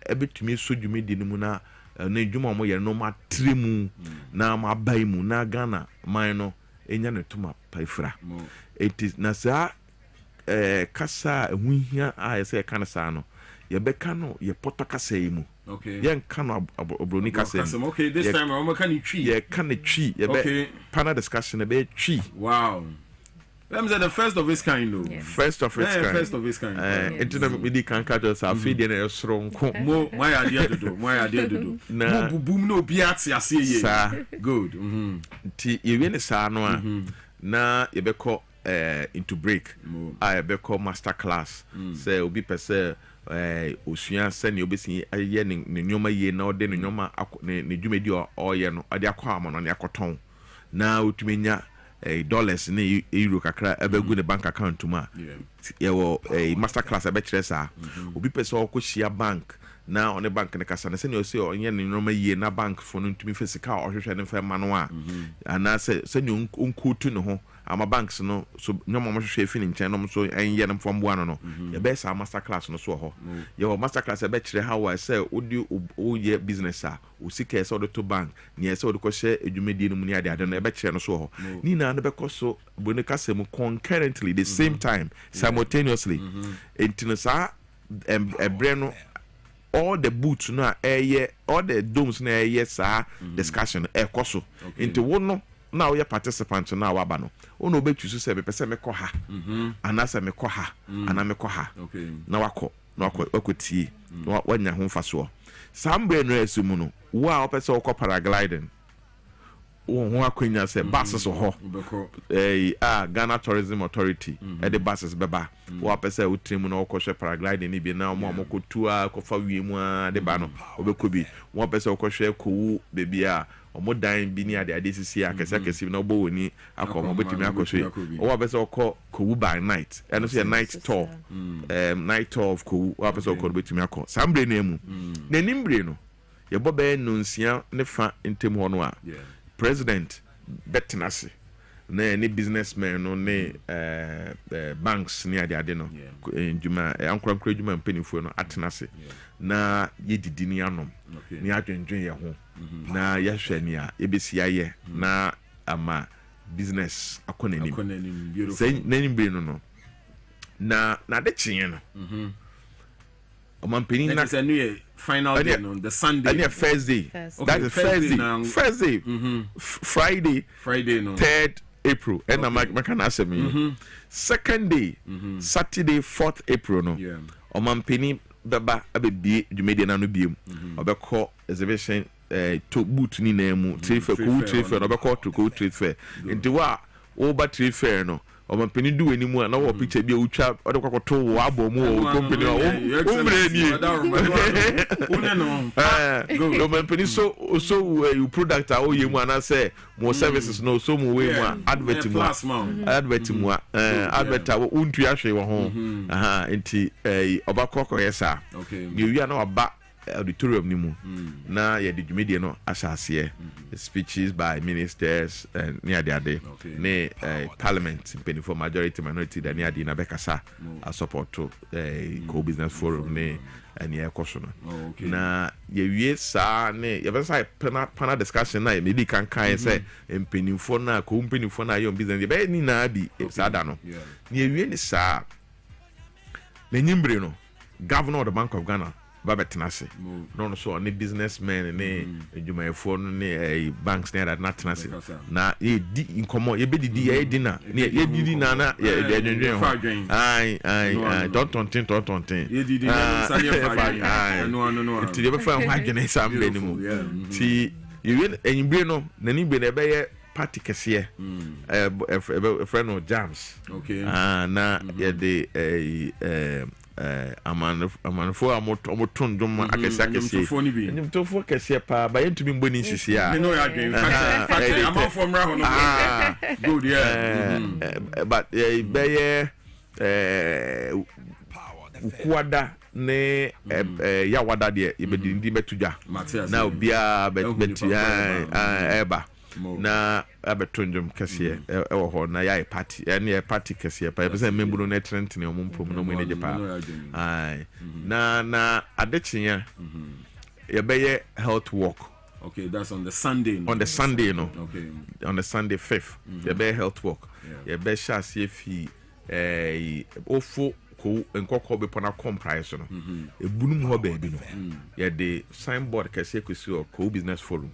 ebetumi so dwuma di nimu na na dwuma mo ye no matremu na mabai mu na Ghana man no enya ne toma paifra it is na sa kasa ehunhia a ye se kana sa no ye beka no ye poto kasa yi mu Okay. Yen can obroni kasem. Okay, this time I'm can tree. Yeah, can a tree. Okay. Panel discussion about tree. Wow. Them say the first of its kind though. Yes. First of its kind. First of its kind. Internet media can catch us our feed in a strong Mo my idea to do. My idea to do. Na boom no biati ase ye. Good. Ti you win sa no na ye be call into break. I be call master class. Say obi pese osua sɛ ne obesi ayɛ ne nnwoma yie na ɔde ne nnwoma ne dwumadi ɔyɛ no ɔde akɔ ama no ne akɔtɔn na otumi nya dollars ne euro kakra ebegu ne bank account mu a yɛwɔ master class ɛbɛkyerɛ saa obi pɛ sɛ ɔkɔ hyia bank na ɔne bank ne kasa ne sɛ ne ɔsɛ ɔnyɛ ne nnwoma yie na bank fo no ntumi fɛ sika ɔhwehwɛ ne fɛ ma no a anaasɛ sɛ ne ɔnkutu ne ho ama banks no so nyoma mo hwehwɛ fi ne nkyɛn no so ɛnyɛ no mfɔmboa no no yɛbɛyɛ saa master class no so hɔ yɛwɔ master class ɛbɛkyerɛ how I sɛ wodi woyɛ business a osika ɛsɛ ɔde to bank ne ɛsɛ ɔde kɔhyɛ adwumadie no mu ne ade no ɛbɛkyerɛ no so hɔ ni na no bɛkɔ so bone kasa mu concurrently the same time simultaneously enti no saa ɛbrɛ no all the boots no all the domes na ɛyɛ saa discussion ɛkɔ so enti wo no na we participant na waba no ono obetu so se be pese me kɔ ha anasa me kɔ ha ana me kɔ ha na wakɔ tie wanya ho faso sambre no esumu no wo a opese wokɔ paragliding wo ho akonya se buses ho Ghana Tourism Authority the buses beba wo opese wo trimu na wokɔ hwe paragliding ni bi na mo amoko tua kɔfa wiemu a de ba no obekɔ bi wo opese wokɔ hwe kowu bebi a omo dan bi ni ade sisi akese na obo woni akɔ betimi akɔhwe o wa pese okɔ kowu by night and so night tour night tour of kowu wa pese okɔ betimi akɔ sambre na emu na nimbre no ye bobe no nsia ne fa ntem ho no a president betenase na any businessmen no ne banks ni ade no njuma ankurankura njuma mpanifo no atenase na yedidi ni anom ni adwendwen ye ho na yahwɛ ni a ebesi ayɛ na ama business akonanim sɛ nanim no na de kyenye no omampeni na sɛ no final day no the Sunday and Thursday that's Thursday Friday no 3rd April and I'm like can ask me second day Saturday 4th April no omampeni baba abebie dwumedi na no biem obekɔ exhibition to boot ni na mu trade fair no obekɔ to go trade fair nti wa wo ba trade fair no omampeni du wani mu na wo picture bi utwa ode kwakoto wo abo mu wo company o umre ni no omampeni so you product a o ye mu ana say mo services no so mu we mu advert mu advert wo untu ahwe wo ho nti obakɔ yesa ni wi na oba auditorium ni mu na ye de dwumedie no asase speeches by ministers and near the day ne parliament for majority minority da near the na bekasa a support to co business forum ne and ye koso na ye wie sa ne ye be say panel discussion na me di kan say mpenimfo na ko mpenimfo na yo business ye be ni na bi sa da no ye wie ni sa na nyimbre no governor of the Bank of Ghana Babetenase no so any businessmen ne adwumayefo no ne banks ne that natenase na ye di inkomo ye be di ye di na ne ye di na na ye adwendwen ho ai don't ye di na sa ye fa no ti ye be fa ho adwene sam be ni mu ti ye wen enyibre no na ni be na be ye party kese friend no jams na ye de amanfo amoton dom akese nimtofo kese pa ba yentumi mboni nsisi a no ya dwen fact amanfo mra ho no good but be ukuada ne ya wada de ibedi ndi betudwa na obia betu eba na abetonjom kese ewo ho na ya party ene party kese pa be say member no trend ne omumpom no mu ne jepa na adechia ye be health walk. Okay, that's on the Sunday no? On the Sunday no okay on the Sunday 5th ye be health walk ye be sha se fi ofo ko nkɔkɔ bepɔ na kɔm price no ebunum hɔ baabi no yɛde signboard kɛseɛ kɔsi wɔ ko business forum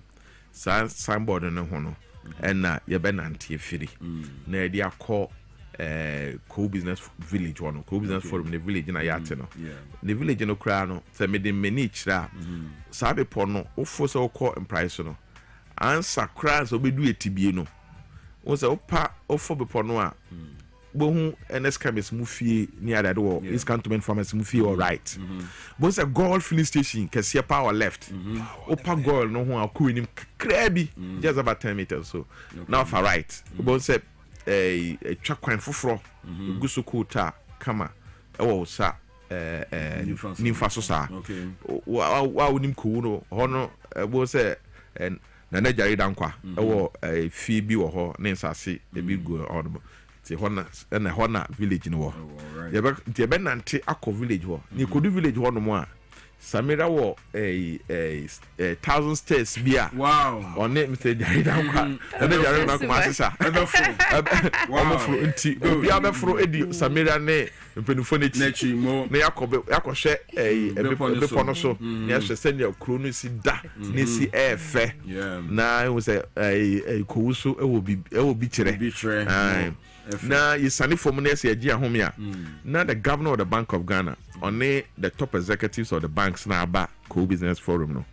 signboard no ho no ɛna yɛbɛnante afiri na yɛde akɔ co business village one co business forum the village na yate no the village no kra no se me de mani kira sabe po no ofo se okọ price no answer kra so bedu etibie no wo se opa ofo be po no a bohu ns camis mu fie ni adade wo is cantonment farmers mu fie all right bo se gold filling station kese power left opa gold no ho akọ enim kra bi just about 10 meters so now for right bo se twa kwan foforo gusu kuta kama ewo sa nimfa so sa wa unim ku no hono bo se na na jare dankwa ewo fi bi wo ho ne nsase e bi go on ti hona na hona village no wo ye be nante akọ village ho ni kodu village ho no mo a Samira wo 1000 stairs bia wow on it Mr. Jare dankwa na jare dankwa asesa wow fro nti obi abefro edi Samira ne mpenufo nechi na yakɔhwɛ ebepo no so na yɛhwɛ sɛnea kuro no si da na si ɛfɛ na ehu sɛ kowu so ɛwɔ bi kyerɛ na yisani fom na yɛsɛ agye ahome a na the governor of the Bank of Ghana on the top executives of the banks na aba co business forum no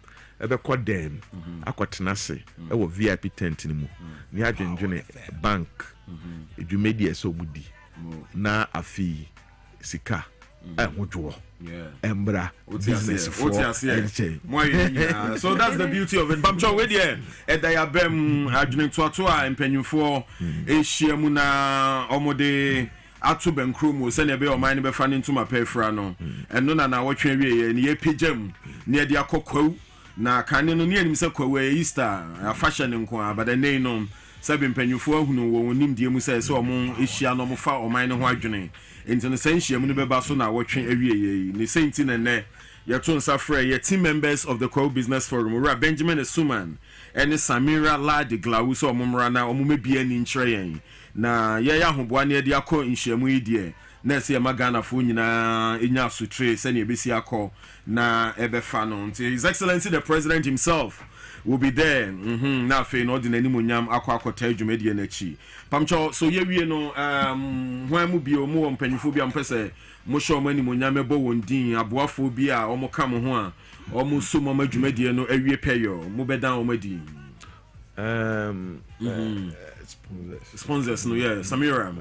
ɛbɛkɔ dem akɔtena se ɛwɔ VIP tent no mu ne adwendwene bank edwumadi ɛsɛ obudi na afi sika ɛhodwo embra business for so that's the beauty of it bamcho we there edaya bem adwene toato a empanyufo ehia mu na omode atu benkro mu se na be o man be fa ne ntuma pefra no eno na wotwe wie ne ye pejam ne ye de akokwaw na kane no ne anim se kwaw Easter fashion nko abada nei no sabe empanyufo ahunu wo nim die mu se omo ehia no mo fa o man ne ho adwene enti no senhia mu ne beba so na wotwe awie ne senti ne yeton safre ye team members of the Co Business Forum Ra Benjamin Asuman and Samira Ladi Glawu so omumra na omumebia ni nkyere yen na ye ya hoboa ne de akọ nhyiamu yi de na se magana fo nyina enya sutre se ne ebesi akọ na ebefa no nti His Excellency the President himself will be there na fe no de nani monyam akọ adwumadi na chi pamcho so ye wie no hwan mu bi o mu mpanyifo bi ampese mo show mani monyam ebo wondin aboafo bi a omo ka mo ho a omo so mo adwumadi no awie peyo mo bedan omadi sponsors no yeah Samira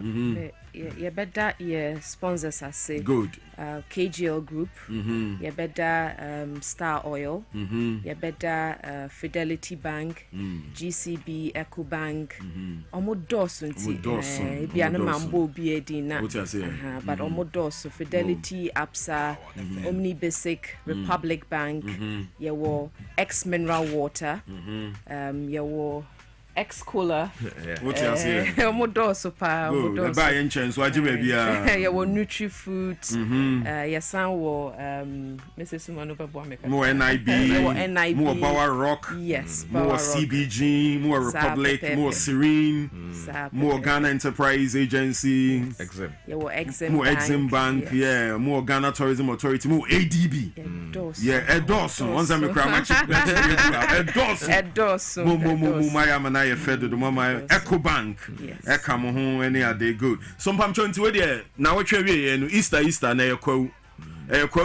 ye better ye sponsors ase good KGL Group ye better Star Oil ye better Fidelity Bank GCB Eco Bank omodoso nti bia na mambo bi edina but omodoso Fidelity Absa Omni Basic Republic Bank ye wo X Mineral Water ye wo Ex-Cola. What you say? Omodoso pa. Omodoso. Buy in chance. What you baby? Yeah, wo Nutri Foods. Yasan wo Mrs. Sumano Babuameka. More NIB. More Power Rock. Yes. More CBG. More Republic. More Serene. More Ghana Enterprise Agency. Exim. Yeah, wo Exim. More Exim Bank. Yeah. More Ghana Tourism Authority. More ADB. Yeah. Edoso. Once I'm a crowd. Edoso. More Maya. Fed the mama Eco Bank. Eka mo ho any are they good. Some pam chonti we there na we twa we no Easter na ekwa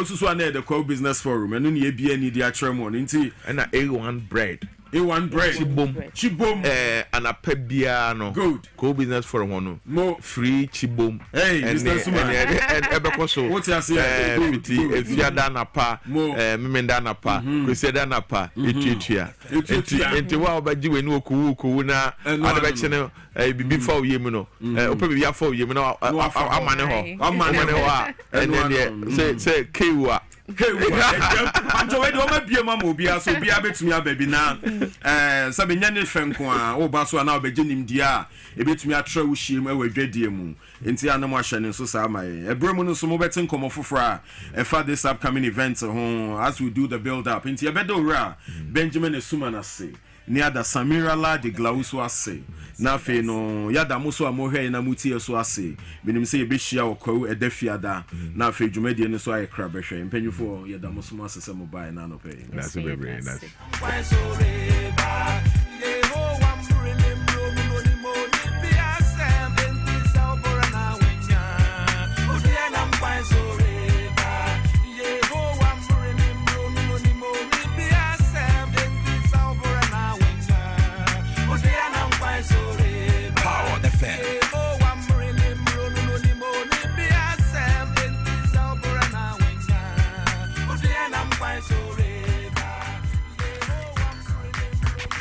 so na the Co Business Forum enu na ye bia ni dia tremo nti na A1 bread chibom anapa bia no good Co Business Forum no free chibom business woman and ebeko what you say efiada napa memenda napa kweseda napa etuatua enti wa obaji we ni okuwu na adebe no bibi fa oyem no opa bibi afa oyem no amane ho and say kewa Anjo we do ma bia ma mo bia so bia betumi ababi na sabe nyane fenko a wo ba so na obegye nimdia e betumi atra wo hiem e wadwadie mu enti anam ahye ne so sa amaye ebremu no so mo betin komo fofora e fa this upcoming event ho as we do the build up enti e bedo ra Benjamin Asuman ase near the Samirala de Glauso Ase. Nafe no yada muso amohe na mutie so ase. Minim say ebehia okwawu edafiada. Nafe dwumadi ne so aye krabehwe. Mpanyufo yada muso asese mobile na no pay. That's very nice.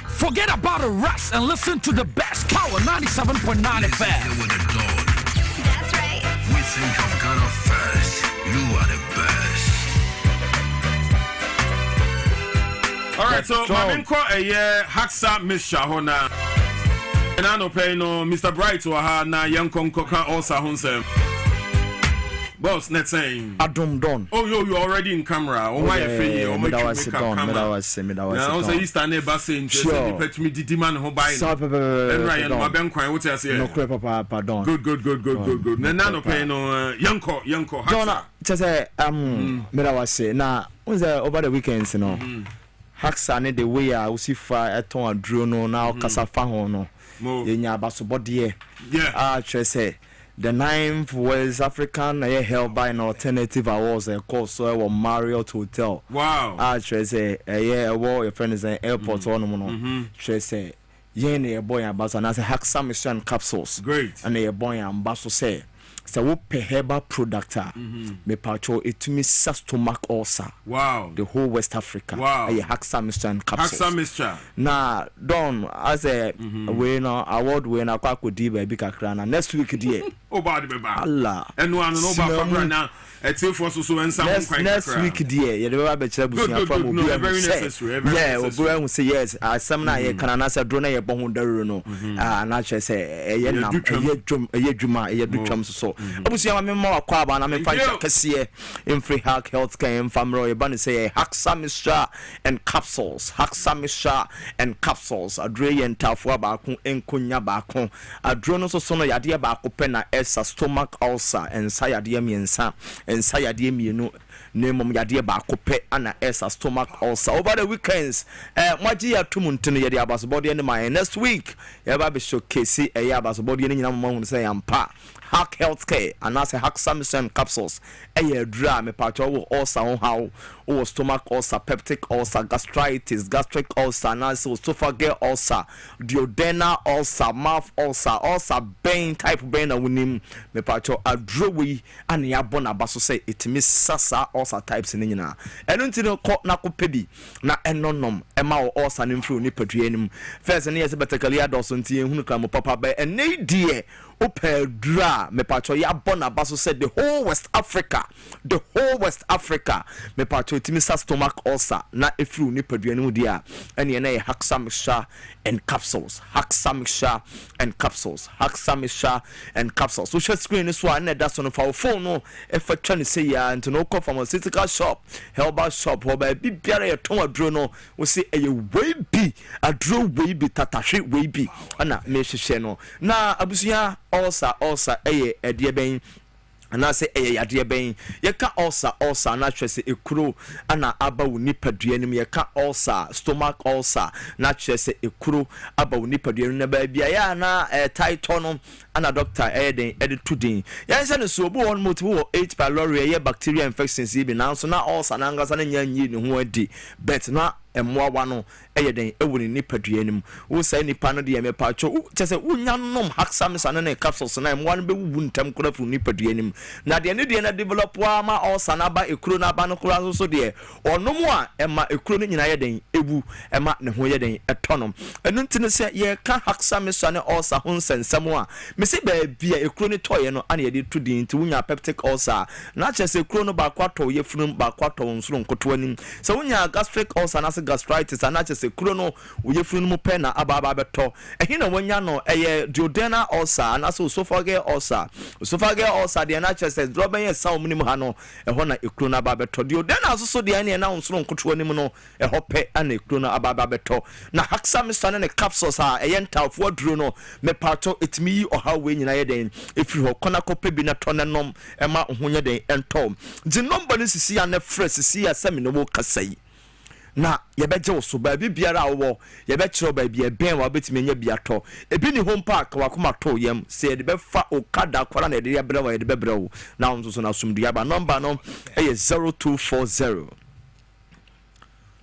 Forget about the rest and listen to the best Power 97.9 FM. That's right. We think of Ghana first. You are the best. All right, so I'm call a year Haxa Miss Shahona. And I no pay no Mr. Bright or her na young concoca also honsem. Boss, net saying Adum Don. Oh, you already in camera. Oh, my free. Oh, my camera. Now, also, you stand there, Bassin. Sure. Pet me, the demand who buy. And Ryan, my bank, what I say. No, pardon. Good. Nano pay no young co. Donna, just say, Medawase. Now, over the weekends, you know. Haxa ne the way I will see fire at on Druno now, Casafahono. Yeah, Basobody. Yeah, say. The 9th West African held by an alternative awards a course so Marriott Hotel. Wow. Say your friend is an airport on say a boy ambassador and I say Haxa Mission capsules. Great. And a boy ambassador say so we pay herbal product me pacho it to me stomach ulcer. Wow. The whole West Africa. Wow. A Haxa Mission capsules. Haxa Mission. Now Don as a winner award winner kwako di baby kakra na next week die. Oh bad be bad. Allah. And no about now. It's for so and some next week dear you never be chebusia from very necessary. Yeah, we say yes. Some na ye kana na say drone ye bon daru no. Na che say ye nam ye dwuma ye dutwam so. Obusia ma me ma kwa ba na me fa kase in free hack healthcare in family ye ba say Haxa Mixture and capsules. Haxa Mixture and capsules. Adre ye ntafo ba ko enkonya ba ko. Adro no so no yade ba ko pe na esa stomach ulcer and say yade miensa. And sayade mienu nemom yade ba kope ana esa stomach ulcer over the weekends maji ya tumuntene yade abasobody ne my next week ya ba be showcase abasobody ne nyina mo say ampa Hack Healthcare and as a Haxa Mission capsules a dra me pacho ulcer on how or stomach ulcer peptic ulcer gastritis gastric ulcer nasal esophageal ulcer duodenal ulcer mouth ulcer pain type pain awunim me pacho adrowi and ya bona baso say it miss sasa ulcer types ni nyina eno ntino ko na ko pedi na enonom ema wo ulcer ni mfru ni paduanim first na yes betakali adoso ntie hunu kra papa ba ene die opedra me pacho ya bona baso said the whole West Africa me pacho timisa stomach ulcer na efru ni paduanim dia ene na Haxa Mixture and capsules Haxa Mixture and capsules Haxa Mixture and capsules so share screen this one na that's on for phone no if try say ya into no call pharmaceutical shop herbal shop or by bibiara ton adro no we say e we bi adro we bi tatashi we bi ana me hwehwe no na abusuya ulcer edie ben ana say yade ben ye ka ulcer na twese ekuro ana aba woni padua nim ye ka ulcer stomach ulcer na twese ekuro aba woni padua nim na ba bia ya na title no ana doctor den tudin ya say no so obo won motive H pylori ye bacteria infections bi na so na ulcer na ngasa na nya nyi ne ho adi bet na emwa no den ewuni ni padua nim wo say nipa no de me pacho chese unya nom Haxa Mixture na capsules na emwa no be wu ntam kura fu ni padua nim na de ne de na develop wa ma ulcer na ba ekuro na ba no kura so de onom a ema ekuro no nyina ye den ebu ema ne ho ye den etonom enu ntine se ye ka Haxa Mixture ne ulcer ho nsensem a me say baby a ekuro ne toy no ana ye de to din nti wonya peptic ulcer na che say ekuro no ba kwato ye funum ba kwato nsoro nkoto anim so wonya gastric ulcer na say gastritis ana che say ekuro no wo ye funum pe na aba beto ehi na wonya no eye duodenal ulcer na so esophageal ulcer de na che say droben ye sound munim ha no eho na ekuro na aba beto duodenal so de ana na nsoro nkoto anim no eho pe ana ekuro na aba beto na hexamycin ne capsules ha eye ntafo duro no me pato etimi oha we nyina ye den efiri ho kona kope bi na tonenom ema ohunye den entom di number ne sisi ya ne fresh sisi ya semi no wo kasai na yebeje wo so ba bi biara wo yebekiro ba bi eben wa betimi nya bi ato ebi ni home park wa kuma to yem se de be fa okada kwara na de ya bere wa de be bere wo na onzo so na sumdu ya ba number no eye 0240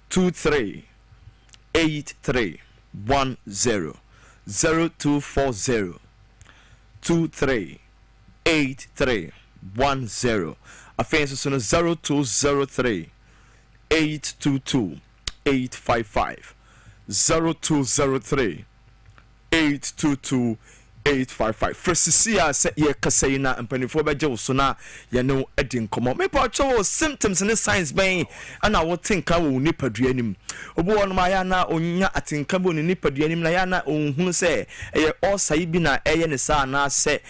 23 83 10 0240 23 83 10 offense so 0203 822 855 0203 822 855 Frasisia say ye kasayina mpanifo beje wo so na ye no edi nkomo me pa cho symptoms ne signs ben ana wo tinka wo nipadua nim obo won ma ya na onya atinka bo ni nipadua nim na ya na onhunu se ye osai bi na eye ne sa na se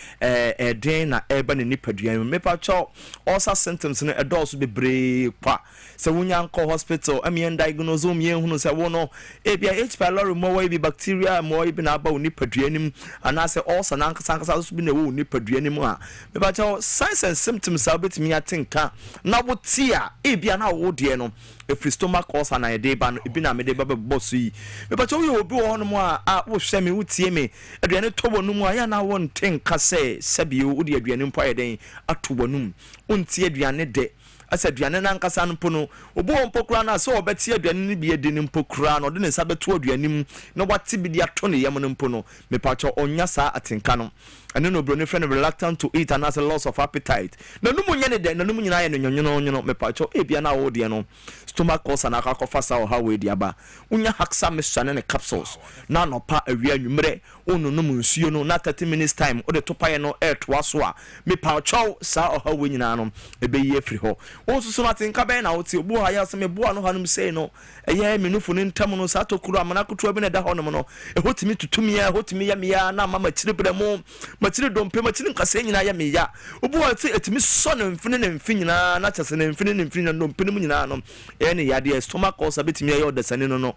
den na eba ne nipadua nim me pa cho osa symptoms ne edoso bebre kwa se wonya nko hospital amien diagnose om ye hunu se wo no e bia H pylori mo we bi bacteria mo bi na ba wo nipadua nim ana se also na nkasa so bi na wo nipadua nim a me ba cho signs and symptoms a betimi atinka na wo tia e bia na wo de no if stomach ulcer na de ba no bi na me de ba boss yi me ba cho wo obi wo no mo a wo hwe me wo tie me aduane tobo no mo a ya na wo ntinka se sabi wo de aduane mpo ayeden ato wonum untie aduane de asa aduane na nkasa no pono obo mpokura na so obeti aduane ni bi edini mpokura no de ne sa beto aduane mu na wate bi de ato ne yam no mpono me pa cho onya sa atinka no ene no bro ne friend reluctant to eat and has a loss of appetite na no munye ne de na no munyina ye no nyonyo me pa cho ebia na wo de no stomach ulcer na akakọ sa o ha we di aba unya hexamycin ne capsules na no pa awia anwumre onu no munsuo no na 30 minutes time o de topaye no to aso a me pa cho sa o ha we nyina no ebe yi afiri ho onso so natinka ben na oti obu ha ya se me boa no hanum sei no eye menufu ne ntam no sa tokuru amana kotu abi na da ho no ehotimi tutumi ya ehotimi ya me ya na mama chiribre mu machiri dompe machiri nkase nyina ya me ya obu ha ti etimi so na mfini na mfini nyina na chase na mfini na mfini na dompe mu nyina no ene ya de stomach ulcer betimi ya odesane no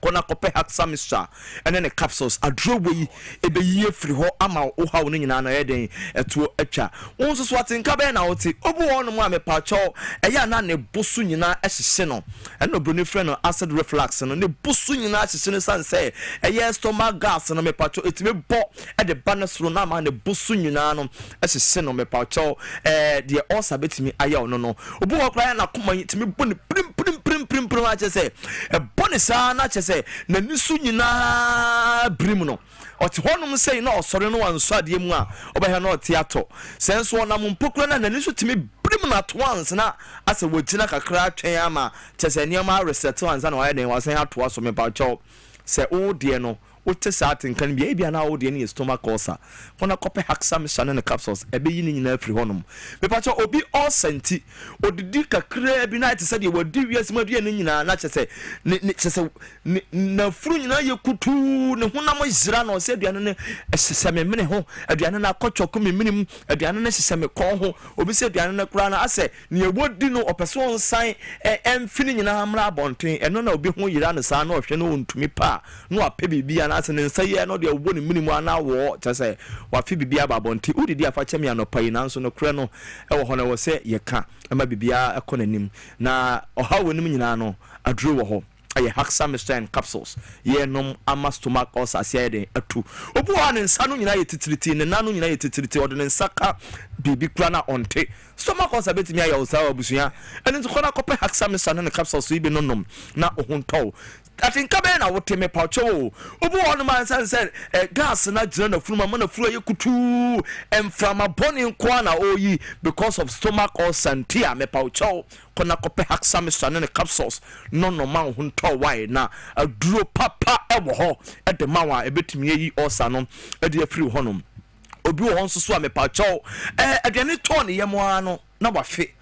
kona kope hexamycin ene ne capsules adrowe ebe yie firi ho ama wo ha wo nyina na yeden eto atwa wonso so atinka be na oti obu wonu mu amepa cho eya na ne bosu nyina ehihye no ene obroni frɛ no acid reflux no ne bosu nyina ehihye no sanse eya stomach gas no mepa cho etime bo e de banesro na ma ne bosu nyina no ehihye no mepa cho de ulcer betimi aya no no obu wo kra na koma etime bo ne prim a chese e bonisa na chese na nisu nyina brim no oti honum sei na osore no wanso ade mu a obehe na oti ato senso na mpokura na nisu timi brim na to once na ase wogina kakra twen ama chese nioma reset once na wayɛ den wasan ato aso me pa cho se o de no wote sa atinkan bia na wo de ne stomach ulcer kona kope hexamycin ne capsules ebe yi ni nyina afiri honum me pa cho obi ulcenti odidi kakra bi na te se de wodi wiase ma dua ne nyina na chese na furu nyina ye kutu ne honam yira na se aduane ne sese me mene ho aduane na akotwoko me minim aduane ne sese me kon ho obi se aduane ne kura na ase ne wodi no opeso nsan emfini nyina amra abonten eno na obi ho yira ne sa na ohwe no ntumi pa no ape bibia na ase ne nsaye no de obo ne minim ana wo chese wa fi bibia babonte udidi afa chemi anopai na nso no kura no ewo ho na wo se ye ka ama bibia ekonanim na oha wonim nyina no aduru wo ho aye hexamycin capsules ye nom ama stomach ulcer asiade atu obu ha ne nsa no nyina ye titiriti ne nanu nyina ye titiriti ode ne nsaka bibi kura na onte stomach ulcer betimi aye osa abusua ene nso kona kope hexamycin ne capsules ibe nonom na ohunto atinka be na wote me pacho obu wonu man sanse gas na jira na furuma mana furu ye kutu emframa boni nko na oyi because of stomach ulcer ntia me pacho kona kope hexamycin ne capsules no man hunto why na aduro papa ewo ho e de mawa ebetimi yi ulcer no e de afiri honum obi wo nso so a mepacho aduane to ne yemo no na wafe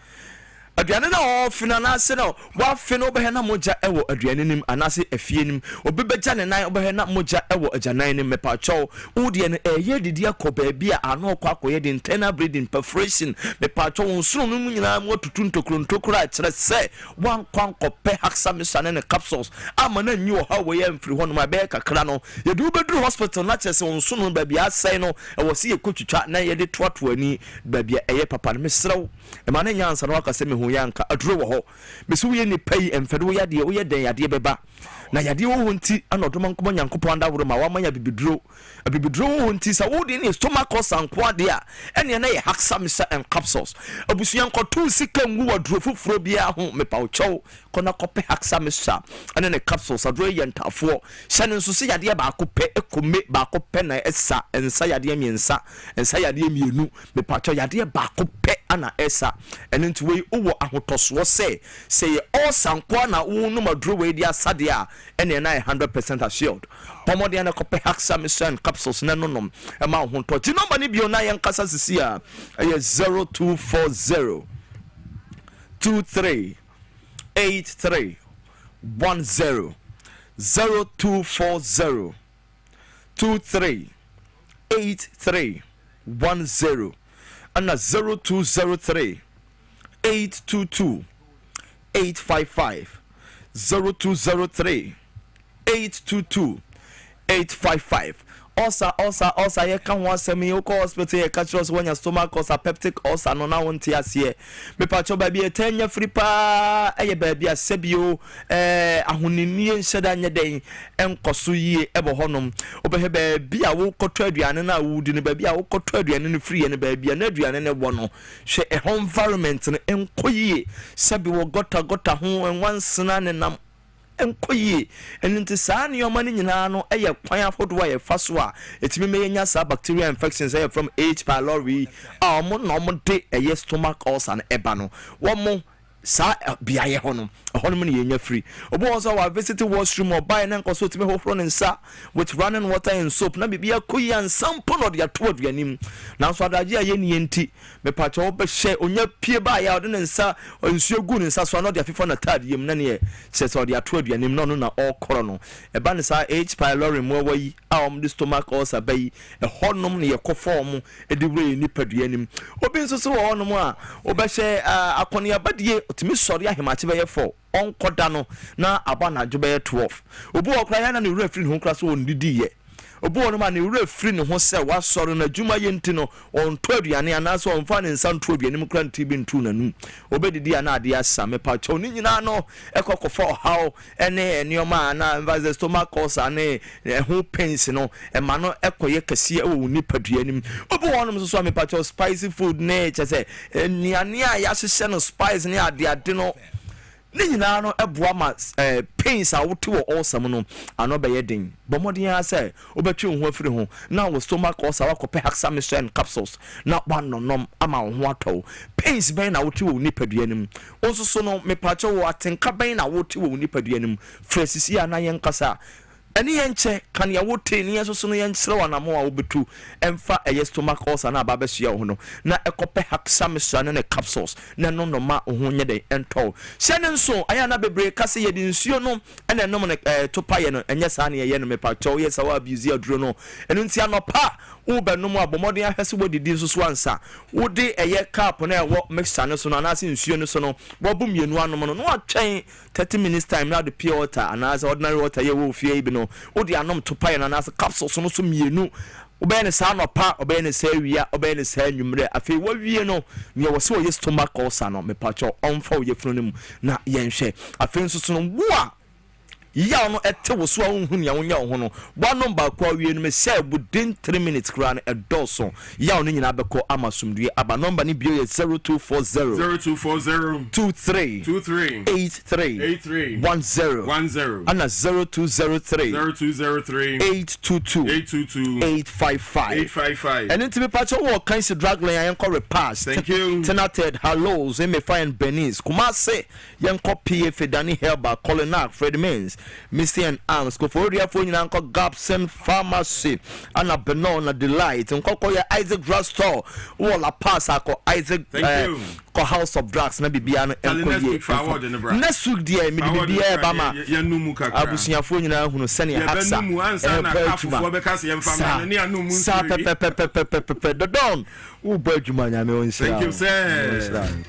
aduane na o fina na ase na wafe no obehe na moja ewo aduane nim anase afie nim obebeja ne nan obehe na moja ewo ajanan nim mepacho udie ne eye didi akoba bia ano kwa akoye de internal bleeding perforation mepacho wonsunu no nyina mo tutu ntokro a kire se wan kwan kope haksa misane ne capsules ama na nyi wo ha wo ye mfiri ho no ma be kakra no ye du bedru hospital na chese wonsunu ba bia asai no ewo se ye kotwitwa na ye de toato ani ba bia eye papa no mesrew e ma na nyansa no akase me ho yanka aduro wo ho mesu ye ni pay emfede wo yade wo ye den yade beba na yade wo honti anodoma nkomo nyankopon da woro ma wa manya bibiduro wo honti sa wo de ni stomach ulcer anko ade a ene na ye haxamisa and capsules abusuyan ko tu sika ngu waduro fufuro bia ho me pa uchow kona kope haxamisa ene ne capsules aduro ye ntafo hyane nso se yade ba akopɛ ekome ba akopɛ na esa ensa yade miensa ensa yade mienu me pa uchow yade ba akopɛ ana esa ene ntuwe wo ahotoso se ye all sanko na wo no maduro we dia sade a ene na 100% assured pomode na kope haxamisa capsules na nonom e ma ho to ti number ni bio na yen kasa sisi a 0240 23 83 10 0240 23 83 10 and 0203 822 855 0203 822 855 also ye kan wan semi o ko hospital ye catch us when your stomach ulcer peptic ulcer no na won ti ase me pa cho ba bi etanya free pa eye ba bi asebio ahonini nhyeda nya den enkoso yie ebo honom obehe ba bi a wo koto aduane na wudi ne ba bi a wo koto aduane ne free ne ba bi na aduane ne bo no hwe e home environment ne enkoyie sebi wo gota ho enwansena ne nam enkoyie enunti saa ne yoma ne nyina no eye kwan afodo ye faso a etimi menya saa bacteria infections from H pylori mo no mo de eye stomach ulcer na eba no wo mo sa biaye hono ne yenya free obo also wa visit washroom or buy na nkoso timi hofro ne nsa with running water and soap na bibia koyi ansampo no de ato aduanim na so adaje aye ne yenti me pa cho be hye onya pie ba ya ode ne nsa nsuo gu ne nsa so no de afefo na tad yem na ne se so de ato aduanim no na okoro no e ba ne sa H pylori mo wayi a the stomach ulcer bayi e honom ne yekofo mo e de wure ni paduanim obi nso so honom a obehye akone abadie otimi sori ahemache be ye 4 on kodano na abana jobe 12 obu okra ya na ne wura free ho kra so on didi ye obu ono ma ne wura free ne ho se wa sori na juma ye ntino on to aduane ana so on fa ne nsa nto aduane mu kra ntibi ntu nanu obedidi ana ade asa me pa cho ni nyina no ekokofo how ene enioma na vaze stomach ulcer ne ho pains no e ma no ekoye kase e wo ni paduanim obu ono so me pa cho spicy food ne chese eniane a ya hye no spice ne ade no ni nyina no eboa ma pains a wote wo awesome no ano be yedin bomodin ya say obetwe ho afiri ho na wo stomach ulcer wa kope haxamycin capsules na wanonom ama ho atɔ pains ben na wote wo nipaduanim onso so no mepache wo atenka ben na wote wo nipaduanim fresisi ya na yenkasa ani yenche kan ya wote ni yeso so no yenchre wana mo a wobetu emfa eye stomach ulcer na aba besia ho no na ekope haxamycin ne capsules na no no ma ho nye den ento hyene nso aya na bebre kase ye di nsuo no ene no ne topa ye no enye sa ne ye no mepa cho ye sa wa abuse aduro no enu ntia no pa wo be no mo abomodin ahwese wo didi nso so ansa wo de eye cap na wo mixture no so no na nsuo no so no wo bu mienu anom no no atwen 30 minutes time na the pure water and as ordinary water ye wo fie bi no wo de anom topa ye na as capsules no so mienu obene sa no pa obene sa wia obene sa nwumre afi wo wie no ne wo se wo ye stomach ulcer no me pacho onfa wo ye funu no mu na yenhwe afi nso so no wo a ya no ete wo so ahunu ya wonya ho no bo number kwa wie no me say within 3 minutes kra na edoso ya no nyina beko amasumdue aba number ni bio ye 0240 23 83 10 ana 0203 822 855 and into me patch wo kan se drug line yan ko repass thank you tenated hallows me find benis kuma say yan ko pf dani herba colonel fred mens Missy and Arms, Koforia Funan, Gabson Pharmacy, Anna Benona Delight, and Kokoya Isaac Drug Store, Walla Passa, Isaac House of Drugs, Nabi Biana, and next week, dear, maybe Bama, Abusia Funina, who send your hats up, the dawn, who bird you man, I know. Thank you, sir.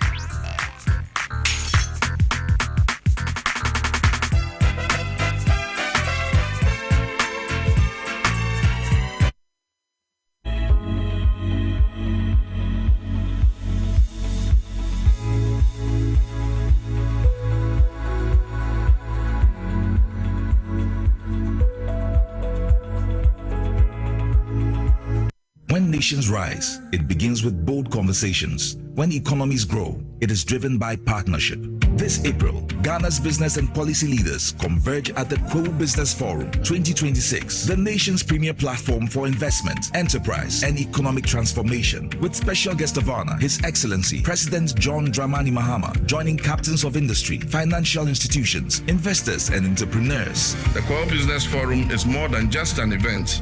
When nations rise, it begins with bold conversations. When economies grow, it is driven by partnership. This April, Ghana's business and policy leaders converge at the Kwewu Business Forum 2026, the nation's premier platform for investment, enterprise, and economic transformation. With special guest of honor, His Excellency President John Dramani Mahama, joining captains of industry, financial institutions, investors, and entrepreneurs. The Kwewu Business Forum is more than just an event.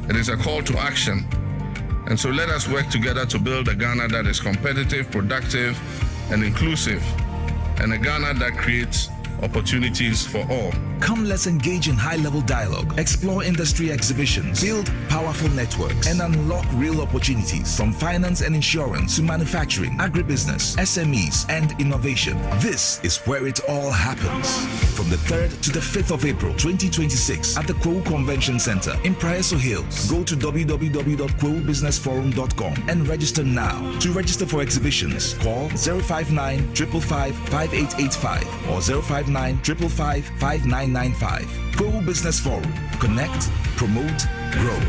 It is a call to action. And so let us work together to build a Ghana that is competitive, productive, and inclusive, and a Ghana that creates opportunities for all. Come, let's engage in high-level dialogue, explore industry exhibitions, build powerful networks, and unlock real opportunities from finance and insurance to manufacturing, agribusiness, SMEs, and innovation. This is where it all happens. From the 3rd to the 5th of April 2026 at the Kwewu Convention Center in Praeso Hills. Go to www.kwewubusinessforum.com and register now. To register for exhibitions, call 059 555 5885 or 059 555 5995. Kwewu Business Forum. Connect, promote, grow.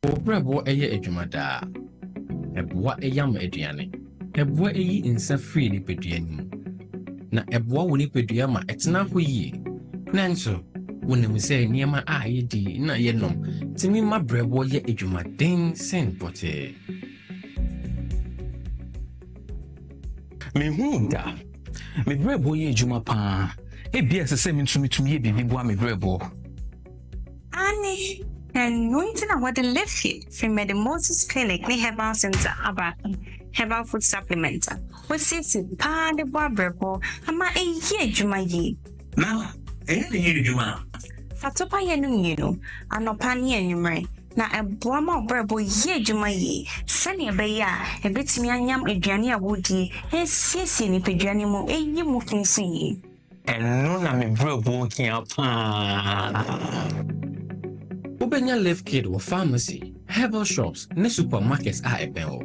Obrabo eye adwumada. Eboa eyam aduane. Eboa eyi insa free ni peduane. Na eboa woni pedua ma etena ho yi. Nanso wonim say niema a yedi na yenom. Timi ma brabo ye adwumaden sen pote. Me hunda. Me brabo ye adwuma pa. Ebia sese me ntumi ye bibi boa me brabo. Ani and nothing about the left feet from the Moses Clinic, we have our center about herbal food supplement. We see pa the barber, ama a year juma ye. Now, any juma. Fatopa yenu, and no pani and na a boama berbo ye juma ye. Sunny a beya, a bit me and yam a jania woody, and sissy ni pejanimo, a ye moving see. And no, I'm a brabo here. Ubenya Left Kid or pharmacy, herbal shops, ne supermarkets are a bell.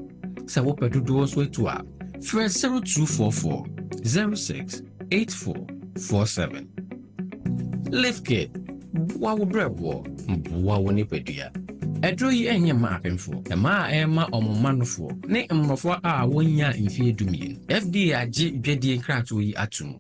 So what do those way to up? First 0244 06 8447. Left Kid, Wawa Brebo, Wawa Nipedia. A draw ye any mapping for a ma emma or manufo, ne for our 1 year in fear to me. FDA JD crack to ye atum.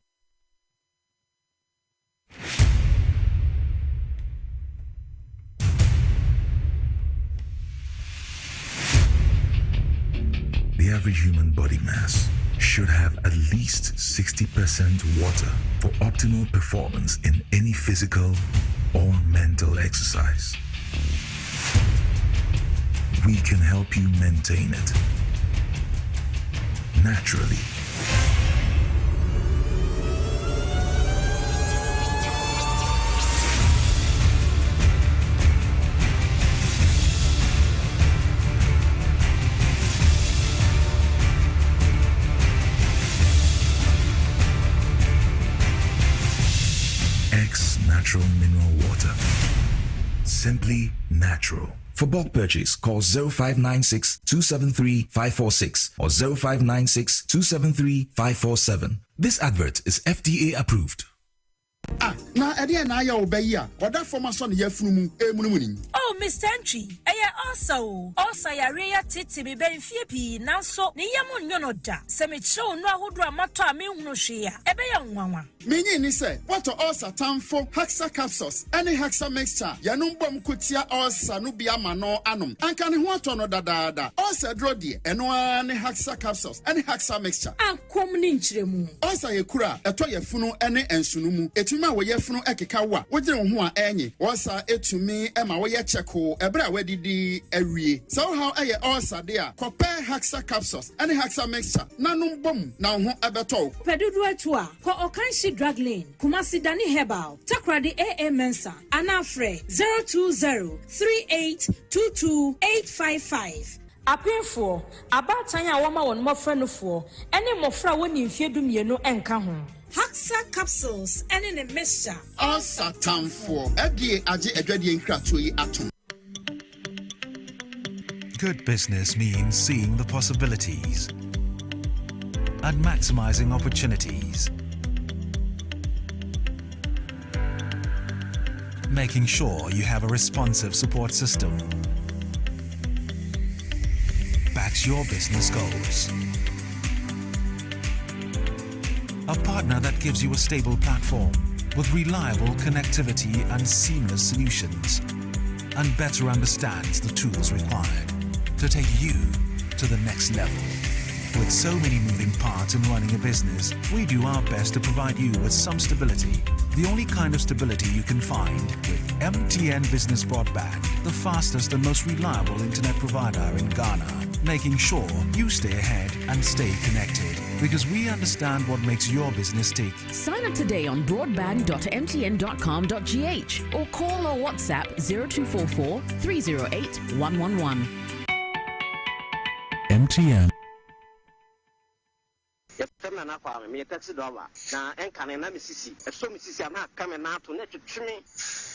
The average human body mass should have at least 60% water for optimal performance in any physical or mental exercise. We can help you maintain it naturally. Natural mineral water. Simply natural. For bulk purchase, call 0596 273 546 or 0596 273 547. This advert is FDA approved. na ede na aya obayi a oda forma so ne yafunu mu emunumuni. Oh, Mr. Entry, also yare ya titi be benfie pi nanso ne yamu nyono da. Se me chew no ahodo amato a me hunu hwe a ebe ya nwanwa. Menyi ni se what ulcer tamfo Haxa capsules any Haxa mixture yanum bom kutia ulcer no bia ma no anom. Anka ne ho ato no dadaada. Ulcer dro de eno ne Haxa capsules any Haxa mixture. Ankom ni nchiremu. Ulcer ye kura eto yefunu ene ensunu mu. Etuma wo yefunu ekeka wa. Wogire ho a enyi. Ulcer etumi ema wo ye cheko ebra wadidi awie. So how eye ulcer de a compare Haxa capsules any Haxa mixture nanum bom na ho ebeto. Pedudu etu a ko okanshi drug lane Kumasi Dani Herbal Takradi AA Mensa Anafre 02038228855 Apefo abatanya woma won mofra no fo ene mofra woni mfiedu mienu enka ho Haxa capsules ene ne mixture Ulcer tamfo edie age adwadie nkratoyi yi atom. Good business means seeing the possibilities and maximizing opportunities. Making sure you have a responsive support system backs your business goals. A partner that gives you a stable platform with reliable connectivity and seamless solutions, and better understands the tools required to take you to the next level. With so many moving parts in running a business, we do our best to provide you with some stability. The only kind of stability you can find with MTN Business Broadband, the fastest and most reliable internet provider in Ghana, making sure you stay ahead and stay connected, because we understand what makes your business tick. Sign up today on broadband.mtn.com.gh or call or WhatsApp 0244 308 111. MTN. Na na kwa me taxi driver na enkane na misisi eso misisi na kame na to na twetweme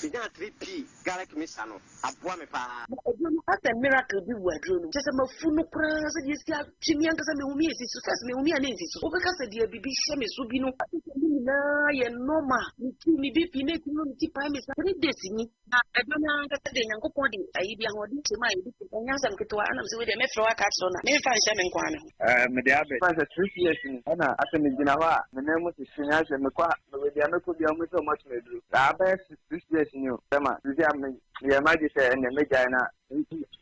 binya 3p garlic misa no aboa me pa That's a miracle bi wadro no just mafu no kra se die sia twemi ankasa me humi esi so kase me humi ana esi so obekasa die bibi hye me so bi no na ye normal ni BP na tino ni tipa me sa 3 days ni na edona ankasa de nyankopon de ayi bi ahode chema ayi bi nya sam ketwa ana se we de me fro aka so na me fa hye me nkwa no me de abe fa 3 years ni ana asemi gina wa me na mu sisinya se me kwa me de ameko bi amu so much me dru abe 6 years ni o tema didi am ye maji se ene meja na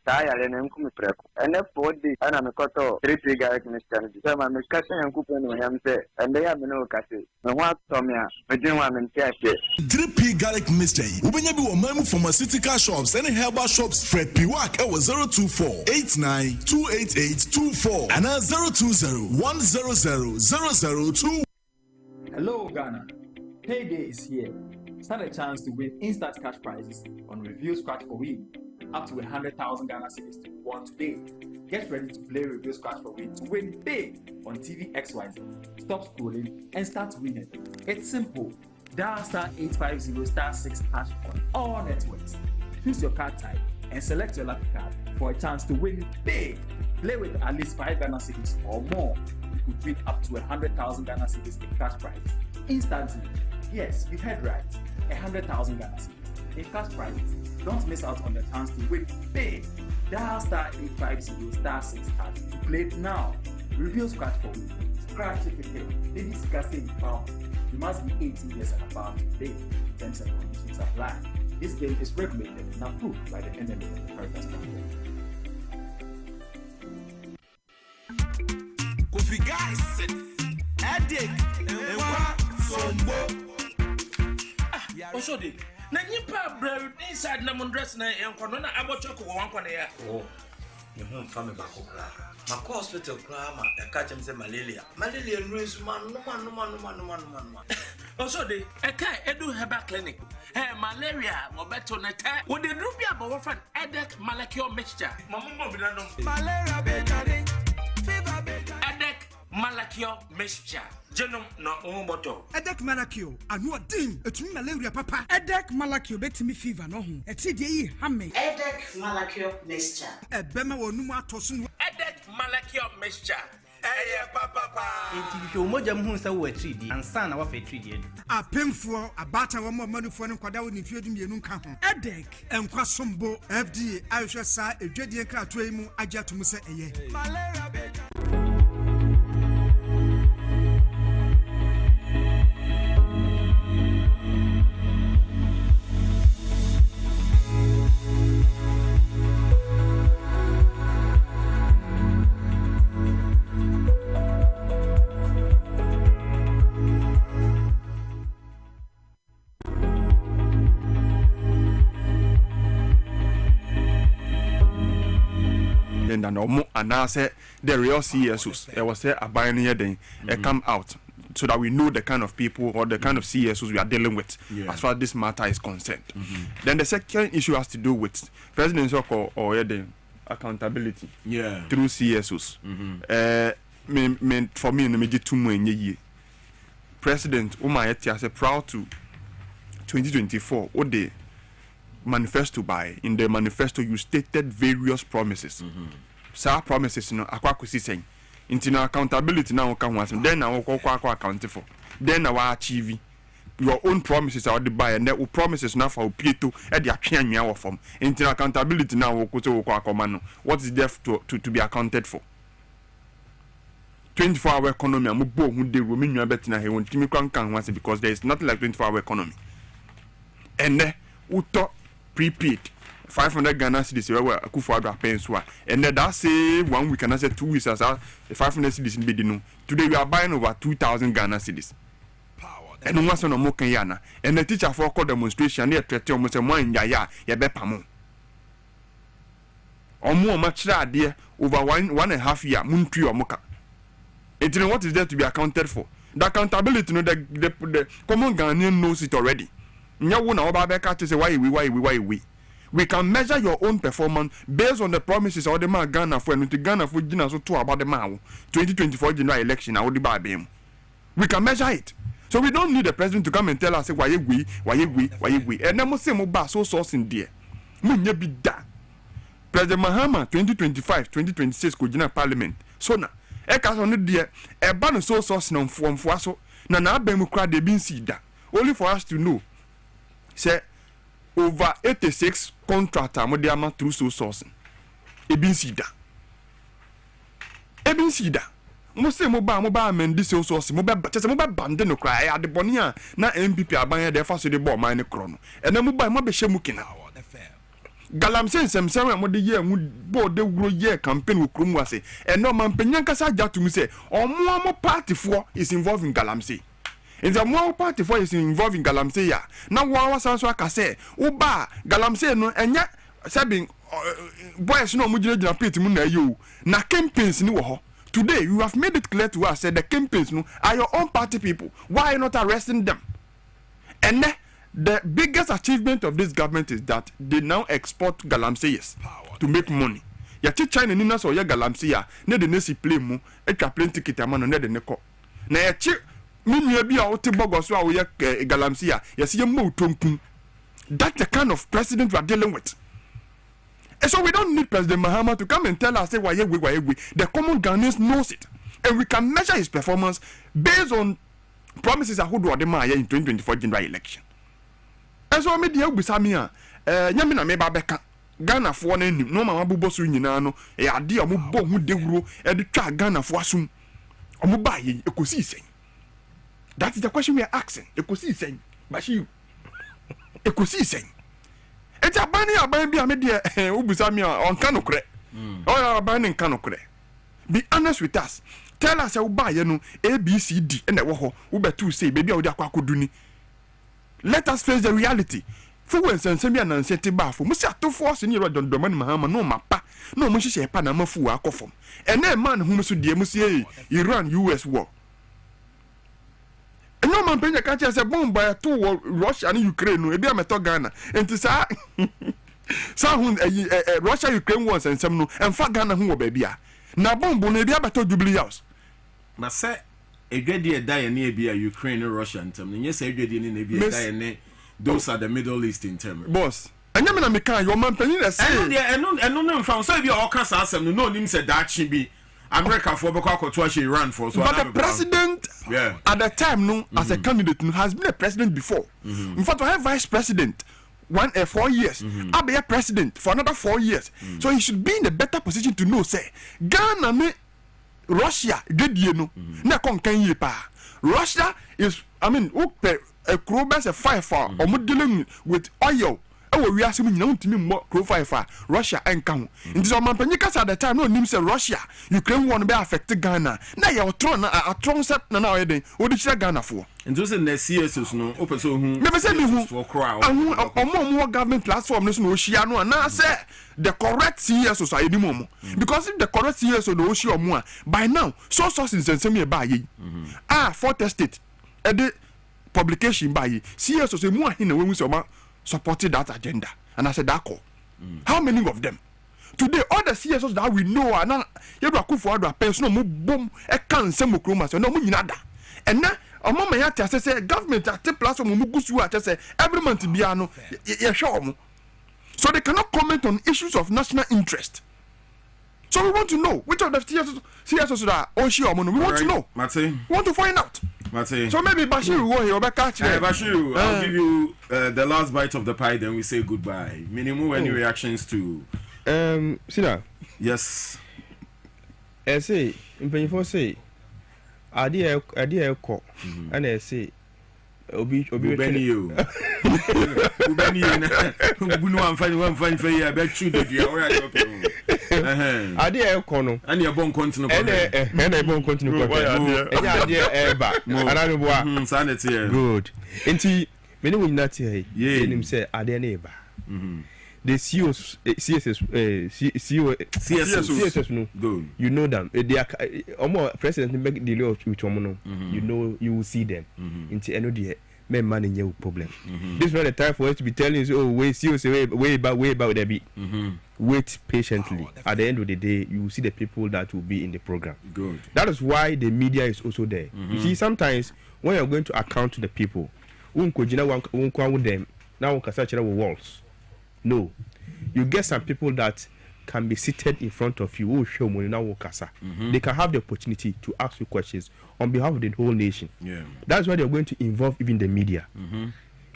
saya le nem kum preko ene 4 days ana me koto 3 garlic mixture ni tema me kase yankupo no yam se ende ya me no kase me ho atomia me din wa me ntiache 3p garlic mixture ubenya bi wo mamu pharmaceutical shops and herbal shops Fred Piwak e 02489288824 and 020100002. Hello Ghana, payday is here. Stand a chance to win instant cash prizes on Review Scratch for Win, up to 100,000 Ghana cedis to be won today. Get ready to play Review Scratch for Win to win big on TV XYZ. Stop scrolling and start winning. It's simple. Dial *850*6# on all networks. Choose your card type and select your lucky card for a chance to win big. Play with at least 5 Ghana cedis or more. You could win up to 100,000 Ghana cedis in cash prizes instantly. Yes, you heard right. 100,000 Ghana cedis in cash prizes. Don't miss out on the chance to win big. Dial *850*6# to play it now. Review Scratch for Win. Scratch it again. This is casting power. You must be 18 years and above to play. Terms and conditions apply. This game is regulated and approved by the NMA Caritas Bank. Kofi guys, addict, sombo. Osodi, na nipa brand inside na mundress na enkono na abochoko wo wankwa na ya. Oh. You home family back okra. Ma hospital kra ma e ka chem say malaria. Malaria nris man no. Osodi, e kai edu herbal clinic. Malaria mo beto na ta. Wo de drum bia bo fan edek malakio mixture. Mamumo bi na no. Malaria be fever be edek malakio mixture. Genome no umboto. Edek malakio anu odin etumi malaria papa. Edek malakio betimi fever no ho. Eti de yi hame. Edek malakio mixture. Ebema wonum atoso no. Edek malakio mixture. Enti hwe umoja mhu nsa wo atridi ansa na wa fa atridi adu. Apemfo abata wo manufoɔ no kwada wo ne fie du mienu nka ho. Edek enkwa sombo FDA ahwɛ sa edwadie krato yi mu agya to mu sɛ ɛyɛ. Malaria and omo anase the real CSOs there was a binary then come out so that we know the kind of people or the kind of CSOs we are dealing with as far as this matter is concerned. Then the second issue has to do with presidential or the accountability through CSOs. For me, me get 2 months. President Umayeti has a proud to 2024 what the manifesto by in the manifesto you stated various promises. Sa promises no akwakusi saying into accountability now can once then now account for then our achieve your own promises are the buy and that will promises now for Pieto at the Akianya form into accountability now what is there to be accounted for. 24-hour economy I'm bo who they women you bet na he won timi kan once because there is nothing like 24-hour economy. And uto prepaid 500 Ghana cedis where Akufo-Addo paying so and that say 1 week and I say 2 weeks as 500 cedis in bidino. Today we are buying over 2,000 Ghana cedis. And no one's on a mokanyana and the teacher for call demonstration near 30 almost a month ya bepamo. Or more much dear over 1.5 year moon or moka. It's what is there to be accounted for. The accountability no the common Ghanaian knows it already. We can measure your own performance based on the promises of the man Ghana for and the Ghana for Gina so too about the man 2024 general election. I would buy him. We can measure it. So we don't need the president to come and tell us why we. And then we say more so source in there. Munye be da. President Mahama 2025-2026 could general parliament. So now, eka so no there e ba no so source no mfo so na ba mu kra de bin see da. Only for us to know. Say over 86 contractor mo dey am through so source. E bin see da. Mo say mo ba amend this so source mo ba bande no kra ya de boni a na MPP aban de fa so de bo man ne kro no. E na mo ba mo be hye mu kina. Galamsen semsem mo de ye mu bo de wuro ye campaign wo krom wase. E no man penyan kasa jatu mu say omo party for is involved in Galamse. In the more party for is involved in Galamse ya. Na wa sanso aka say wo ba Galamse no enya sabin boys no mo gina pit mu na yo. Na campaigns ni wo ho. Today you have made it clear to us that the campaigns no are your own party people. Why are you not arresting them? And the biggest achievement of this government is that they now export Galamseyas to make money. Ya China nina so ya Galamseya ne de nesi play mu etwa plane ticket amano ne de ne ko. Na ya chi minua bi a wote bogos so a wo ya Galamseya ya se mo tonkum. That's the kind of president we are dealing with. And so we don't need President Mahama to come and tell us say why we. The common Ghanaians knows it. And we can measure his performance based on promises a who do the man in 2024 general election. And so I made the help with Samia. Nyamina me babeka. Ghana for no mama bubo so nyina no. E ade a mo bo hu dewuro e de twa Ghana for asum. Omo ba ye ekosi sen. That is the question we are asking. Ekosi sen. Bashi. Ekosi sen. It's a ban be a media ubusamia on canocre. Oh, a banning canocre. Be honest with us. Tell us how buy you know ABCD and the woho ube to say baby or duni. Let us face the reality. For when Sensemian and Seti Bafu, Musa to force in your Don Doman Mahama, no mapa, no Musha Panama fu akofom. And then man whom should dear Monsieur Iran US war. And no man penya catch as a bomb by 2 Russia and Ukraine, no, a meto Ghana. And to say, some Russia Ukraine wars and some no, and fat Ghana who baby. Na bomb on a beto Jubilee House. But say, a good dear die near be a Ukraine or Russian term. And yes, a good dear near be a die. Those are the Middle East in term. Boss. And you mean, your man penny say, and no, from so if you all cast us, no name said that should be. America for because Iran for so. But the president at the time, no, as a candidate, no, has been a president before. In fact, I have vice president. 4 years. I'll be a president for another 4 years. So he should be in a better position to know, say, Ghana, me, Russia, did you know? Na konkan ye pa. Russia is, a crowbas a fire for or dealing with oil. Oh, we are assuming no to me more crow fire for Russia and come. In this man, at the time, no name say Russia. Ukraine won't be affected Ghana. Now you're thrown a throne set now. What did you Ghana for? And those in the CSOs no open so never said me for crowd or more government platform no Oceano and now say the correct CSOs are anymore because if the correct CSO the Ocean more by now so sources and send me by ye for tested at the publication by ye CSOs more in a women's supported that agenda and I said that call how many of them today all the CSOs that we know are now you go for other person no boom e can say mokromas no mu nyina da and now Mama ya say government at the platform mugusu at say every month bia no ye hwe so they cannot comment on issues of national interest. So we want to know which of the CSOs that Oshi or Mono. We want to know. We want to find out. So maybe Bashir will here over catch. Bashir, I'll give you the last bite of the pie, then we say goodbye. Minimum any reactions to Sina. Yes. I say in say idea ko and I say obi you ubeni you no am fine for you bet you the dia where you okay idea ko no and your bon continue ko and bon continue ko idea eba ana bo a sanity good enti me no nyina tie enim say idea na eba the CEOs, CSS, no, good. You know them. They are president make delay with you know you will see them. Into any day, men manage your problem. This is not the time for us to be telling you, oh, wait, CEOs, way about the beat. Wait patiently. At the end of the day, you will see the people that will be in the program. Good. That is why the media is also there. You see, sometimes when you're going to account to the people, won't with them now we can search our walls. No, you get some people that can be seated in front of you who show money now. They can have the opportunity to ask you questions on behalf of the whole nation. Yeah, that's why they're going to involve even the media.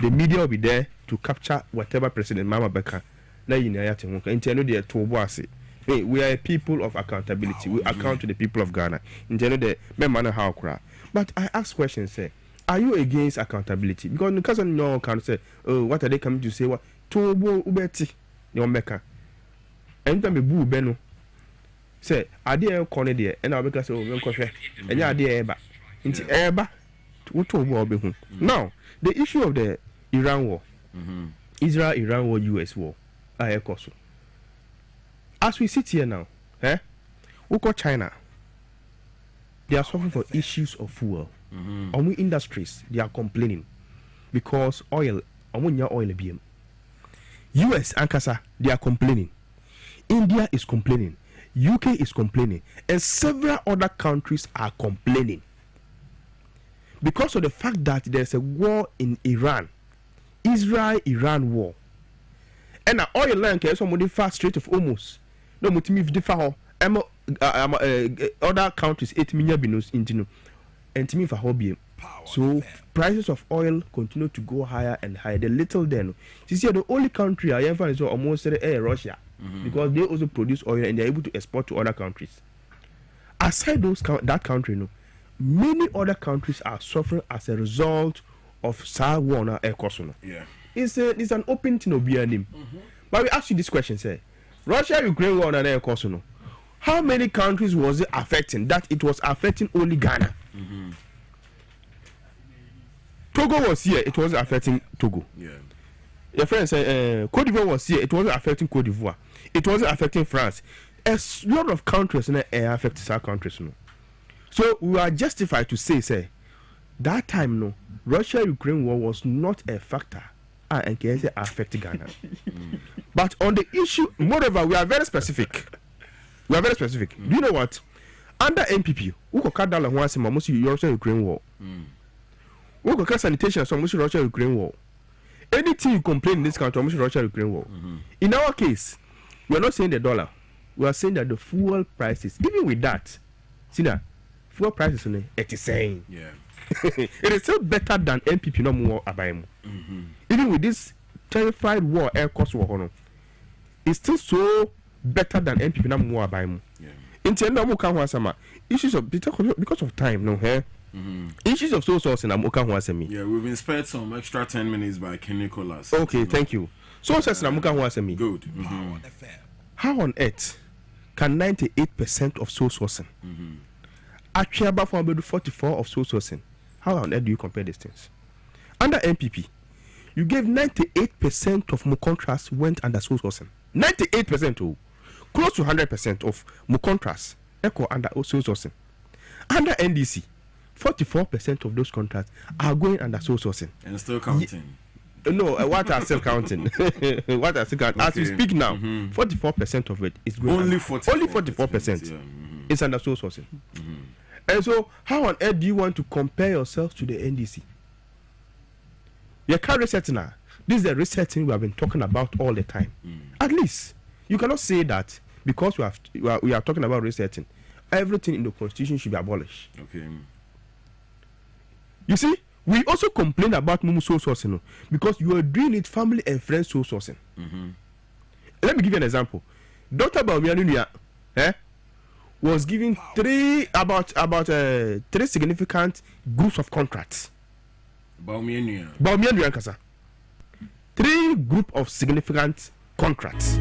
The media will be there to capture whatever President Mama Beka. Now you know Dwabo Ase. Hey, we are a people of accountability. We account to the people of Ghana. But I ask questions, say, are you against accountability? Because no can say, oh, what are they coming to say? What? Tobo ubeti your meka anytime bu beno say ade corner there and I'll say oh menkohwe enya ade eba nti eba tobo obehu. Now the issue of the Iran war, Israel-Iran war, US war, ayekoso as we sit here now, we got China, they are suffering for issues of fuel. On industries they are complaining because oil BM. US Ankasa, they are complaining. India is complaining. UK is complaining. And several other countries are complaining. Because of the fact that there's a war in Iran. Israel-Iran war. And the oil line can somebody fast Strait of Hormuz. No, mutimi differ other countries 8 million binus intino. And to me for hobby. So prices of oil continue to go higher and higher. The little then, you see, the only country I ever is almost Russia, because they also produce oil and they're able to export to other countries. Aside that country, no, many other countries are suffering as a result of Warner Air Cost. Yeah, it's an open thing of name. But we ask you this question, say, Russia-Ukraine war on Air Cost. How many countries was it affecting? That it was affecting only Ghana. Togo was here, it wasn't affecting Togo. Yeah. Your friend said Cote d'Ivoire was here, it wasn't affecting Cote d'Ivoire. It wasn't affecting France. A lot of countries affect some countries. No. So we are justified to say that time no, Russia-Ukraine war was not a factor and can affect Ghana. But on the issue, moreover, we are very specific. Do you know what? Under MPP, who could cut down once in Russia-Ukraine war. We could cut sanitation from Russia-Ukraine war. Anything you complain in this country, Russia-Ukraine war. In our case, we are not saying the dollar. We are saying that the fuel prices, even with that, Sina, fuel prices on it is saying. Yeah. It is still better than NPP no more abayemu. Even with this terrified war air cost war, it's still so better than NPP no more abayemu. Yeah. In the end of Muka issues of because of time, no hair. Issues of source in Amoka Wasemi. Yeah, we've been spared some extra 10 minutes by Ken Nicholas. Okay, thank you. Sources in Amoka Wasemi. Good. How on earth can 98% of soul sourcing actually about 44 of soul sourcing? How on earth do you compare these things? Under MPP, you gave 98% of more contracts went under soul sourcing. 98%, oh, close to 100% of more contracts echo under soul sourcing. Under NDC, 44% of those contracts are going under soul sourcing. And still counting. No, what are still counting? What are still counting? As we speak now, 44% of it is going only 44%. Yeah. It's under soul sourcing. And so, how on earth do you want to compare yourself to the NDC? Your car resetting now. This is the resetting we have been talking about all the time. At least you cannot say that because we are talking about resetting, everything in the constitution should be abolished. Okay. You see, we also complain about Mumu soul sourcing because you are doing it family and friends soul sourcing. Let me give you an example. Dr. Baumianunia was given three significant groups of contracts. Baumianunia Kasa. 3 group of significant contracts.